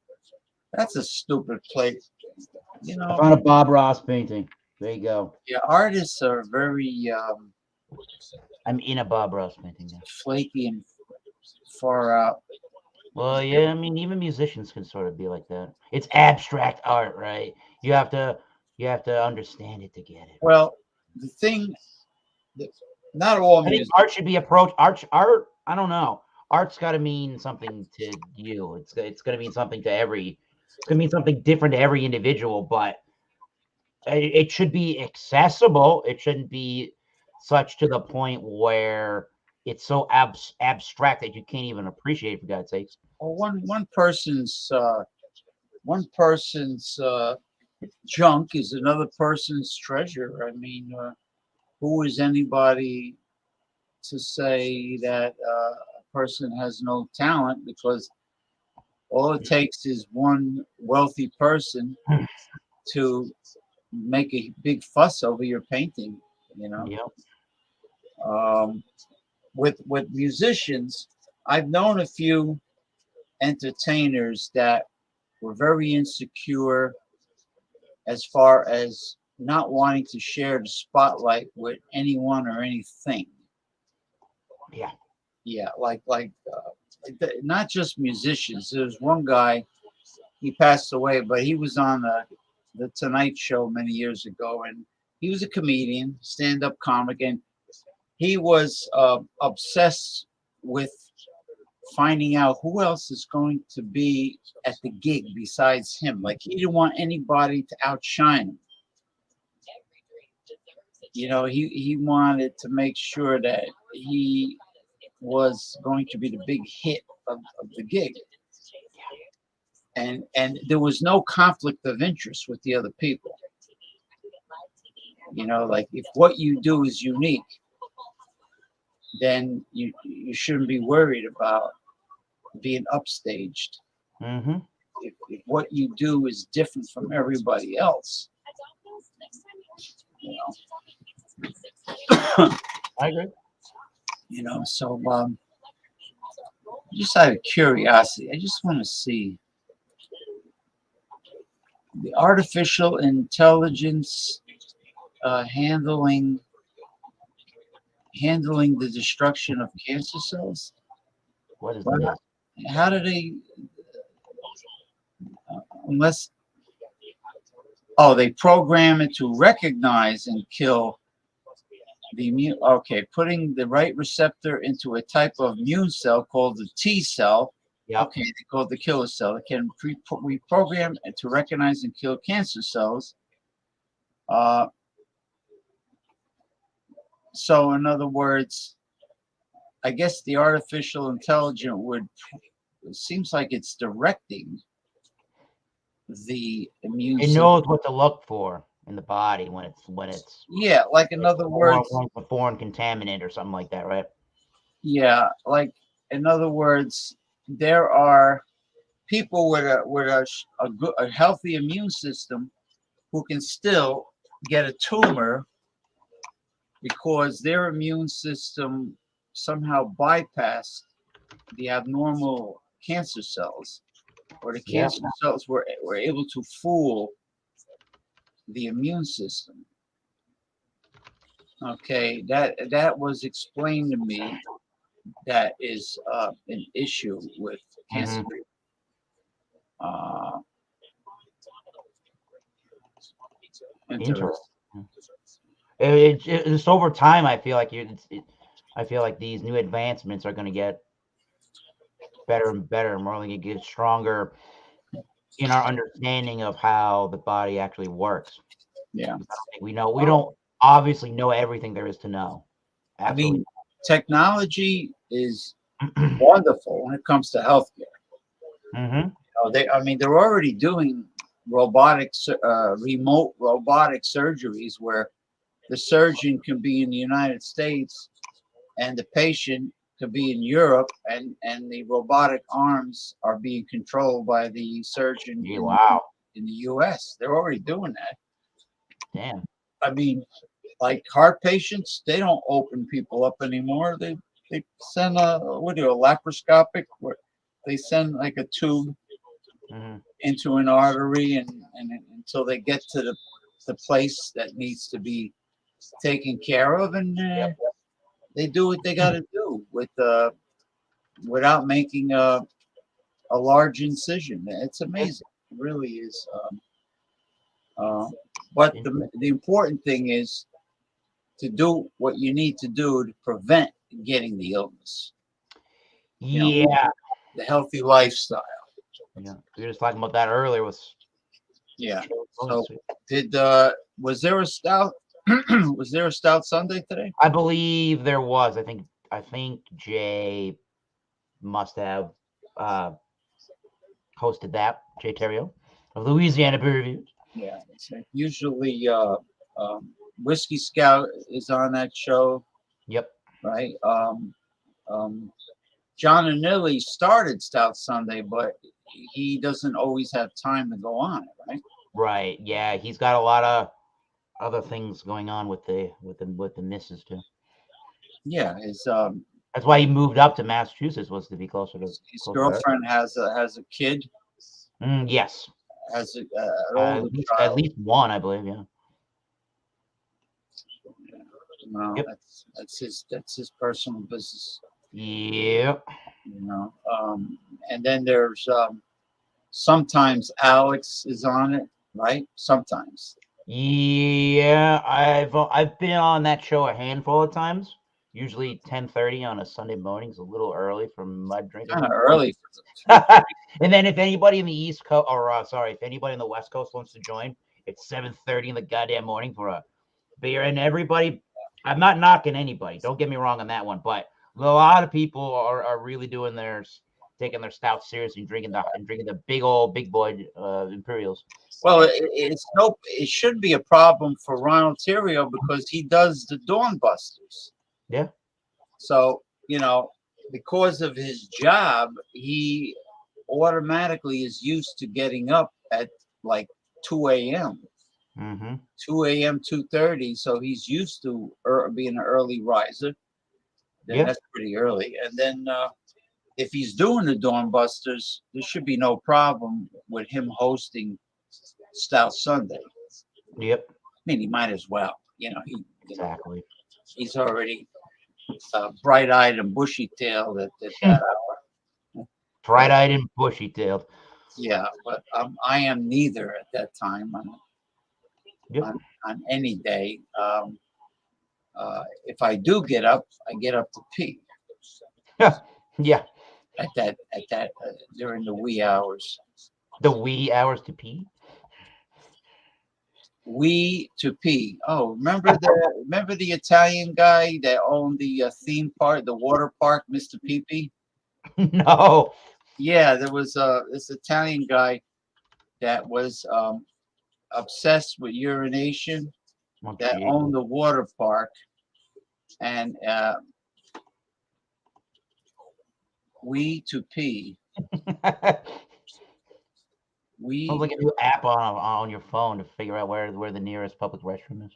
That's a stupid place. I found a Bob Ross painting. There you go. Yeah, artists are very I'm in a Bob Ross painting now. flaky and far out. Well, yeah, I mean, even musicians can sort of be like that. It's abstract art, right? You have to understand it to get it. Well, the thing, not all I think music. art should be approached. Art. I don't know. Art's got to mean something to you. It's going to mean something to every. It's going to mean something different to every individual, but it should be accessible. It shouldn't be such to the point where it's so abstract that you can't even appreciate it, for God's sakes. Well, one person's junk is another person's treasure. I mean, who is anybody to say that a person has no talent? Because all it takes is one wealthy person to make a big fuss over your painting. You know, Yep. with musicians, I've known a few entertainers that were very insecure as far as not wanting to share the spotlight with anyone or anything. Yeah. Yeah, not just musicians. There's one guy, he passed away, but he was on the Tonight Show many years ago, and he was a comedian, stand-up comic, and he was obsessed with finding out who else is going to be at the gig besides him. Like he didn't want anybody to outshine him. You know, he wanted to make sure that he was going to be the big hit of the gig. And there was no conflict of interest with the other people. You know, like if what you do is unique, then you shouldn't be worried about being upstaged. Mm-hmm. If what you do is different from everybody else, you know, I agree. you know. So, just out of curiosity, I just want to see the artificial intelligence handling the destruction of cancer cells. What is Well, this? how do they? Unless they program it to recognize and kill the immune. Okay, putting the right receptor into a type of immune cell called the T cell. Yep. Okay, they call it the killer cell. It can reprogram it to recognize and kill cancer cells. So, in other words, I guess the artificial intelligence it seems like it's directing the immune It system. knows what to look for in the body when it's Yeah, like in other words, a foreign contaminant or something like that, right? yeah, like in other words, there are people with a healthy immune system who can still get a tumor because their immune system somehow bypassed the abnormal cancer cells, or the Yeah. cancer cells were able to fool the immune system. Okay, that was explained to me. That is an issue with cancer. Mm-hmm. Interesting. Interesting. It's over time. I feel like I feel like these new advancements are going to get better and better, and we're only going to get stronger in our understanding of how the body actually works. Yeah. I don't think we don't obviously know everything there is to know. Absolutely. I mean, technology is wonderful when it comes to healthcare. Mm-hmm. They're already doing remote robotic surgeries where the surgeon can be in the United States and the patient could be in Europe, and the robotic arms are being controlled by the surgeon Wow. in the U.S. They're already doing that. Damn. I mean, like heart patients, they don't open people up anymore. They send a laparoscopic, where they send like a tube into an artery, and until they get to the place that needs to be taken care of, and they do what they got to do without making a large incision. It's amazing. It really is. But the important thing is to do what you need to do to prevent getting the illness. You know, Yeah. the healthy lifestyle. Yeah. We were just talking about that earlier with Yeah. oh, So was there a stout? Was there a stout Sunday today? I believe there was. I think Jay must have hosted that. Jay Terrio of Louisiana Beer Reviews. Yeah. Usually, Whiskey Scout is on that show, Yep. right? John and Nilly started Stout Sunday, but he doesn't always have time to go on it, right? Right. Yeah, he's got a lot of other things going on with the missus too. Yeah, That's why he moved up to Massachusetts, was to be closer to his her. girlfriend has a kid, Yes. has an older at child. least one, I believe. Yeah. No, Yep. that's his personal business. Yep. You know. And then there's sometimes Alex is on it, right? Sometimes. Yeah, I've been on that show a handful of times. Usually 10:30 on a Sunday morning is a little early for mud drinking. Kind of early. And then if anybody in the East Coast, or if anybody in the West Coast wants to join, it's 7:30 in the goddamn morning for a beer. And everybody, I'm not knocking anybody. Don't get me wrong on that one, but a lot of people are really doing taking their stout seriously, drinking the big boy Imperials. Well, it should be a problem for Ronald Terrio because he does the Dawn Busters. Yeah. So, because of his job, he automatically is used to getting up at like 2 a.m. Mm-hmm. 2 a.m., 2:30. So he's used to being an early riser. Then that's pretty early. And then if he's doing the Dawn Busters, there should be no problem with him hosting Stout Sunday. Yep. I mean, he might as well. Exactly. He's already bright-eyed and bushy-tailed at that hour. Bright-eyed and bushy-tailed. Yeah, but I am neither at that time on any day. If I do get up, I get up to pee. Yeah. At that during the wee hours. The wee hours to pee. Wee to pee. Oh, remember the Italian guy that owned the theme park, the water park, Mr. Pee? No. Yeah, there was this Italian guy that was obsessed with urination that owned the water park, and wee to pee. Sounds like a new app on your phone to figure out where the nearest public restroom is.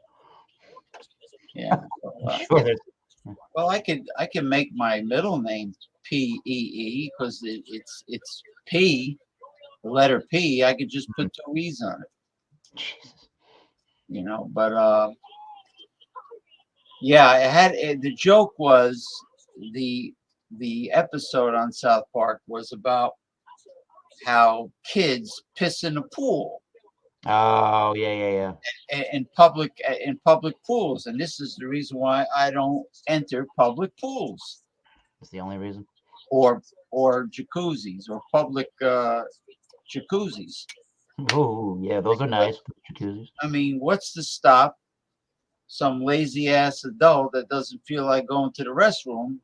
Yeah. Well, I can make my middle name P-E-E because it's P, the letter P. I could just put two E's on it. Jesus. But yeah, the joke was the episode on South Park was about how kids piss in the pool. Oh, yeah. In public pools, and this is the reason why I don't enter public pools. That's the only reason. Or jacuzzis or public jacuzzis. Oh, yeah, those are nice jacuzzis. I mean, what's to stop some lazy ass adult that doesn't feel like going to the restroom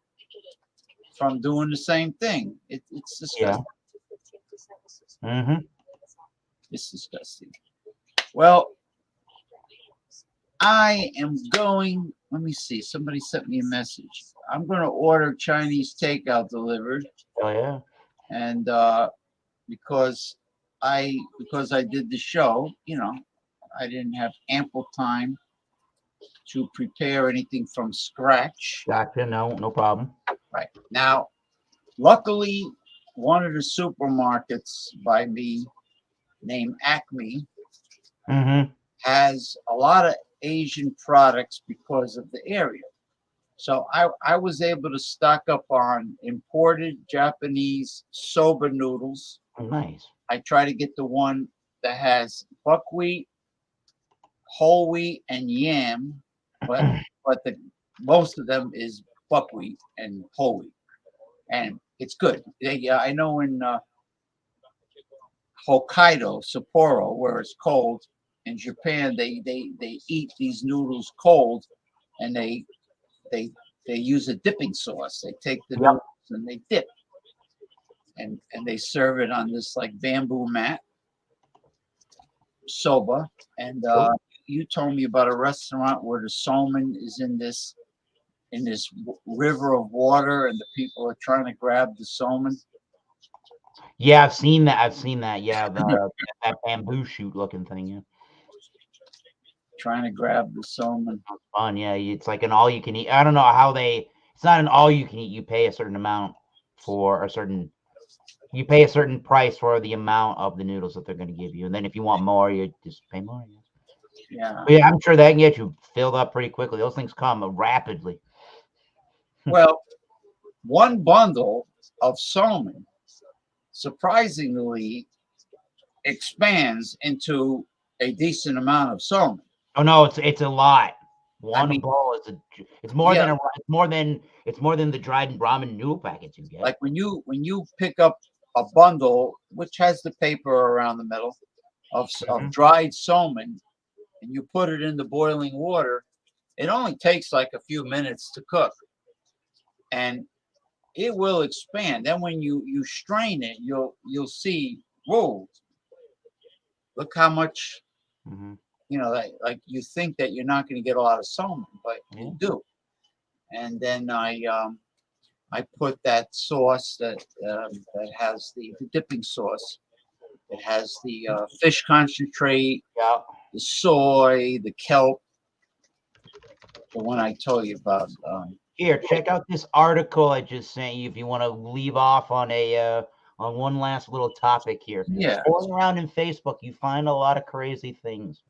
from doing the same thing? It's disgusting. Yeah. Mm-hmm. It's disgusting. Well, I am going. Let me see. Somebody sent me a message. I'm going to order Chinese takeout delivered. Oh yeah. And because I did the show, I didn't have ample time to prepare anything from scratch. Gotcha. No problem. Right now, luckily, one of the supermarkets by me, named Acme, has a lot of Asian products because of the area. So I was able to stock up on imported Japanese soba noodles. Oh, nice. I try to get the one that has buckwheat, whole wheat, and yam, but but most of them is buckwheat and whole wheat, and it's good. I know in Hokkaido, Sapporo, where it's cold, in Japan, they eat these noodles cold, and they they use a dipping sauce. They take the Yep. noodles and they dip, and they serve it on this like bamboo mat, soba. And you told me about a restaurant where the salmon is in this river of water, and the people are trying to grab the salmon. Yeah, I've seen that. I've seen that. Yeah, that bamboo shoot looking thing. Yeah, Trying to grab the salmon. sounds fun. Yeah, it's like an all you can eat. I don't know how they. It's not an all you can eat. You pay a certain amount for a certain. You pay a certain price for the amount of the noodles that they're going to give you, and then if you want more, you just pay more. I guess. Yeah. But yeah, I'm sure that can get you filled up pretty quickly. Those things come rapidly. Well, one bundle of salmon surprisingly expands into a decent amount of salmon. Oh no, it's a lot. One mean, bowl is it's more yeah, than it's more than the dried ramen noodle packets you get. like when you pick up a bundle which has the paper around the middle of dried salmon, and you put it in the boiling water, it only takes like a few minutes to cook, and it will expand. Then when you strain it, you'll see, whoa, look how much, hmm like you think that you're not going to get a lot of salmon, but you do. And then I put that sauce that has the dipping sauce. It has the fish concentrate, Yeah. the soy, the kelp, the one I told you about. Here, check out this article I just sent you if you want to leave off on a on one last little topic here. Yeah. Scrolling around in Facebook, you find a lot of crazy things.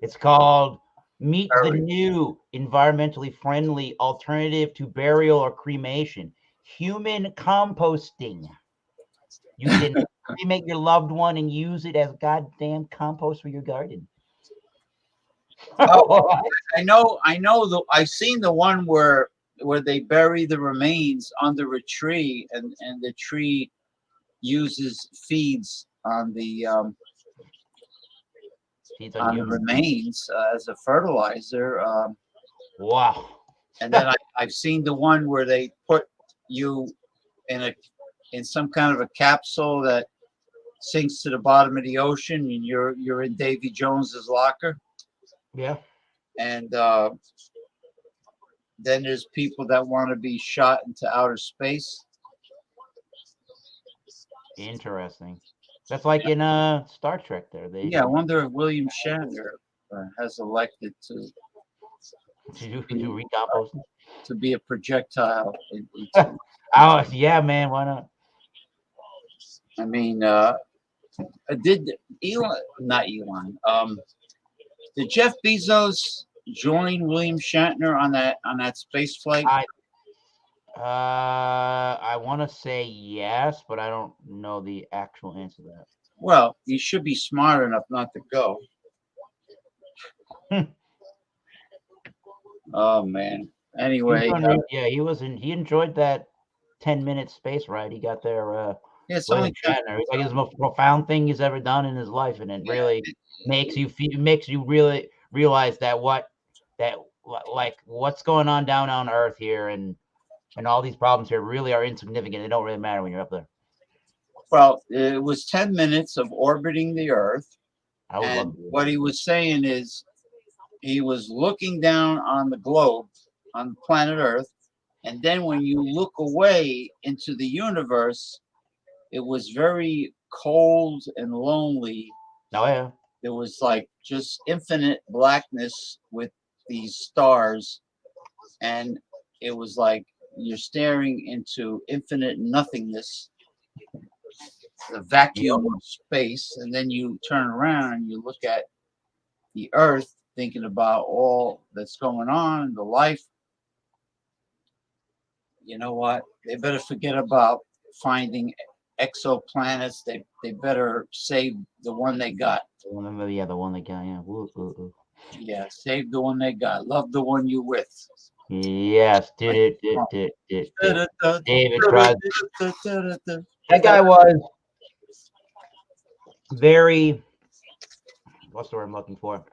It's called Meet the Very. New Environmentally Friendly Alternative to Burial or Cremation. Human composting. You can cremate your loved one and use it as goddamn compost for your garden. Oh, I know. I've seen the one where they bury the remains under a tree, and the tree feeds Feeds on the humans. remains as a fertilizer. Wow. And then I've seen the one where they put you in some kind of a capsule that sinks to the bottom of the ocean, and you're in Davy Jones's locker. Yeah. And then there's people that want to be shot into outer space. Interesting. That's like in Star Trek. There, they Yeah, I wonder if William Shatner has elected to do recomposting. to be a projectile. Oh yeah, man. Why not? I mean, did Elon, not Elon, did Jeff Bezos join William Shatner on that space flight? I want to say yes, but I don't know the actual answer to that. Well, he should be smart enough not to go. Oh man. Anyway, He enjoyed that 10-minute space ride. He got there. yeah, it's William only Shatner. It's like the most profound thing he's ever done in his life, and it Yeah. really makes you really realize that what's going on down on Earth here, and all these problems here really are insignificant. They don't really matter when you're up there. Well, it was 10 minutes of orbiting the Earth, I would love and to do what that. he was saying is he was looking down on the globe, on planet Earth, and then when you look away into the universe, it was very cold and lonely. Oh yeah. There was like just infinite blackness with these stars, and it was like you're staring into infinite nothingness, the vacuum of space, and then you turn around and you look at the Earth, thinking about all that's going on, the life. You know what? They better forget about finding exoplanets. They better save the one they got. The one they got. Yeah. Woo, woo, woo. Yeah, save the one they got. Love the one you with. Yes, Like, David Crosby. That guy was very, what's the word I'm looking for?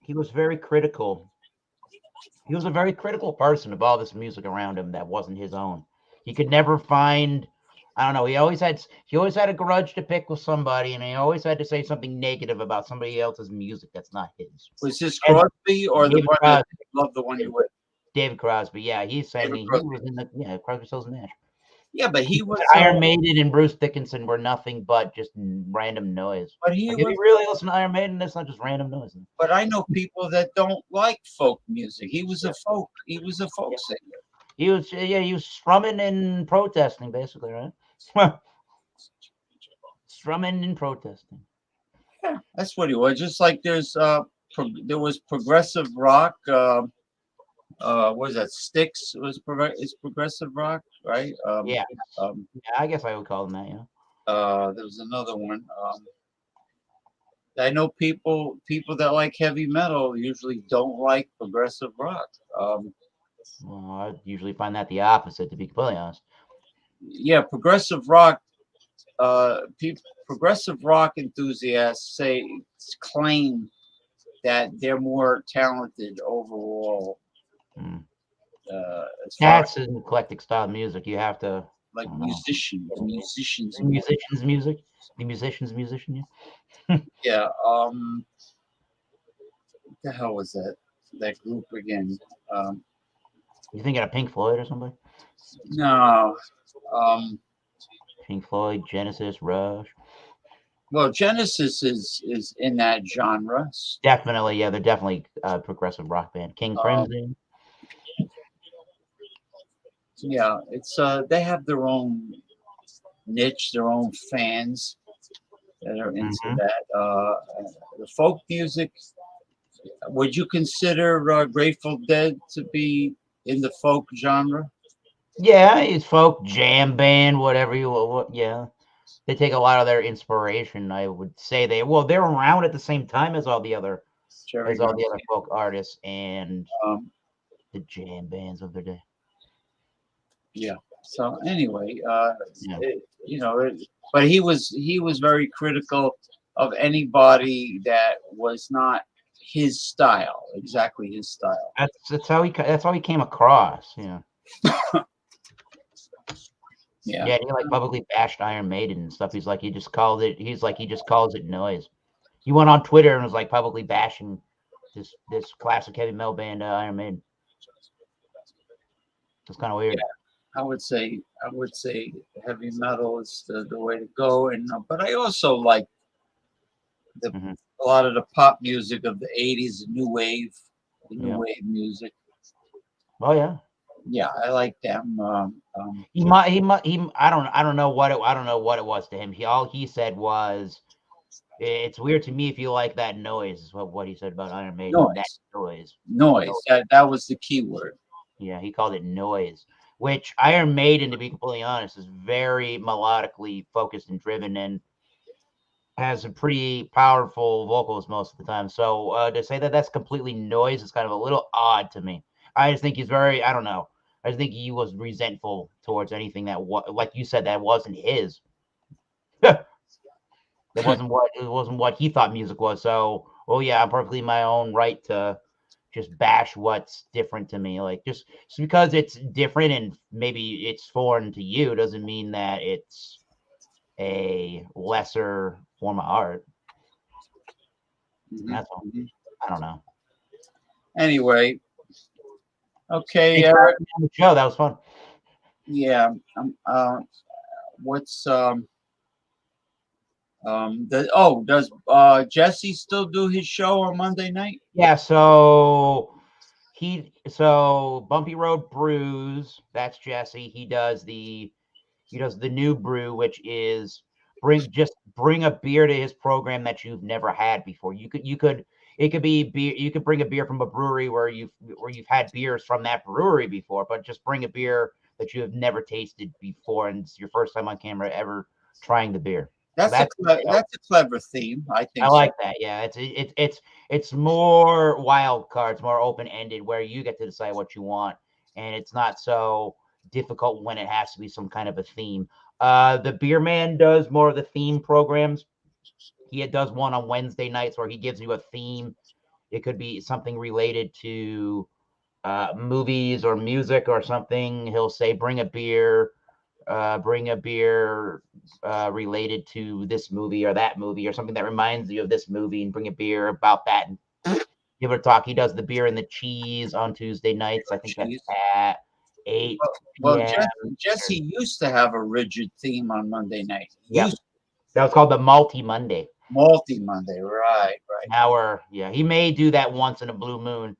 He was very critical. He was a very critical person of all this music around him that wasn't his own. He could never find, I don't know, he always had a grudge to pick with somebody, and he always had to say something negative about somebody else's music that's not his. Was this And Crosby or the David one that Crosby, love the one you with? David Crosby, yeah, he's saying David he Crosby. was in the Crosby, Stills and Nash. Yeah, but he was. Iron Maiden and Bruce Dickinson were nothing but just random noise. But he Like, if was. you really listen to Iron Maiden, that's not just random noise. But I know people that don't like folk music. He was a folk. He was a folk singer. He was strumming and protesting, basically, right? Strumming and protesting. Yeah, that's what he was. Just like there was progressive rock. What was that? Styx is progressive rock, right? Yeah. Um, Yeah, I guess I would call him that, yeah. there was another one. I know people that like heavy metal usually don't like progressive rock. Well, I usually find that the opposite, to be completely honest. Yeah, progressive rock. Progressive rock enthusiasts claim that they're more talented overall. Mm. As far That's an eclectic style of music. You have to, like I don't know. musicians. The musician's music. The musician's musician, yeah. Yeah. What the hell was that? That group again? You thinking of Pink Floyd or something? No. Pink Floyd, Genesis, Rush. Well, Genesis is in that genre. Definitely, yeah, they're definitely a progressive rock band. King Crimson. Yeah, it's they have their own niche, their own fans that are into that. The folk music. Would you consider Grateful Dead to be in the folk genre? Yeah, it's folk, jam band, whatever you want. Yeah, they take a lot of their inspiration. I would say they're around at the same time as all the other Jerry folk artists and Um, the jam bands of their day. yeah. So anyway, Yeah. but he was very critical of anybody that was not his style, exactly his style. That's how he came across. Yeah. Yeah. Yeah, he like publicly bashed Iron Maiden and stuff. He's like he just calls it noise. He went on Twitter and was like publicly bashing this classic heavy metal band, Iron Maiden. It's kind of weird. Yeah, I would say heavy metal is the way to go, and but I also like a lot of the pop music of the '80s, the new wave music. Oh yeah. Yeah, I like them. He I don't know what it was to him. All he said was, it's weird to me if you like that noise, is what he said about Iron Maiden. Noise. That noise. Noise. That was the key word. Yeah, he called it noise, which Iron Maiden, to be completely honest, is very melodically focused and driven and has some pretty powerful vocals most of the time. So to say that that's completely noise is kind of a little odd to me. I just think he's very, I don't know. I just think he was resentful towards anything that, like you said, that wasn't his. It wasn't what he thought music was. So, yeah, I'm perfectly in my own right to just bash what's different to me. Like just because it's different and maybe it's foreign to you doesn't mean that it's a lesser form of art. That's all. I don't know. Anyway, okay, Thanks for having me on the show. That was fun. Yeah. What's does Jesse still do his show on Monday night? Yeah, so Bumpy Road Brews, that's Jesse. He does the new brew, which is bring a beer to his program that you've never had before. It could be beer. You could bring a beer from a brewery where you've had beers from that brewery before, but just bring a beer that you have never tasted before, and it's your first time on camera ever trying the beer. That's a That's that's a clever theme. I think I so. like that. Yeah, it's more wild cards, more open ended, where you get to decide what you want, and it's not so difficult when it has to be some kind of a theme. The Beer Man does more of the theme programs. He does one on Wednesday nights where he gives you a theme. It could be something related to movies or music or something. He'll say, bring a beer related to this movie or that movie or something that reminds you of this movie, and bring a beer about that and give it a talk. He does the beer and the cheese on Tuesday nights. I think that's Jeez. at 8 Well, p.m. Jesse used to have a rigid theme on Monday night. He Yep. used That was called the Multi Monday. multi Monday. Right, right. Now he may do that once in a blue moon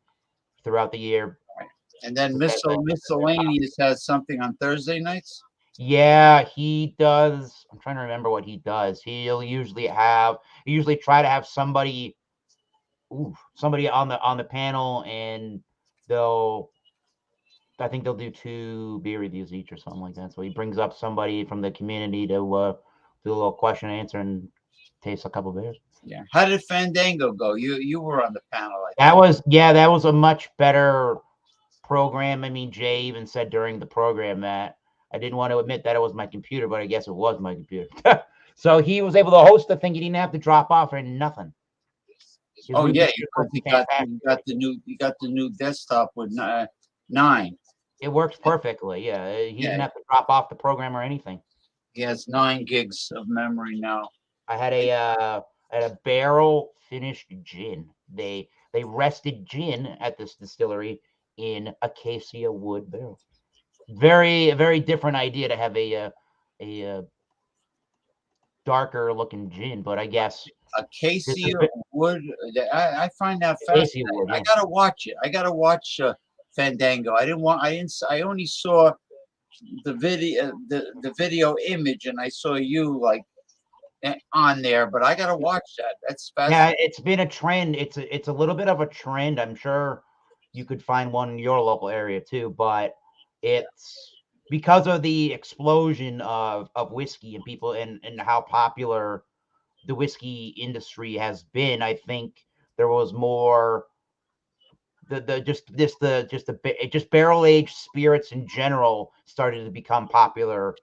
throughout the year. And then Depends on their miscellaneous has something on Thursday nights. Yeah, he does. I'm trying to remember what he does. He usually try to have somebody on the panel, and they'll I think they'll do 2 beer reviews each or something like that. So he brings up somebody from the community to do a little question and answer and taste a couple beers. Yeah. How did Fandango go? You were on the panel, I That think. was a much better program. I mean, Jay even said during the program that I didn't want to admit that it was my computer, but I guess it was my computer. So he was able to host the thing. He didn't have to drop off or nothing. Oh yeah, It because worked fantastic. you got the new desktop with 9. It works perfectly. Yeah, he Yeah, didn't have to drop off the program or anything. he has 9 gigs of memory now. I had a barrel finished gin. They rested gin at this distillery in acacia wood barrel. Very different idea to have a darker looking gin, but I guess this is Acacia wood. I find that acacia fascinating. wood. I Yeah. gotta watch it. I gotta watch Fandango. I didn't want. I didn't. I only saw the video image, and I saw you like on there. But I gotta watch that. That's Yeah, fascinating. it's been a trend. It's a little bit of a trend. I'm sure you could find one in your local area too, but it's because of the explosion of whiskey and people and how popular the whiskey industry has been. I think there was more the just barrel aged spirits in general started to become popular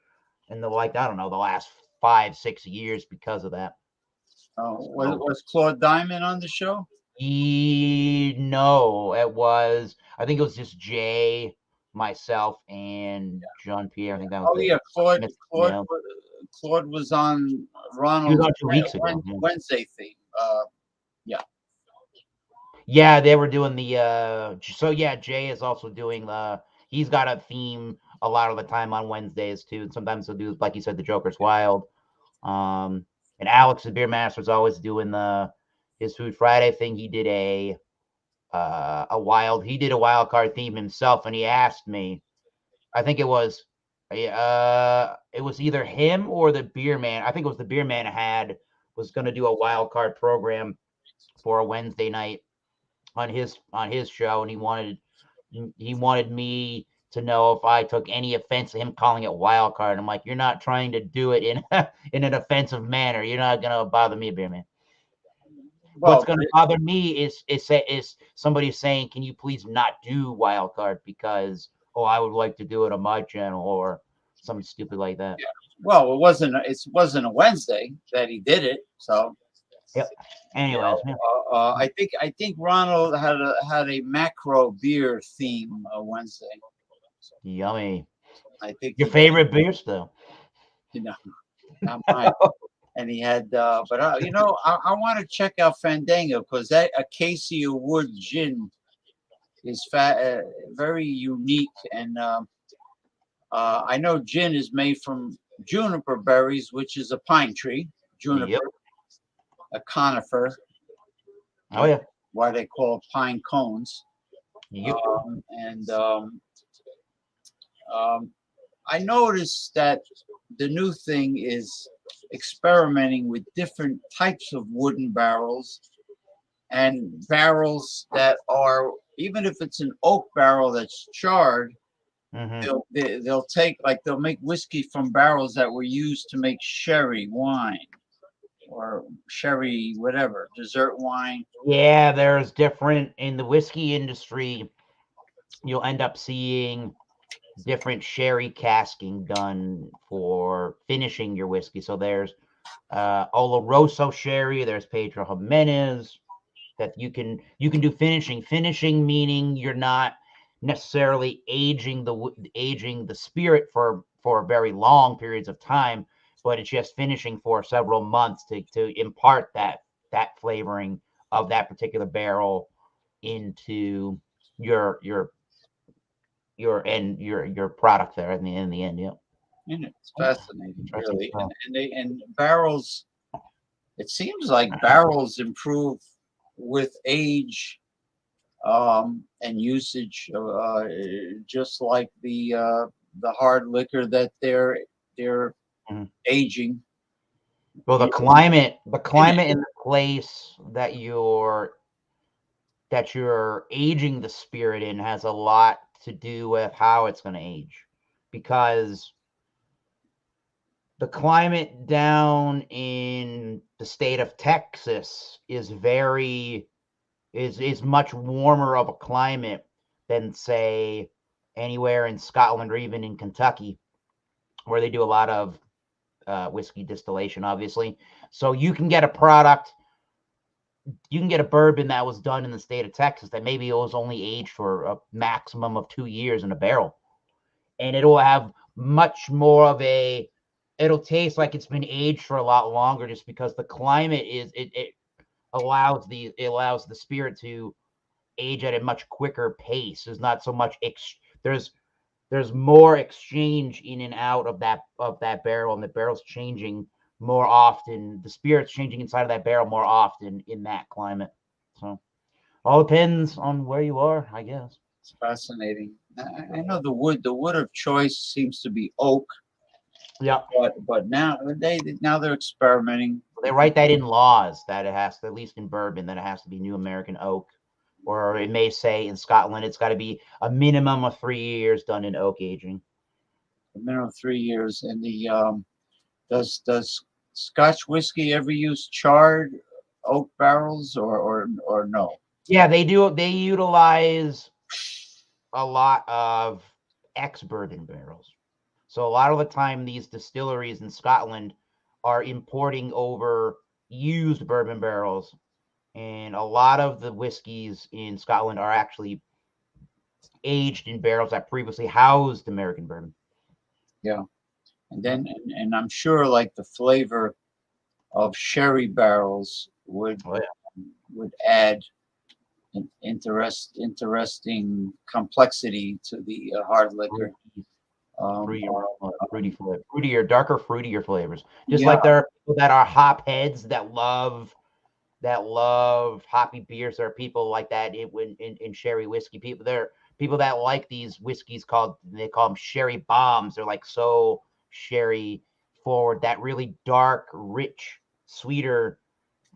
in the I don't know, the last 5-6 years because of that. So Was Claude Diamond on the show? No, I think it was just Jay, myself, and Jean Pierre. I think that was Oh it. yeah, Missed email. Claude was on He was Ronald's on 2 weeks ago. Yeah. Wednesday theme. Yeah. Yeah, they were doing so yeah, Jay is also doing he's got a theme a lot of the time on Wednesdays too. And sometimes he'll do, like you said, the Joker's Wild. Um and Alex the Beer Master is always doing his Food Friday thing. He did a wild card theme himself, and he asked me, I think it was either him or the Beer Man. I think it was the Beer Man was going to do a wild card program for a Wednesday night on his show, and he wanted me to know if I took any offense to him calling it wild card. I'm like, you're not trying to do it in in an offensive manner. You're not gonna bother me, Beer Man. What's Well, gonna bother me is somebody saying, can you please not do wild card because I would like to do it on my channel or something stupid like that. well, it wasn't a Wednesday that he did it. So Yep. you Anyways, yeah. I think Ronald had a macro beer theme Wednesday. Yummy. I think Your he did. favorite beers though? You know, not mine. And he had, but I want to check out Fandango because that Acacia Wood gin is very unique, and I know gin is made from juniper berries, which is a pine tree, juniper, Yep. a conifer, Oh yeah. why they call it pine cones, Yep. and I noticed that the new thing is experimenting with different types of wooden barrels and barrels that are, even if it's an oak barrel that's charred, Mm-hmm. they'll take, like, they'll make whiskey from barrels that were used to make sherry wine. or sherry, whatever, dessert wine. Yeah, there's different in the whiskey industry. You'll end up seeing different sherry casking done for finishing your whiskey. So there's Oloroso sherry, there's Pedro Jimenez that you can do finishing. Finishing meaning you're not necessarily aging the spirit for very long periods of time, but it's just finishing for several months to impart that flavoring of that particular barrel into your your your product there in the end. Yeah. And it's fascinating, Interesting really. stuff. And barrels. It seems like barrels improve with age and usage, just like the hard liquor that they're Mhm. aging Well, the in it. climate in the place that you're aging the spirit in has a lot to do with how it's going to age, because the climate down in the state of Texas is much warmer of a climate than, say, anywhere in Scotland or even in Kentucky, where they do a lot of whiskey distillation, obviously. So you can get a bourbon that was done in the state of Texas that maybe it was only aged for a maximum of 2 years in a barrel, and it'll have much more of it'll taste like it's been aged for a lot longer, just because the climate it allows the spirit to age at a much quicker pace. There's not so much there's more exchange in and out of that barrel, and the barrel's changing more often. The spirit's changing inside of that barrel more often in that climate. So all depends on where you are, I guess. It's fascinating. I know the wood of choice seems to be oak, Yeah. but now they're experimenting. They write that in laws that it has to, at least in bourbon, that it has to be New American oak. Or it may say in Scotland it's got to be a minimum of 3 years done in oak aging. A minimum of 3 years. And the does Scotch whiskey ever use charred oak barrels or no? Yeah, they do. They utilize a lot of ex-bourbon barrels. So a lot of the time, these distilleries in Scotland are importing over used bourbon barrels, and a lot of the whiskeys in Scotland are actually aged in barrels that previously housed American bourbon. Yeah. And I'm sure like the flavor of sherry barrels Oh yeah, would add an interesting complexity to the hard liquor. fruitier, Um, fruitier, darker, fruitier flavors. Just yeah, like there are people that are hop heads that love hoppy beers. There are people like that in sherry whiskey. People that like these whiskeys they call them sherry bombs. They're like so sherry forward, that really dark, rich, sweeter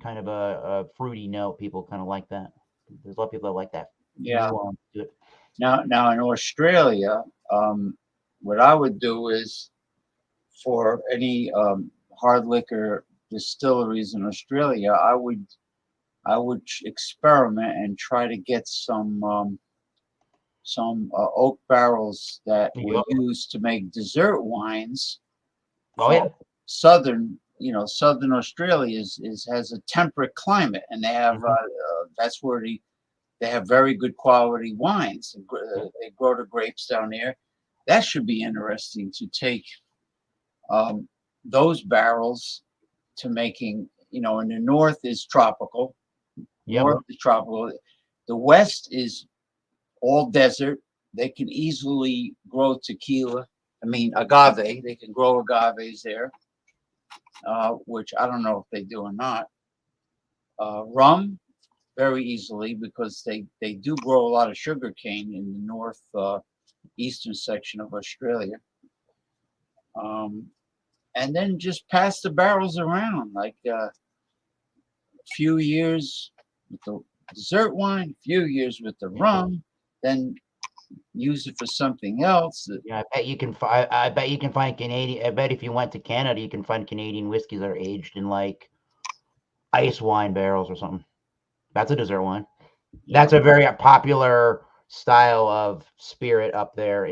kind of a fruity note. People kind of like that. There's a lot of people that like that yeah. nuance to it. Now in Australia, what I would do is for any hard liquor distilleries in Australia, I would experiment and try to get some oak barrels that were Yeah. used to make dessert wines Oh for yeah. southern Australia is has a temperate climate, and they have Mhm. that's where they have very good quality wines. They grow the grapes down there. That should be interesting to take um, those barrels to making. In the north is tropical. Yep. North is tropical. The west is all desert. They can easily grow tequila. I mean, agave. They can grow agaves there, which I don't know if they do or not. Rum, very easily because they do grow a lot of sugar cane in the north eastern section of Australia. Um, and then just pass the barrels around like a few years with the dessert wine, a few years with the rum, then use it for something else. Yeah, I bet you can find. I bet you can find Canadian. I bet if you went to Canada, you can find Canadian whiskeys that are aged in like ice wine barrels or something. That's a dessert wine. Yeah. That's a very popular style of spirit up there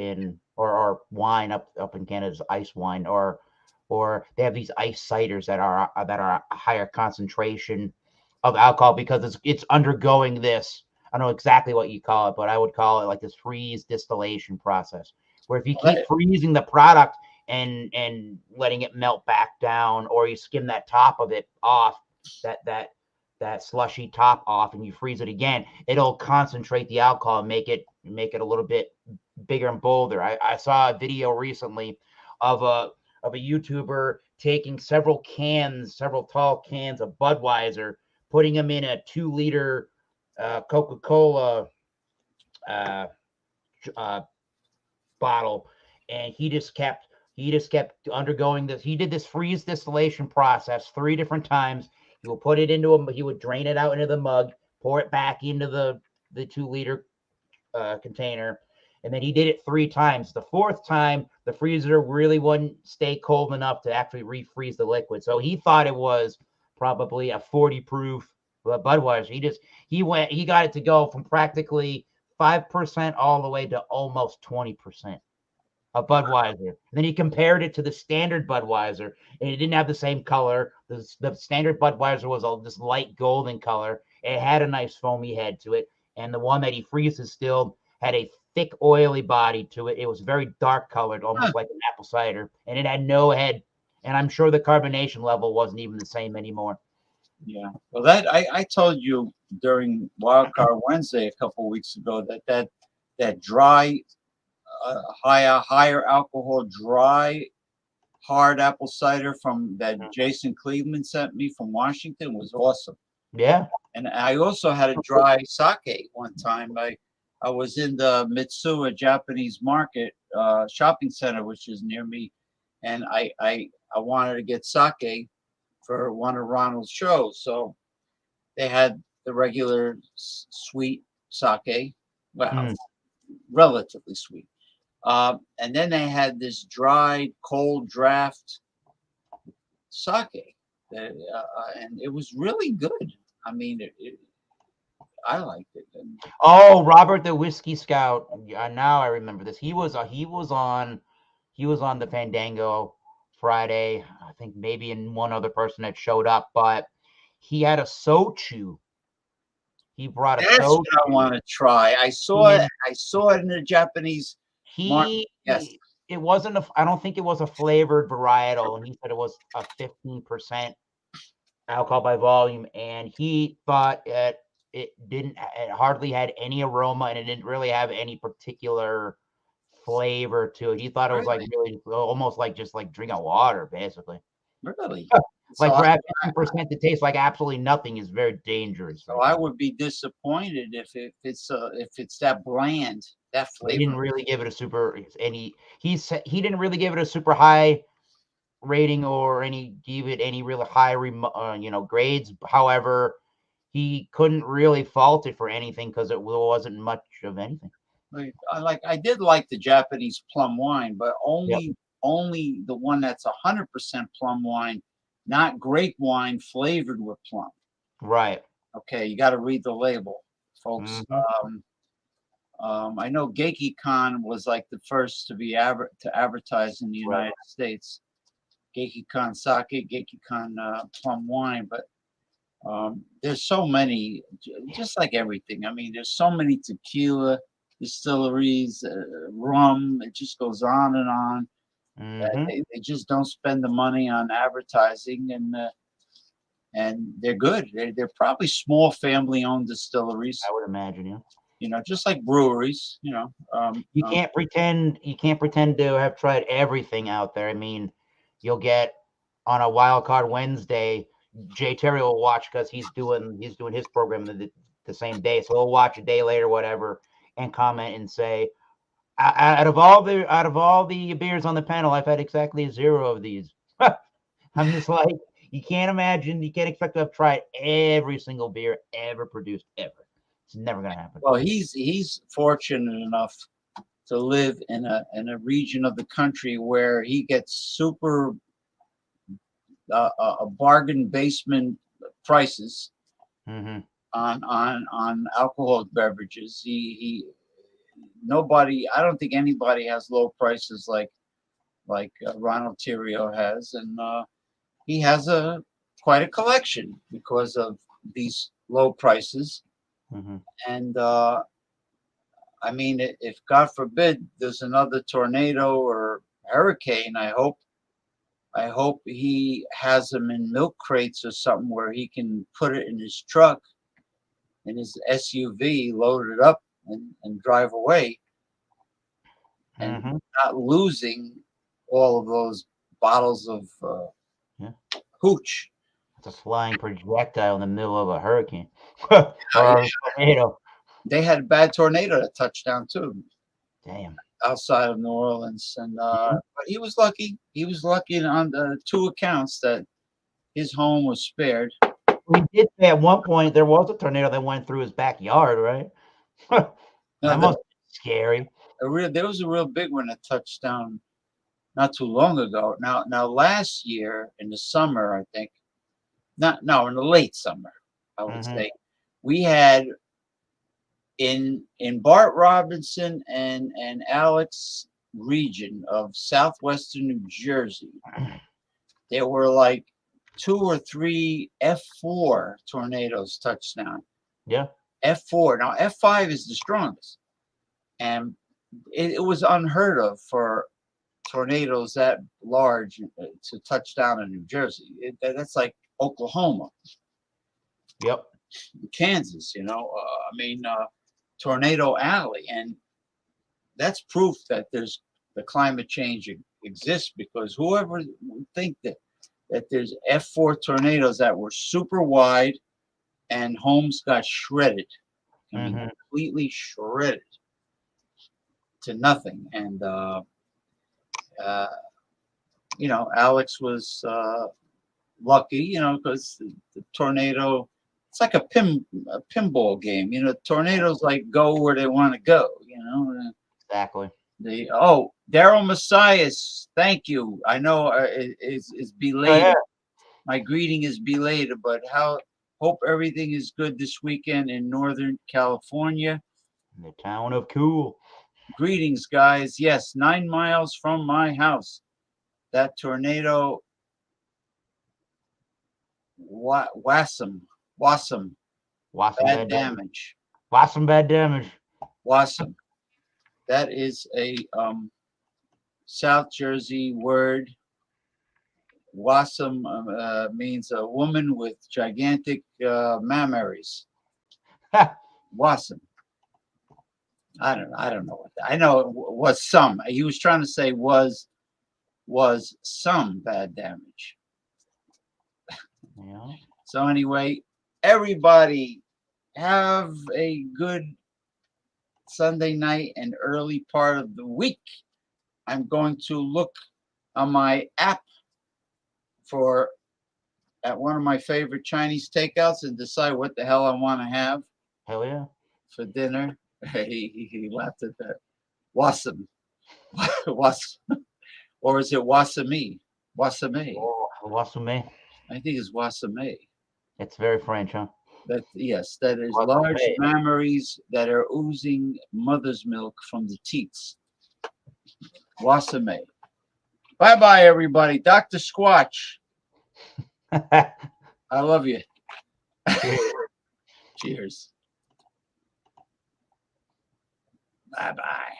or wine up in Canada's ice wine, or they have these ice ciders that are a higher concentration of alcohol because it's undergoing this. I don't know exactly what you call it, but I would call it like this freeze distillation process, where if you Well, keep freezing the product and letting it melt back down, or you skim that top of it off, that slushy top off, and you freeze it again, it'll concentrate the alcohol and make it a little bit bigger and bolder. I saw a video recently of a YouTuber taking several tall cans of Budweiser, putting them in a 2-liter Coca-Cola uh, uh, bottle, and he just kept undergoing this. He did this freeze distillation process 3 different times. He would put it into he would drain it out into the mug, pour it back into the 2-liter container, and then he did it 3 times. The 4th time, the freezer really wouldn't stay cold enough to actually refreeze the liquid, so he thought it was probably a 40 proof Budweiser. He got it to go from practically 5% all the way to almost 20% of Budweiser. And then he compared it to the standard Budweiser, and it didn't have the same color. The standard Budweiser was this light golden color. It had a nice foamy head to it, and the one that he freezes still had a thick, oily body to it. It was very dark colored, almost like an apple cider, and it had no head. And I'm sure the carbonation level wasn't even the same anymore. Yeah. Well, that I told you during Wildcard Wednesday a couple of weeks ago that dry, higher alcohol, dry, hard apple cider from that Jason Cleveland sent me from Washington was awesome. Yeah. And I also had a dry sake one time. I was in the Mitsuya Japanese market shopping center, which is near me, and I wanted to get sake for one of Ronald's shows. So they had the regular sweet sake, well, relatively sweet. And then they had this dried, cold draft sake, and it was really good. I mean, I liked it. And Oh, Robert the Whiskey Scout. Now I remember this. He was on the Fandango Friday. I think maybe in one other person that showed up, but he had a sochu. He brought a that's sochu. what I want to try. I saw it. I saw it in the Japanese market. Yes. It wasn't I don't think it was a flavored varietal, and he said it was a 15% alcohol by volume, and he thought it hardly had any aroma, and it didn't really have any particular flavor to it. He thought it was like Really? really almost like just like drinking water, basically. Really? Like So for 15% to taste like absolutely nothing is very dangerous. so I would be disappointed if it's that bland, that He didn't flavor. really give it a super he didn't really give it a super high rating or give it any really high grades. However, he couldn't really fault it for anything because it wasn't much of anything. I did like the Japanese plum wine, but Yep. only the one that's 100% plum wine, not grape wine flavored with plum. Right. Okay, you got to read the label, folks. I know GeikiCon was like the first to be to advertise in the United States. GeikiCon sake, GeikiCon plum wine, but there's so many, just like everything. I mean, there's so many tequila distilleries, rum. It just goes on and on. They just don't spend the money on advertising, and they're good. They're probably small family-owned distilleries. I would imagine, yeah. You know, just like breweries. You know, You can't pretend to have tried everything out there. I mean, you'll get on a Wild Card Wednesday, Jay Terry will watch because he's doing his program the same day. So he'll watch a day later, whatever, and comment and say, out of all the beers on the panel, I've had exactly 0 of these. I'm just like, you can't expect to have tried every single beer ever produced ever. It's never gonna happen. Well, he's fortunate enough to live in a region of the country where he gets super a bargain basement prices Mm-hmm. on alcoholic beverages. He nobody. I don't think anybody has low prices like Ronald Theriot has, and he has quite a collection because of these low prices. Mm-hmm. And I mean, if God forbid there's another tornado or hurricane, I hope he them in milk crates or something where he can put it in his truck, in his SUV, load it up and drive away, and Mm-hmm. not losing all of those bottles of Yeah. hooch. It's a flying projectile in the middle of a hurricane or a tornado. They had a bad tornado that touched down too, Damn. outside of New Orleans, and Mhm. but he was lucky. He was lucky on the two accounts that his home was spared. We did say at one point there was a tornado that went through his backyard, right? That No, must be scary. there was a real big one that touched down not too long ago. Now last year in the summer, I think, not no, in the late summer, I would Mhm. say, we had in Bart Robinson and Alex region of southwestern New Jersey, there were like 2 or 3 F4 tornadoes touched down. Yeah. F4. Now F5 is the strongest, and it was unheard of for tornadoes that large to touch down in New Jersey. That's like Oklahoma, Yep. Kansas. I mean, Tornado Alley, and that's proof that there's the climate change exists, because whoever would think that there's F4 tornadoes that were super wide and homes got shredded. I mean, Mhm. completely shredded to nothing. And uh, Alex was lucky, because the tornado. It's like a pinball game. Tornadoes like go where they want to go. Exactly. Daryl Messias, thank you. I know is Oh yeah. belated. My greeting is belated, but hope everything is good this weekend in Northern California. In the town of Cool. Greetings, guys. Yes, 9 miles from my house. That tornado, Wassam, Wasm bad bad damage. damage. Wasm bad damage. Wassam. That is a South Jersey word. Wassam means a woman with gigantic mammaries. Wassam. I don't know what I know. It was some. He was trying to say was some bad damage. Yeah. So anyway, everybody have a good Sunday night and early part of the week. I'm going to look on my app at one of my favorite Chinese takeouts and decide what the hell I want to have Hell yeah. for dinner. He laughed at that. Wasam. Was, or is it wasami? Wasame. Oh, Wasum. I think it's wasame. It's very French, huh? That yes, that is Wasame. large mammaries that are oozing mother's milk from the teats. Wasame. Bye bye, everybody. Dr. Squatch. I love you. Cheers. Cheers. Bye bye.